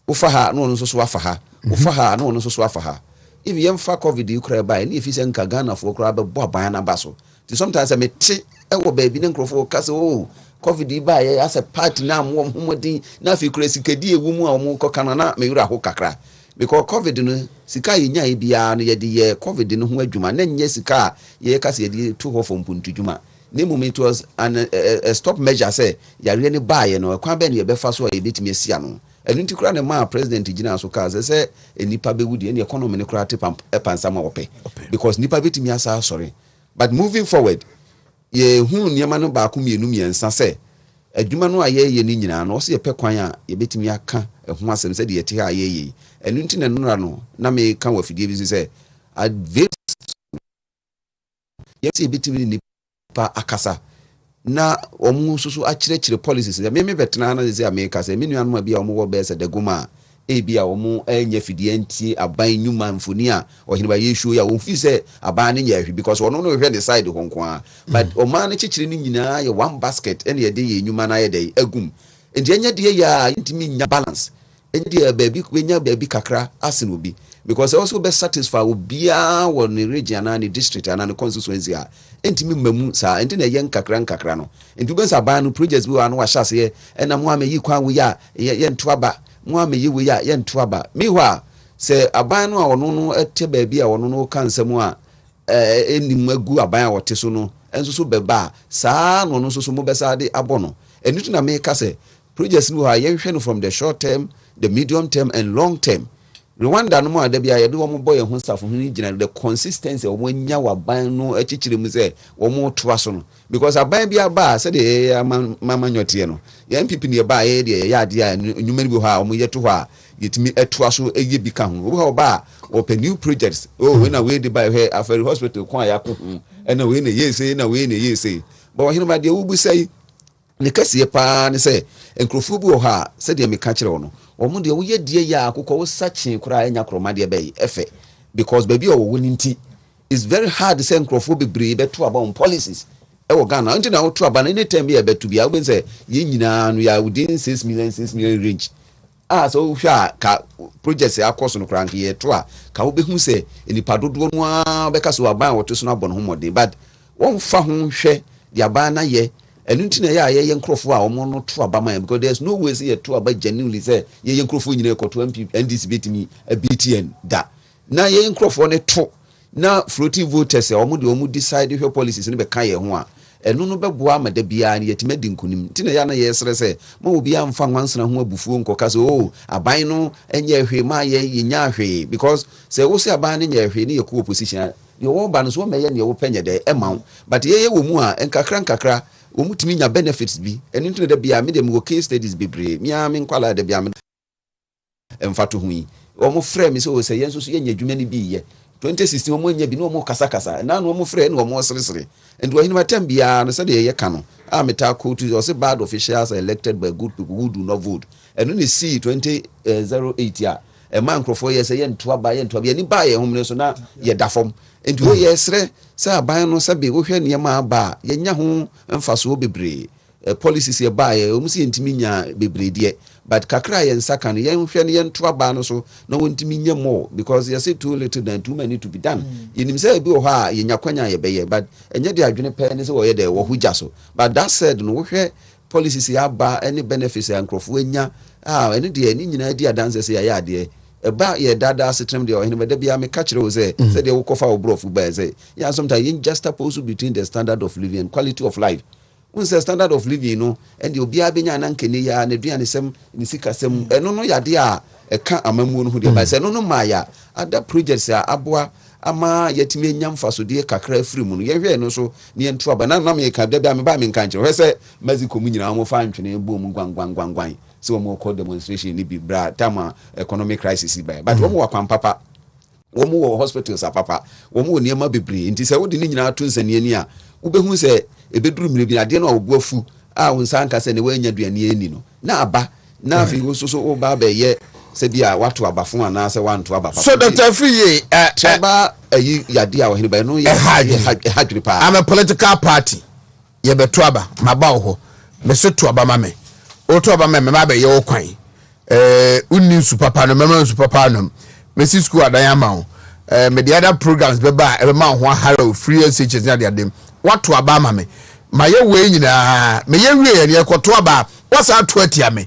ufa ha no nso so afa ha ufa ha no nso so afa ha if yem fa covid ukra ba ni efise nka Ghana fo kra be bo aban na baso ti sometimes I meti e wo ba bi ne nkrofo kase o covid ba ye as a party na mo homodi na fi kra sikadi ewu mu a mo kokana na me wura ho kakra because covid no sika ye nya e bia no ye de ye covid no ho adwuma na nya sika ye kase ye de to ho fo mpuntu dwuma ne moment it was a stop measure say yare ne ba ye no kwa be ne ye be fa so ye betimi asia no enu nti kura ne ma president gina so ka say enipa be wudi ne economy ne kura te pansama wope because nipa betimi asa sorry but moving forward ye hu niam no ba ko mienu miensa say adwuma no aye ye ni nyina no so ye pe kwan a ye betimi aka ehu asem say de ye te ha ye enu nti ne nura no na me ka wafidie bi say advance ye say betimi ni pa akasa na omu susu akirechire policies me betena na say America say me nuanu bia omu wo be say deguma e bia omu enya fidie nti aban nyuma mfoni a ohine ba yeshu ya wonfi say aban ne nya hwi because ono no hwe the side honkwa but oman ne chichire ni nyina ye one basket ene ye de ye nyuma na ye de agum enti enya de ya intimi nya balance enti baby kwenya baby kakra asen obi because also be satisfy obia won the region and the district and the constituency a entimi mamu sa enti na yen kakra no enti be sa ban no projects bi wa no wa hyase e na mo ameyi kwan wo ya ye ntoaba mo ameyi wo ya ye ntoaba mi hwa se aban no a wono no ete ba bi a wono no kansam a enim agu aban a wote so no enso so beba sa no no so mo be sa de abono enitu na me ka se projects no ha ye hwe no from the short term, the medium term and long term. Rwanda no ma da bia ye de wo boy ho staff ho ni gina the consistency wo nya waban no achichire mu se wo mo toa so no because aban bia ba se de mama nyote no ye MPP ne ba ye de ya ade a nyuma ni bi ho a wo ye to ho a yetimi etoa so eye bi ka ho wo ba wo pe new projects we na we de ba he aferi hospital kwa ya ko na we na ye say na we na ye say but wo hinu ba de wo bu say ne kase pa ne say enkrofo bi wo ha se de me ka kire wo no omo de wo ye die ya akukọ wo sachi kura enya kroma de be efe because baby o wo ninti it's very hard to say enkrofo bebre be to about policies e wo Ghana until na to about any time be betu bia wo say ye nyina no ya within 6 million range so hwa ka projects akɔso no krank ye to a ka wo behu se enipa dodo no a beka so aban woto so no abɔ no homɔden but won fa ho hwɛ de aban na ye enu ntina ye nkrofo a omo no to aba man because there's no way say ye to aba genuinely say ye nkrofo nyina ekoto MP NDC betimi BTN da na ye nkrofo ne to na floating voters omo de omo decide hwe policies ne be ka ye ho a enu no beboa ma da bia na yetima di nkunim ntina ya na ye sere se ma obi amfa nwansana ho abufuo nkoka so oh aban no enye hwe ma ye nya hwe because say wo se aban ne nya hwe ne ye ko opposition ye wo ba no so me ye ne ye wo penye de ema but ye wo mu a nkakra omutimi nya benefits bi enu ntina da bia me dem go case studies bebre mia me nkwala da bia me emfato hu yi omo frɛ me so say yenso so ye nya adwuma ni bi ye 2016 omo nya bi no omo kasa na no omo frɛ no omo sere and we him atem bia no say dey ka no ameta quote or say bad officials are elected by good people who do not vote and when you see 2008 ya a man crofo ye say ye ntoa ba ye ni ba ye homne so na ye da fom and we ye sere say aban no say be wo hwɛ ne ma ba ye nya ho mfaso bebre policies ye ba ye omu se ntimi nya bebre de but kakra ye nsaka no ye hwɛ ne ye ntoa ba no so na wontimi nya more because you say too little than too many to be done yinim say bi wo ha ye nya kwanya ye be ye but enye de adwene pɛ ne say wo ye de wo hugya so but that said no wo hwɛ policies ya ba any benefits ya nkrofo anya ene de ni nyina di adanse say ya de eba ye dada sitem de ohene beda bia me ka kire wo say de wo kofa wo brofu ba say ya sometimes you just suppose between the standard of living and quality of life when say standard of living no and obi abenya na nkene ya na duane sem ni sika sem eno no yade a eka amamuo no hu de ba say no maya ada projects a aboa ama yetime nyamfa so de kakra afiri mu no ye hwe no so ne nto aba na me ka da bia me ba me nka nkire say maziko mu nyina mo fa ntwene bo mu gwangwan so mo call demonstration ni bi bra tama economic crisis ba but wo mo wakwan papa wo mo wo hospitals papa wo mo niema bebre nti se wo de ni nyina to nsane ani a wo behu se ebeduru mire bi ade na obu afu a wo nsan ka se ne wanya duane ani no na aba na afi wo so wo ba ba ye se bia wato abafo ana se wanto abapa so Dr. Friye traba ayi yade a wo hene ba no ye hadwiri pa I'm a political party ye beto aba maba ho me se to aba ma me o to aba me ma ba ye wo kwan unni su papa no mema su papa no me si school adan ama ho me the other programs be ba e ma ho haro free SHS na de adem wato aba ma me ma ye we nyina me ye wie ye koto aba wasa to atia me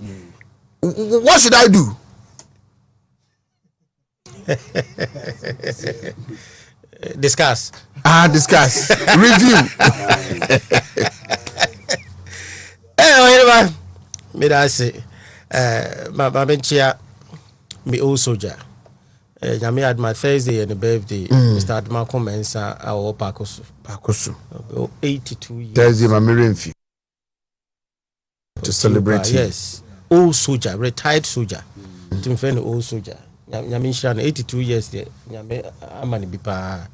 what should I do? Discuss. Discuss. Review. Me da say my benchia me old soldier. Jami had my Thursday and birthday. Mr. Adma Comensa our Pakosu. 82 years. Thursday my Mirenfi. To celebrate. Yes. Old soldier, retired soldier. To me friend old soldier. Nyame shan 82 years there. Nyame amani bipa.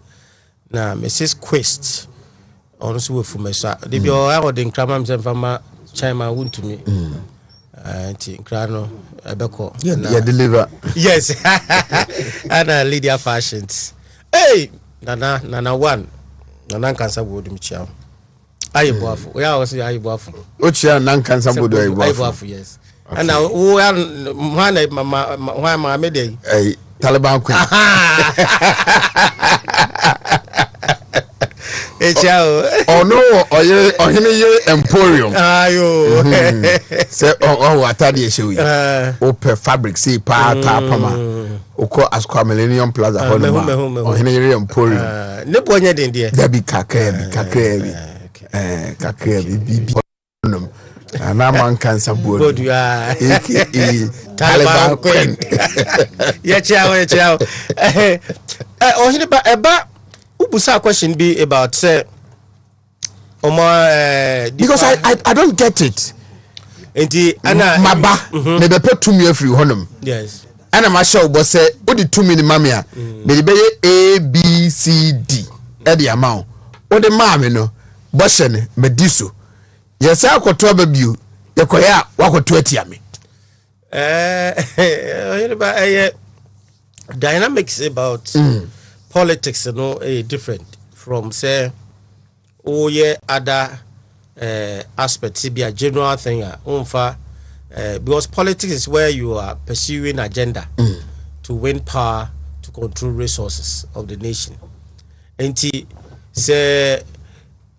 Na Mrs. Quest. Also with for me so. They be all out in Kramam Zemfama Chima Wontumi. Anti Krano Ebeko. Yeah, deliver. Yes. And Lydia Fashions. Hey, Nana one. Nana cancer would me chow. I buff. We are also I buff. Ochia nan cancer would I buff. Yes. And now who are why my midday? Hey, Taliban Queen. Oh no, or him Emporium. Ayo. Say oh atadi show you. Open fabric see pa pama. Oko Asqua Millennium Plaza Honma. Or him Emporium. Ne bonya den there. That be kakebi. And I'm on cancer board. You are Taliban Queen. Yeah, chow. Oh, him about Ubusa question be about say because I don't get it. Enti ana maba me be put to me free honum. Yes. Ana ma show bo say o di 2 minute mamia me be A B C D e the amount. O de mame no bo hye ne me di so. Yes akoto ba biu ye koya wakoto atia me. Dynamics about politics different from say other aspects be a general thing umfa because politics is where you are pursuing agenda to win power, to control resources of the nation. And say,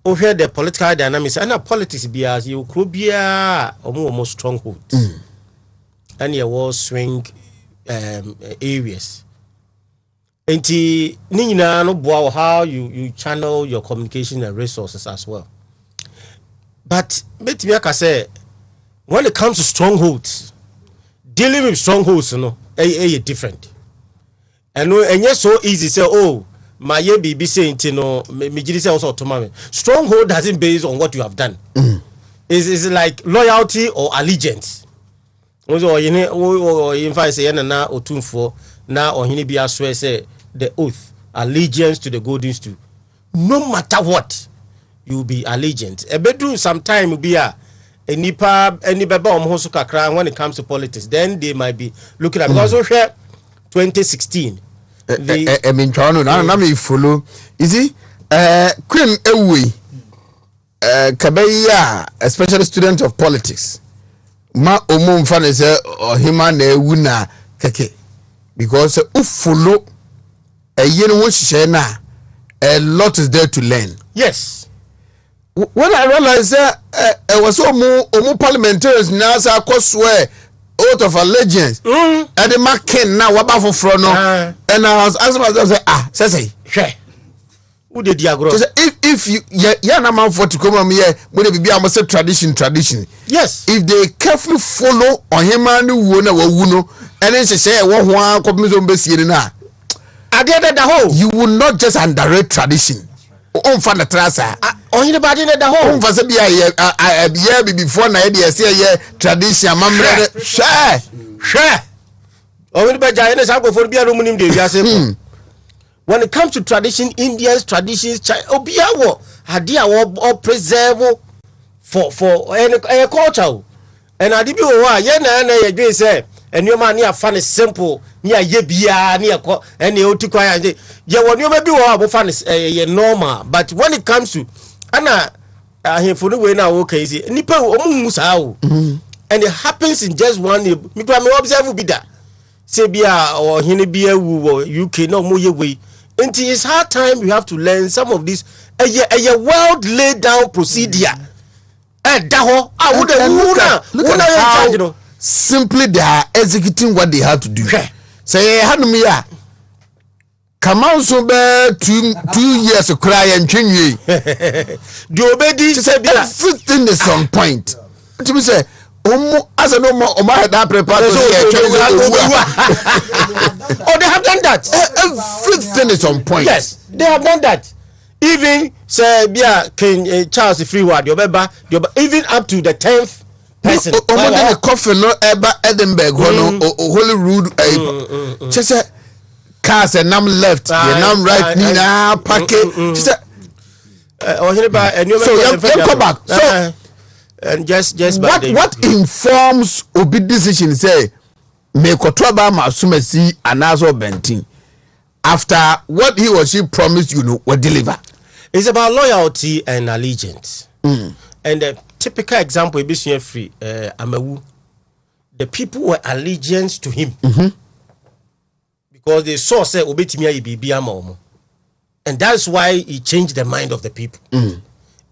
over the political dynamics, and politics be as you could be almost strongholds, and your war swing areas. And Nina no bow how you channel your communication and resources as well. But let me say, when it comes to strongholds, dealing with strongholds, you know, different. And yes, so easy say, oh, my baby saying, you know, me also automatic. Stronghold doesn't base on what you have done. It's like loyalty or allegiance. Also, in fact, say na otunfo na ohini bi aswe say the oath, allegiance to the golden stool. No matter what, you will be allegiant. Ebedu sometime will be any baba omhoso kakra when it comes to politics. Then they might be looking at because of 2016. I mean, na me follow. You see, Queen Ewe, Kabeya, a special student of politics. Ma omum fan is or hima ne wuna keke because follow a year shena a lot is there to learn. Yes. When I realized that I was omu parliamentarians now say swear oath of allegiance and the marking now what about for front and I was asking myself say who did you agree? If you na man for to come here when be almost say tradition. Yes. If they carefully follow on him and who na wuno and then say one come so be na you will not just underrate tradition. On fan the trasa on the body in the hole. On for be a before na dey say tradition mamre share on the body na say go for be a room nim dey say when it comes to tradition, Indians traditions obiawo hade a preserve for a culture and ade bi wo ye na ye dwen say enoma na afa ne simple ni aye bia na ye and ye otikwa ya ye wonoma bi wo abofa ne ye normal but when it comes to ana ahefo no we na wo kai say nipa omu sa o and it happens in just one me observe bi da say bia or hene bia wu UK no mo ye we. Until it's hard time you have to learn some of this a well laid down procedure. Look at how simply they are executing what they have to do. Say Hanumia come out so bad 2 years to cry and change. Everything is on point. To me say as I know more that prepared oh, they have done that. Everything is on point. Yes, they have done that. Even say King Charles the Freeward, even up to the 10th person. The coffin no ever Edinburgh Holy Road. She said cars and nam left, nam right, Nina packet. She said so come back. So and just what informs obi decision say me kotoba masumasi anazo bentin after what he or she promised will deliver. It's about loyalty and allegiance. And the typical example is free Amawu. The people were allegiance to him because they saw say obetimi bibi ama, and that's why he changed the mind of the people.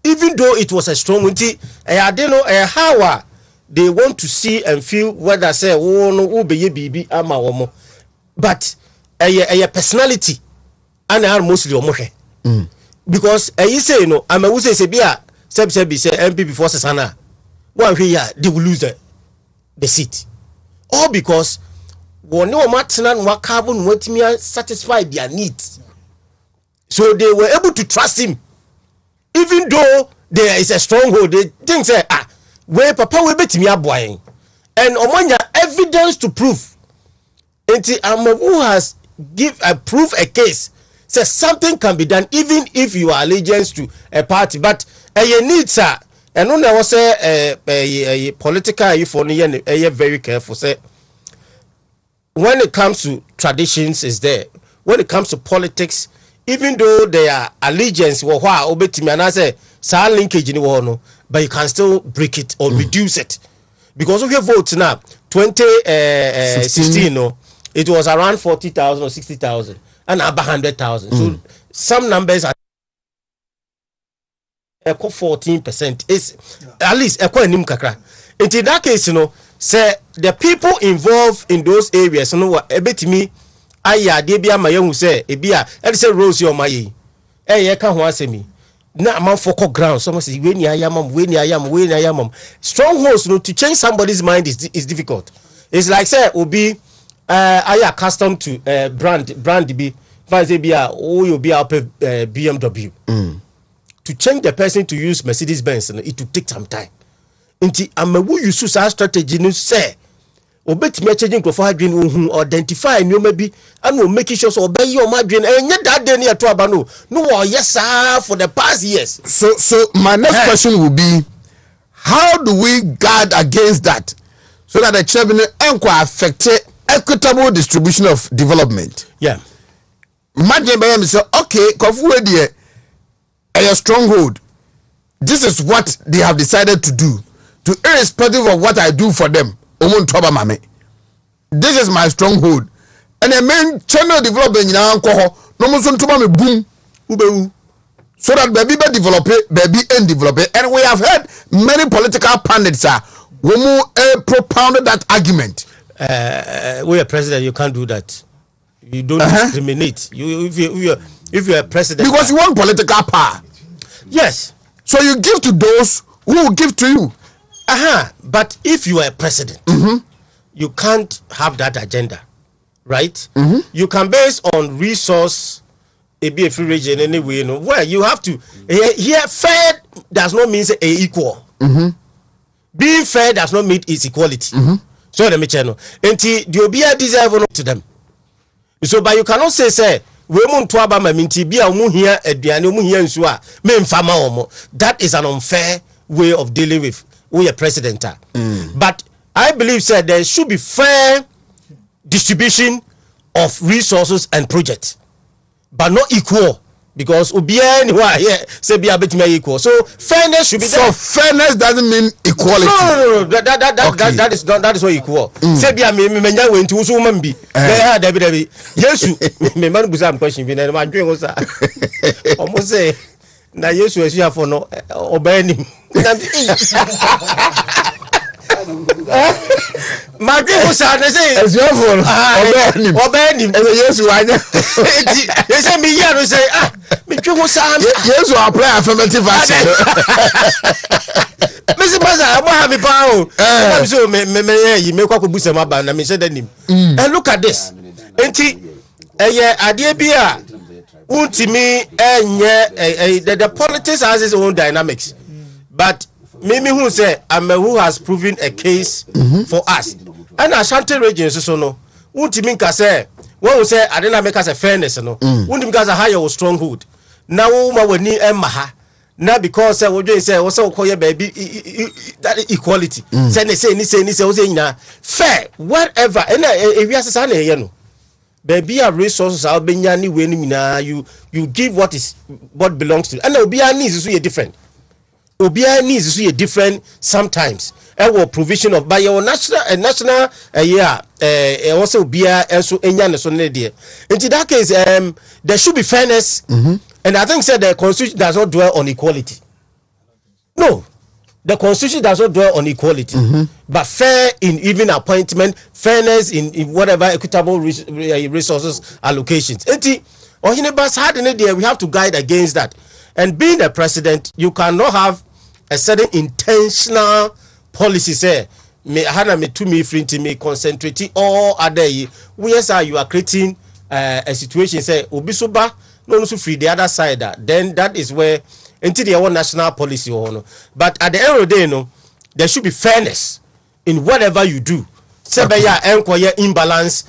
Even though it was a strong unity, I don't know how they want to see and feel whether say no be bibi ama womo, but a personality and are mostly omohe because you say I'm a say bia say MP before Sasana one here they will lose the seat all because one no matna no carbon want me satisfy their needs, so they were able to trust him. Even though there is a stronghold, they think say where papa we bet me aboying and omanya evidence to prove. Until Amavu has prove a case says something can be done even if you are allegiance to a party, but you need sir and no was say a political you for very careful say when it comes to traditions is there, when it comes to politics, even though their allegiance were obetimi and I say linkage in no, but you can still break it or reduce it because we vote now 2016 no, it was around 40,000 or 60,000 and about 100,000. So some numbers are 14% is at least equal kakra. In that case, you know, say the people involved in those areas, you know what, a bit me, debia my young say, ebia, and say Rose your my ye can't want me. Now I'm for ground. Someone says, when I am, strongholds, you know, to change somebody's mind is difficult. It's like, say, Obi, I accustomed to brand be, you'll be up BMW. To change the person to use Mercedes Benz, it will take some time. Until I'm a woo use such strategy, no say. Obet me changing for dream identify and you maybe and will make sure so obey your margin and yet that day near to abano. No, yes, sir, for the past years. So my next question will be, how do we guard against that so that the chairman affect equitable distribution of development? Yeah. Imagine by say, okay, Kofu dear, a stronghold. This is what they have decided to do, to irrespective of what I do for them. This is my stronghold, and the main channel development in our no boom, so that baby be develop it, baby and develop it. And we have heard many political pundits propounded that argument. We are president, you can't do that. You don't discriminate. If you're a president, because you want political power. Yes. So you give to those who will give to you. But if you are a president, you can't have that agenda, right? You can base on resource. It be a free region anyway, you know. Well, you have to. Here, fair does not mean equal. Being fair does not mean it's equality. So let me tell you. Until the obia deserve to them. So, but you cannot say we want to aba maminti bia omu here aduane omu here nso a me mfama omo. That is an unfair way of dealing with we a president. But I believe there should be fair distribution of resources and projects, but not equal, because ubia anywhere here say be abetime equal. So fairness should be there. So fairness doesn't mean equality. No. That is not equal. Say be me menya we nti so man bi. Dabi. Yesu me man busa am question bi na ma dwen go sa. Omo say na Yesu esu afo no obani. My people say as your phone obani Yesu anya. They say me here no say me dwen say Yesu apply affirmative action. Mr. Baza, I want to have a so me kwa kubusa maba na me said nim. And look at this. Enti adie bia Wontumi the politics has its own dynamics. But Mimi who say who has proven a case for us. And Ashanti region so no. Wontumi ka say when we say I didn't make us a fairness no. Wontumi ka say higher stronghold. Now ma wani maha. Now because we say also call your baby that equality. Say fair whatever. And if you say na no. Baby our resources are being you give what belongs to you. And obia needs is different. Obia needs is different sometimes. Our provision of by your national also obia also enya so there. In that case there should be fairness. And I think the constitution does not dwell on equality. No, the constitution does not dwell on equality, but fair in even appointment, fairness in whatever equitable resources allocations. We have to guide against that. And being a president, you cannot have a certain intentional policy. Say, me concentrating all other. Yes, you are creating a situation. Say, obisuba. No, free the other side. Then that is where until they want national policy or but at the end of the day, no, there should be fairness in whatever you do. Say by your imbalance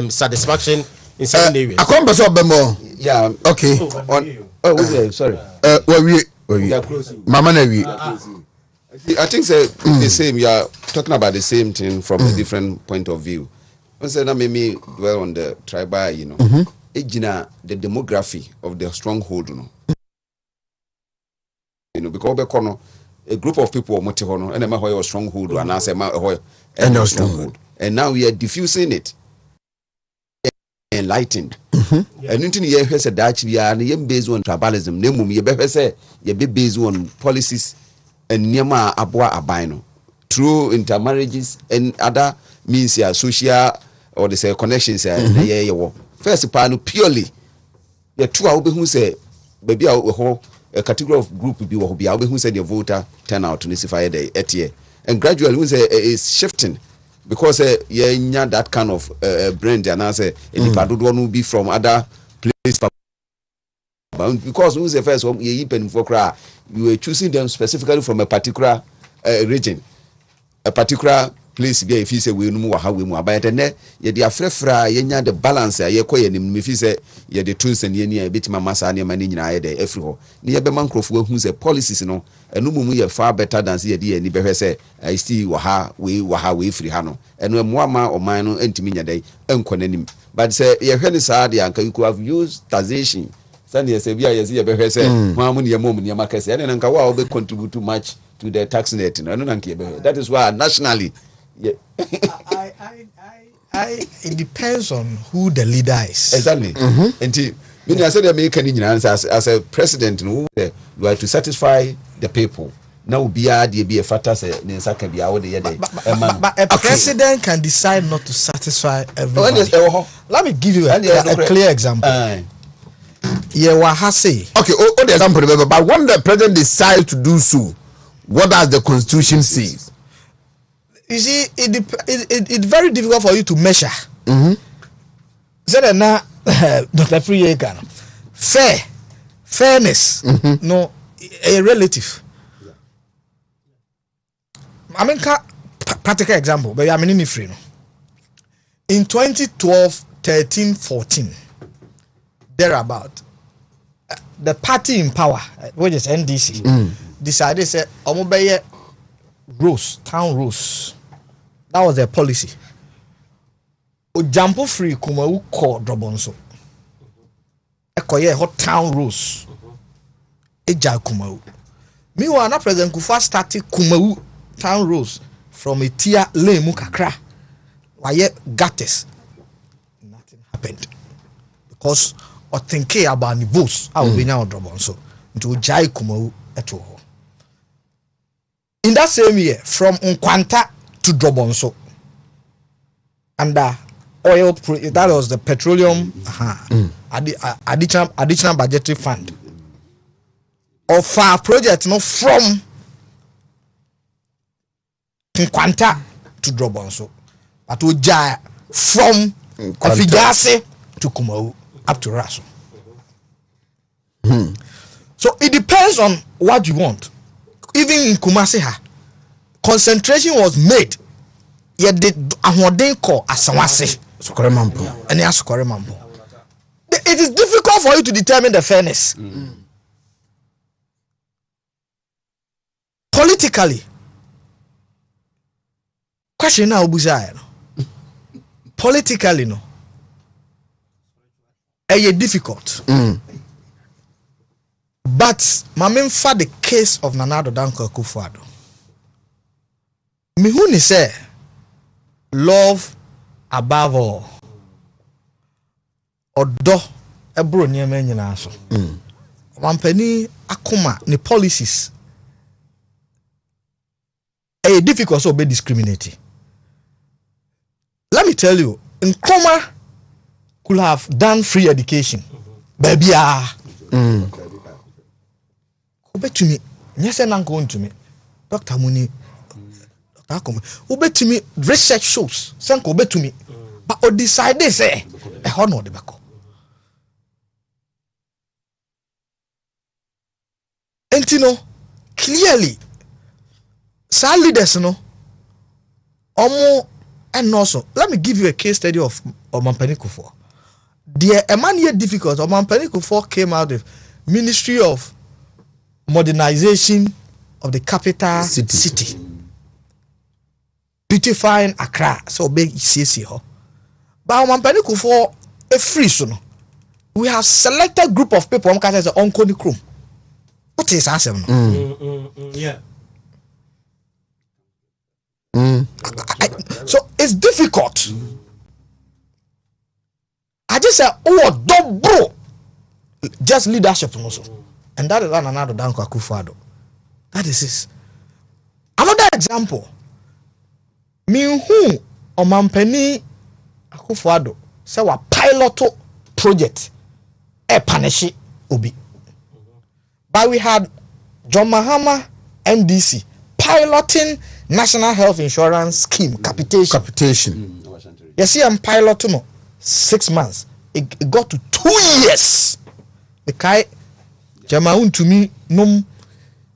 satisfaction in certain areas. I come back yeah, okay. Sorry. Mama I think the same. You are talking about the same thing from a different point of view. I said that made me dwell on the tribal, you know. The demography of the stronghold, you know, because a group of people mote hono and ma hoy stronghold and I say ma hoy and stronghold. And now we are diffusing it. Enlightened. And into ye hwese dachi bia na yem based on tribalism. Na mum ye be say ye be based on policies and niema aboa aban no through intermarriages and other means ya social or the say connections ye wo. First part no purely ye two a obehu say baby a ho a category of group bi wo bia obehu say the voter turnout to nisify the etie and gradually we say is shifting because ye nya that kind of brand and I say any do no be from other places because we say first ye pen for cry you were choosing them specifically from a particular region, a particular place be if you say we no how we mu about and ye dey afrefra ye nya the balance ye koye nim if you say ye the tunes and ye nia betima masa ne mani nyina ye dey every ho ne ye be mankrofo hu say policies no enu mumu ye far better than say ye dey ni behwe say I still wa ha we free ha no enu mo ama oman no entimi nya dey enkonanim but say ye hwe ni saa dey anka you could have used taxation send ye say bia ye say ye behwe say mo amu ne ye mom ne makase ene nka wa be contribute too much to the tax net no enu nka ye behwe that is why nationally yeah. It depends on who the leader is. Exactly. And I said as a president, you are to satisfy the people. Now be a factor but a president can decide not to satisfy everybody. Let me give you a clear example. Yeah, what has say? Okay, the example, but when the president decides to do so, what does the constitution say? You see, it's very difficult for you to measure. So that now, Dr. Priyekan, fairness, no, a relative. I mean, practical example, but I mean, free. In 2012, 13, 14, thereabout, the party in power, which is NDC, decided say, "Omobeye rules, town rules." That was their policy. Ojampo free Kumau ko Drobonso. Ekoye hot town rules. Eja Kumau. Meanwhile, na President Kufa started Kumau town rules from a tier lane mukakra. Waye gates. Nothing happened. Because or think about the votes I will be now Drobonso. Into Jai Kumau eto. In that same year, from Nkwanta to Drobonso, under oil, that was the petroleum additional budgetary fund of our project, no, from Nkwanta to Drobonso, but we from Afigase to Kumau up to Raso. So it depends on what you want. Even in Kumasi, concentration was made. Yet the ahoden call asawase sokoremampo. And yes, sokoremampo. It is difficult for you to determine the fairness. Politically, question now Obuzaya. Politically, no. Difficult. But Mamin for the case of Nana Addo Dankwa Akufo-Addo. Mihuni say love above all. Odo ebro nyema nyina so. Wampani akoma ni policies. Difficult so be discriminating. Let me tell you, Nkrumah could have done free education. Baby to me, yes, and going to me, Dr. Muni, Dr. to me, research shows, Sanko to me, but or decide they say a honor the back. And you know, clearly, some leaders, no, and also, let me give you a case study of Mampani Kufuor. The man here difficult, Mampani Kufuor came out of Ministry of Modernization of the capital city. Beautifying Accra, so big CC. But Mampani Kufuor a free son. We have selected group of people on Kasa Uncle Nikrum. What is answer? Yeah. So it's difficult. I just say, oh, double just leadership also, and that is another Danko Akufo-Addo. That is it. Another example. Me who Omampeni Akufo-Addo say wa pilot project panishi obi, but we had John Mahama MDC piloting National Health Insurance Scheme capitation. You see, I'm piloting 6 months. It got to 2 years. The guy, Wontumi nom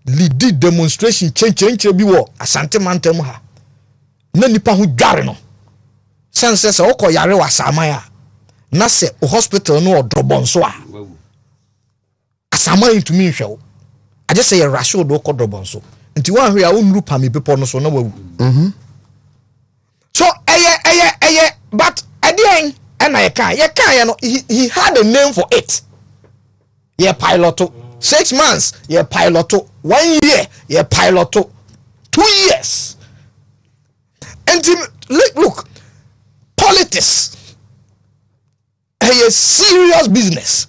lead demonstration change bi wo Asante Mantem ha. Na nipa hu dware no. Sense se okọ yare wa samaya. Na se hospital no odrobonso a. Asama ntumi nhwe wo. I just say rasho do okọ drobonso. Nti wan hwe a onuru pami pepo no so na wawu. So eye but again and I can you know he had a name for it. Yeah, pilot 6 months, yeah, pilot 1 year, yeah, pilot 2 years. And look, politics a serious business.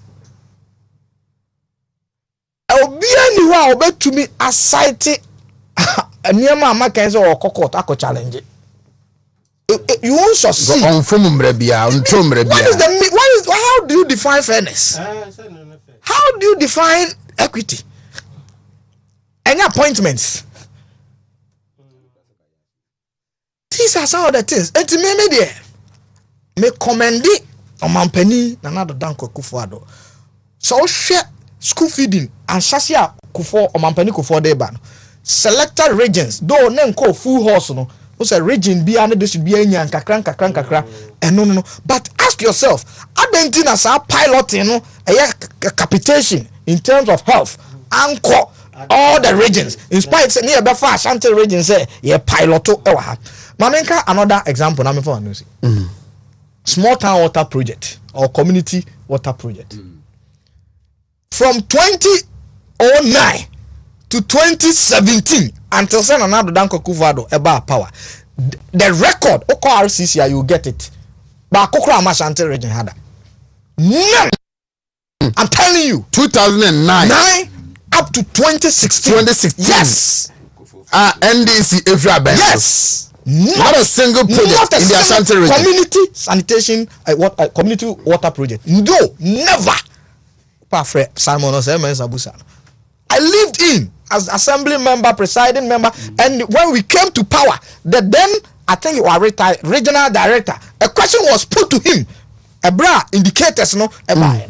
I'll be anywhere about to me a site near my market or cocoa taco challenge. You won't succeed. How do you define fairness? How do you define equity? Any appointments? These are some of the things. And to me, me commend it on Mampeni and another Danko Akufo-Addo. So share school feeding and Shasia Kufo or Mampeni Kufo Deban. Selected regions, though name call full horse no. What's a region be under this should be any and kakran and no. But ask yourself, Argentina as a pilot, a capitation in terms of health, anchor all the regions. In spite of near Befa Ashanti region say pilot to Mamenka another example na me for anusi. Small town water project or community water project. From 2009 to 2017 until sen another Danko Akufo-Addo about power. The record oko RCC you get it. But Kokra Ashanti region had that. None. I'm telling you. 2009 up to 2016. Yes. NDC Efra Benz. Yes. Not a single project in the Ashanti region. Community sanitation, community water project. No, never. Simon Sabusa. I lived in as assembly member, presiding member, and when we came to power, then I think you are retired regional director. A question was put to him. Ebra indicators no ebra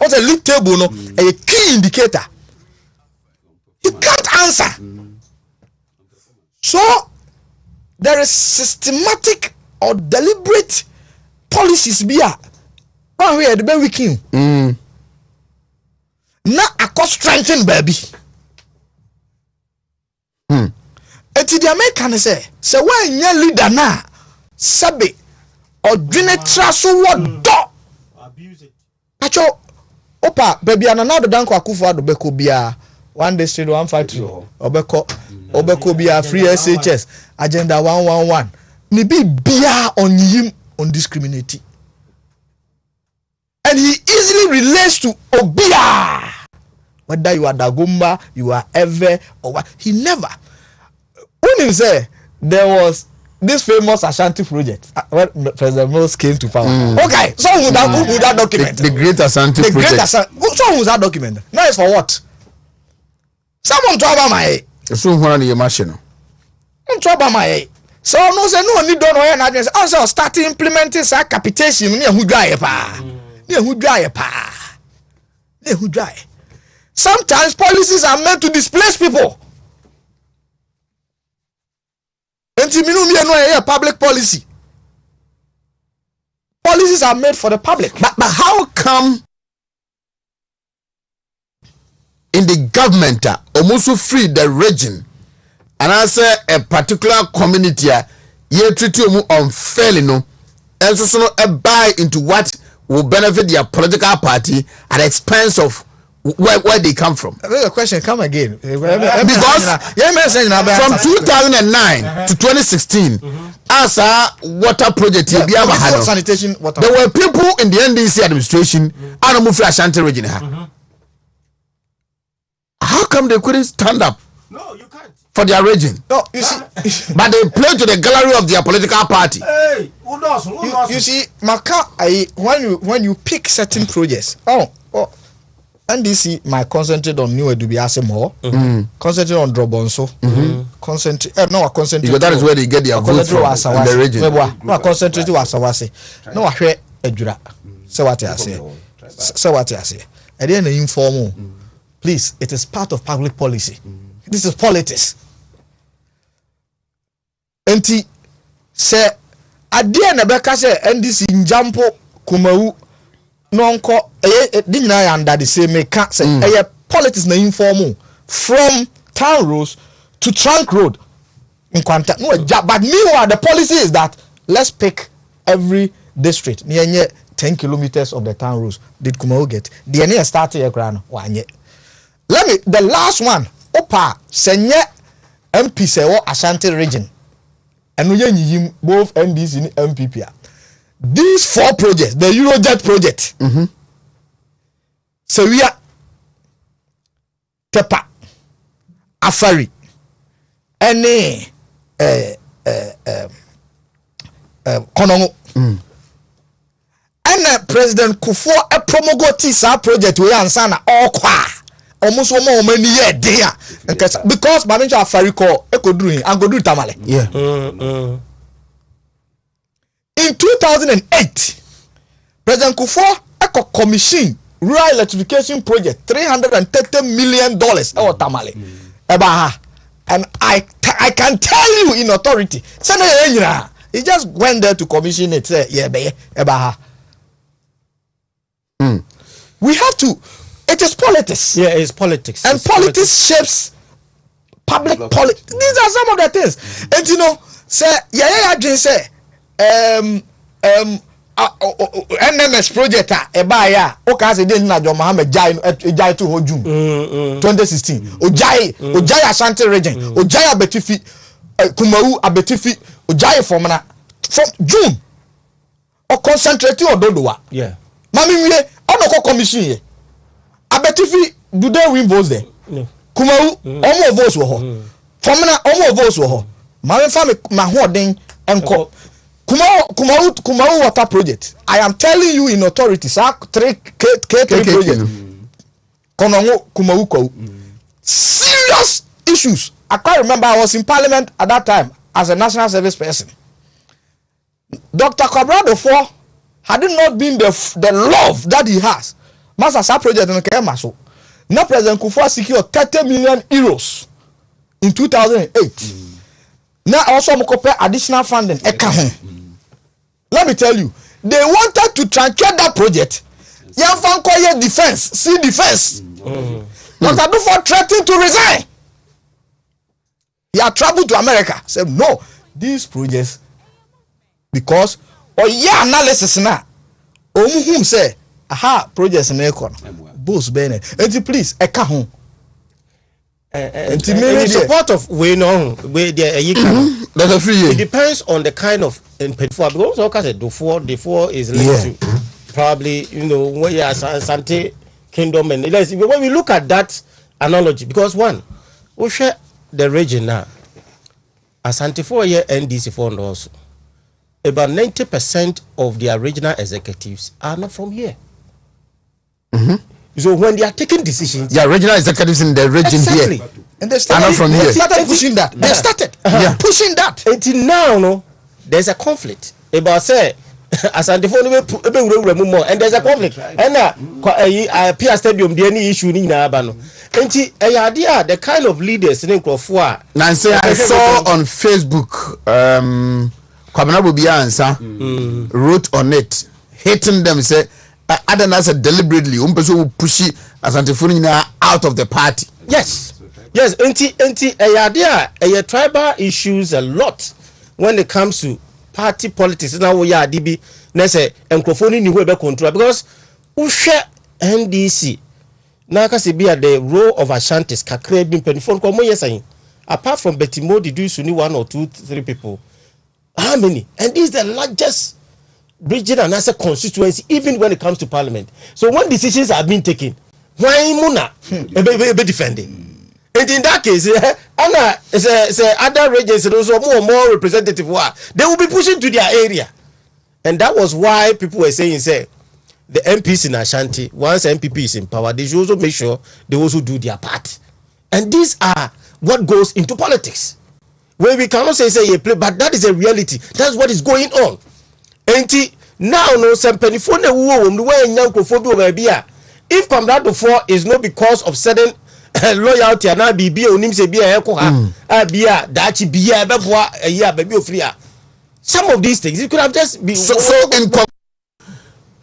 was a lead table no a key indicator. He can't answer. So there is systematic or deliberate policies here. One way the baby king. Now I cost strengthen baby. Eti the American say when you leader na sabe or dwene traso what do abuse it. Acho opa baby another Danko Akufo-Addo beko bia one day street 152 obeko bia free SHS agenda 111 ni be bia on him undiscriminating. And he easily relates to Obia. Whether you are Dagomba, you are Ever, or what, he never. When he say there was this famous Ashanti project when President Mills came to power. Okay, so who that document? The Great Ashanti project. Great Ashanti. So who's that document? Now it's for what? Someone to about my. So who are the machine? To about my. So no say no need don't know and also start implementing sa capitation near who dry pa. Near who dry pa. Near who dry. Sometimes policies are meant to displace people. Public policy. Policies are made for the public. But how come in the government almost free the region and I say a particular community ye treat you unfairly no and so buy into what will benefit their political party at the expense of where they come from. The question come again. Because from 2009 to 2016, as a water project, sanitation water. There were people in the NDC administration and Mufri Ashanti region. How come they couldn't stand up? No, you can't. For their region. No, you see, but they play to the gallery of their political party. Hey, who knows? You see, Maka, when you pick certain projects, NDC might concentrate on New Edubiase more, concentrate on Drobonso, concentrate. No, concentrate. Because that is where they get their votes from in the region. No, concentrate to Asawase. No, I hear Ejura. Say what I say. Say what I say. At the end, informal. Please, it is part of public policy. This is politics. Enti say adie na beka say NDC njampo Kumau nonko di nyina ya under the same make say politics na informal from town roads to trunk road in contact no but meanwhile the policy is that let's pick every district near 10 kilometers of the town roads. Did Kumau get the near start here grano wanye. Let me the last one opa senye MP say wo Ashanti region and we yim both NDC and MPP. These 4 projects, the Eurojet project, so we are Tepa, Afari, any Konongo, and President Kufo a promogoti sa project we ansana all kwa. Almost more many years there because Manager Afari call Ekodru and go do Tamale. Yeah. In 2008, President Kufo Eco commission rural electrification project $330 million or Tamale. Ebaha, and I can tell you in authority. He just went there to commission it. Say Ebaha. We have to. It is politics. Yeah, it's politics. And it's politics shapes public policy. These are some of the things. And you know, say, I just say, NMS project, Ebaya, Okazi didn't know John Mohammed Jai to June 2016. Ojai Ashanti region, Ojai Abetifi, Kumau Abetifi, Ojai Formana from June. Or concentrate on Dodoa. Yeah. Mami, we are commission here. Abetifi, do they win votes there? No. Kumau, almost votes were Formana, almost votes were my family, my hoarding, and Kumau water project. I am telling you in authority, sir, 3 project. Konongo, Kumau, serious issues. I can't remember, I was in parliament at that time as a national service person. Dr. Cabrado for had it not been the love that he has. Master Sa project in Kemaso. Now President Kufuor secured 30 million euros in 2008. Now also Mokope additional funding. Let me tell you, they wanted to truncate that project. Yanfankoye defense, see defense. Dr. Dufour threatened to resign. He had traveled to America. Said no, these projects because analysis now. Whom say aha projects in Ekon. Both Bennett. And please, home. In support of way no way there it depends on the kind of because all said the is linked to probably when you are Sante Kingdom and when we look at that analogy because one we share the region now Asante 4 year NDC fund also about 90% of their regional executives are not from here. So when they are taking decisions, regional executives in the region here, and they started from here. Started pushing that. They started pushing that. Until now, no, there's a conflict about say Asante phone more, and there's a conflict. And Pia Stadium, the any issue in Abano. Until idea the kind of leaders in Krofua. Nancy, I saw on Facebook, Kwabena Bubiansa wrote on it, hating them, say. Adana said deliberately, will push Asante Funina out of the party. Yes. Idea, tribal issues a lot when it comes to party politics. Now we are DB. Let's say, and Krofoni ni webe control because we share NDC. na ka se bia the role of Ashantis kakra bi penifon ko mo yesan apart from Betimo did you suni 1 or 2 3 people how many and this is the largest region and as a constituency even when it comes to parliament so when decisions are being taken why muna be defending and in that case Anna say other regions also more representative they will be pushing to their area and that was why people were saying say the MPs in Ashanti once MPP is in power they should also make sure they also do their part and these are what goes into politics where we cannot say you play but that is a reality that's what is going on and now no some penifone if come down to 4 is not because of certain loyalty and be onim se bia eko ha bia dachi bia beboa ya baby ofria some of these things it could have just been so in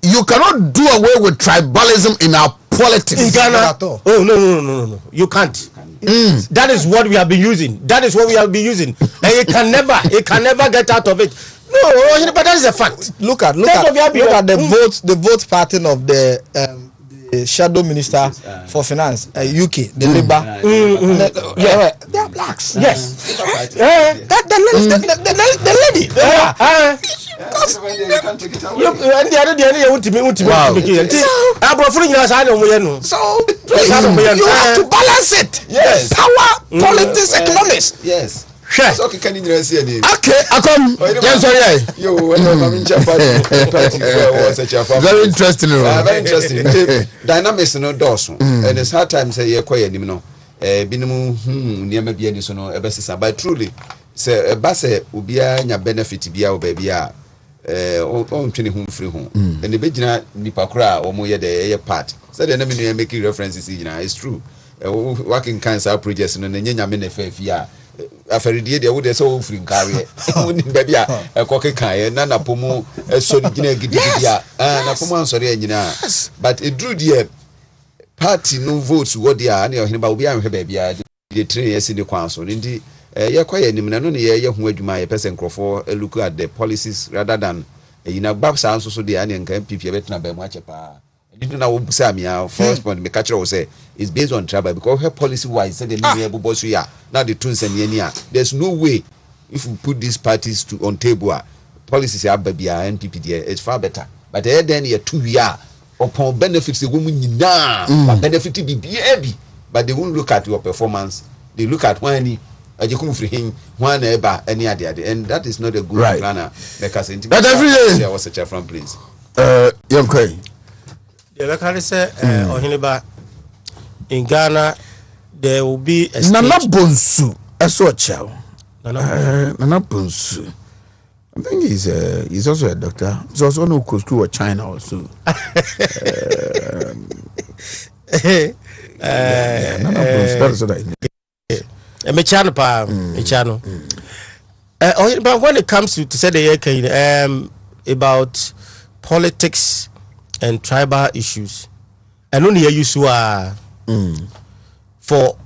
you cannot do away with tribalism in our politics in Ghana. Oh no you can't. That is what we have been using and it can never get out of it. No, but that is a fact. Look at the vote pattern of the shadow minister for finance UK the Labour they are blacks. Yes. The lady so you have to balance it. Yes. Power, politics, economics. Yes. So can you see any? Okay, I come. Yes, sorry. Very interesting. Very interesting. Dynamics no dorsum. And it's hard time say you quiet him no. Binimu near maybe any so no ebesisa. But truly, say a basse ubia nya benefit bia baby on 20 home free home. And the bejina nipakura or moye the part. So the name making references it's true. Working cancer projects no nyanya menefia. Aferidie de wo de so free carry woni baby a ekoke kan na napomu so ni gina gidi bia na pomu ansori anyina but it drew the party no votes what they are na ohene ba obi anhwe baby a de train yes the kwan so ndi ye kwaye nim na no ne ye hu adwuma ye person crofo look at the policies rather than yina babsa anso so de ane nka MPP betena ba mu achepa didn't know Samia first point me catch will say is based on tribal because her policy wise said the now the tunes and yenia. There's no way if we put these parties on table policies are baby NPP it's far better. But then you 2 year upon benefits the woman benefit be baby but they won't look at your performance. They look at when you come for him one ever any other and that is not a good planner because but every day was such a from please young Craig. The can say in Ghana there will be a Nana Bonsu Esochao. Nana Bonsu. I think he's also a doctor. He's also no coast to China also. Nana Bonsu. That's what I mean. But when it comes to say the about politics and tribal issues, and only use for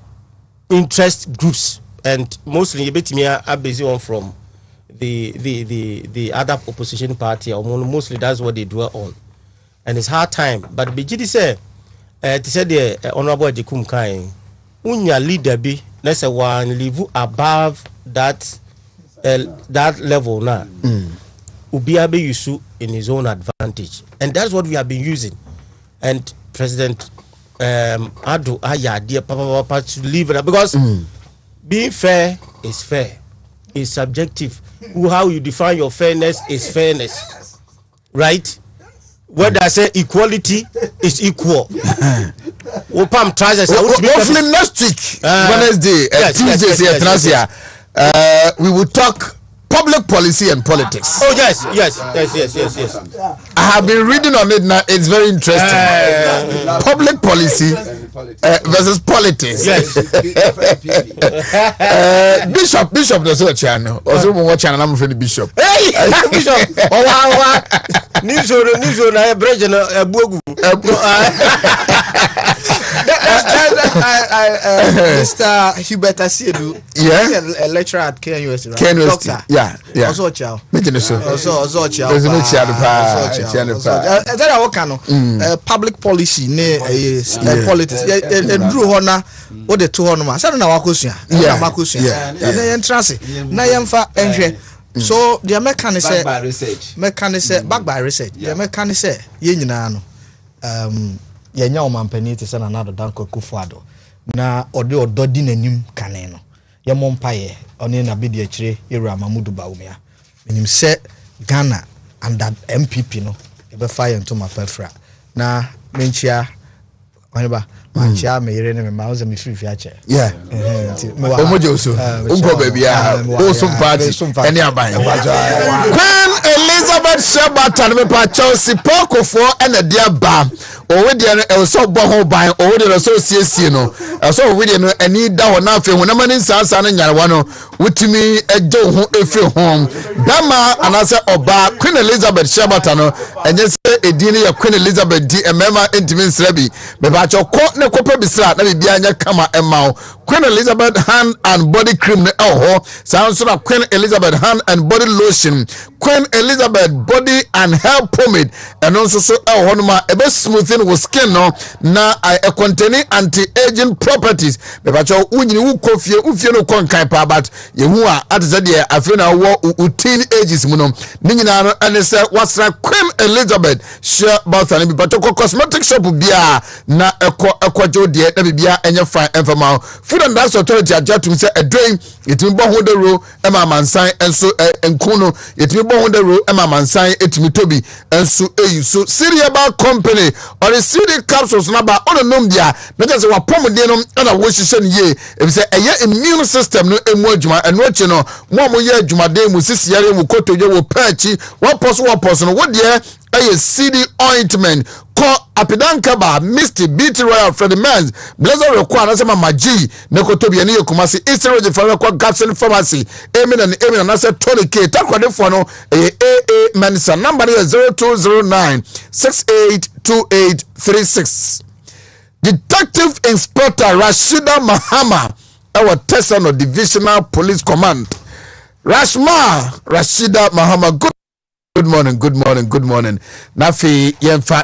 interest groups, and mostly you bet me are busy on from the other opposition party, or mostly that's what they dwell on, and it's hard time. But BGD say to say the honorable Jekum Kai, unya leader be let's say one live above that level now. Ubiabe Yusu in his own advantage, and that's what we have been using. And President Ado Aya dear Papa to leave it because being fair is fair, is subjective. How you define your fairness is fairness, right? Whether I say equality is equal. Opam tries to say hopefully next week Wednesday Tuesday we will talk public policy and politics. Oh yes. I have been reading on it now. It's very interesting. Public policy versus politics. Yes. Bishop does what channel. Also, what channel? I'm afraid Bishop. Hey, Bishop. Oh, News na Bridge na Bogu. Mr. Hubert Asiedu. Yeah. A lecturer at KNUST, right? KNUST. Doctor. Yeah. Also chow. Also chow. Public policy ne politics. And Drew Hona or the two Honoma. Saturday na wakosia. Yeah. Makosia. Na yentrance. Na yemfa enhwe. So the mechanism back by research. The mechanism ye nyina no. Yenya omampani te se na nado danko kufuado. Na ode ododi nanim kane no. Ye mompaye oni na bidi akire Era Mamudu Baumia. Menim se Ghana and that MPP no e be fire into my pefra. Na menchia whatever manchia me yere ne me ma oza me fifi ache. Yeah. Omojo so. Ungo baby ya. O some party. Any aban. Queen Elizabeth Shebatan me pa Chelsea Pokofo and a dear bam. O we dey e so bo ho ban o we dey so siesie no. E so we dey no ani da ho na afi ho na mani sansa no nyarewa no wutumi ejo ho efi ho. Dama anase oba Queen Elizabeth Shebatan no enye se edin ya Queen Elizabeth di emema intimi nsrabi. Me ba choko ne kopa bisra na bibia anya kama emma. Queen Elizabeth hand and body cream ne ho. Sounds na Queen Elizabeth hand and body lotion. Queen Elizabeth body and hair pomade and also so ho no ma ebe smoothing with skin no na containing anti-aging properties. Me ba cho unyini wu kofie ufie no konkan pa but ye hu a atze de afi na wo teen ages mu no ni nyina no ene se wasra Queen Elizabeth share about and be to cosmetic shop bia na ekwajo de na bibia enye fine enfama food and drugs authority ajatum se edwen etimi bo ho de ro e ma mansan enso enku no etimi bo ho de ro e ma mansan etimi tobi enso eyi so cereal company or the CD capsules na ba ononom dia na je se wa pomode no na wo hihye ne ye e se eye immune system no emu adwuma eno achi no mo ye adwumade mu sisiare mu kotoje wo pachi wo poso no wo de a CD ointment called Apidankaba Misty Beauty Royal Freddy Men's Blazer require as a magi Nekotobi and Yokumasi Eastern Region for Gatson Pharmacy Amen and I Tony K Takwade Fono AA Manisa number 0209 682836. Detective Inspector Rashida Mahama our Tesano Divisional Police Command Rashida Mahama good morning. Nafi yemfa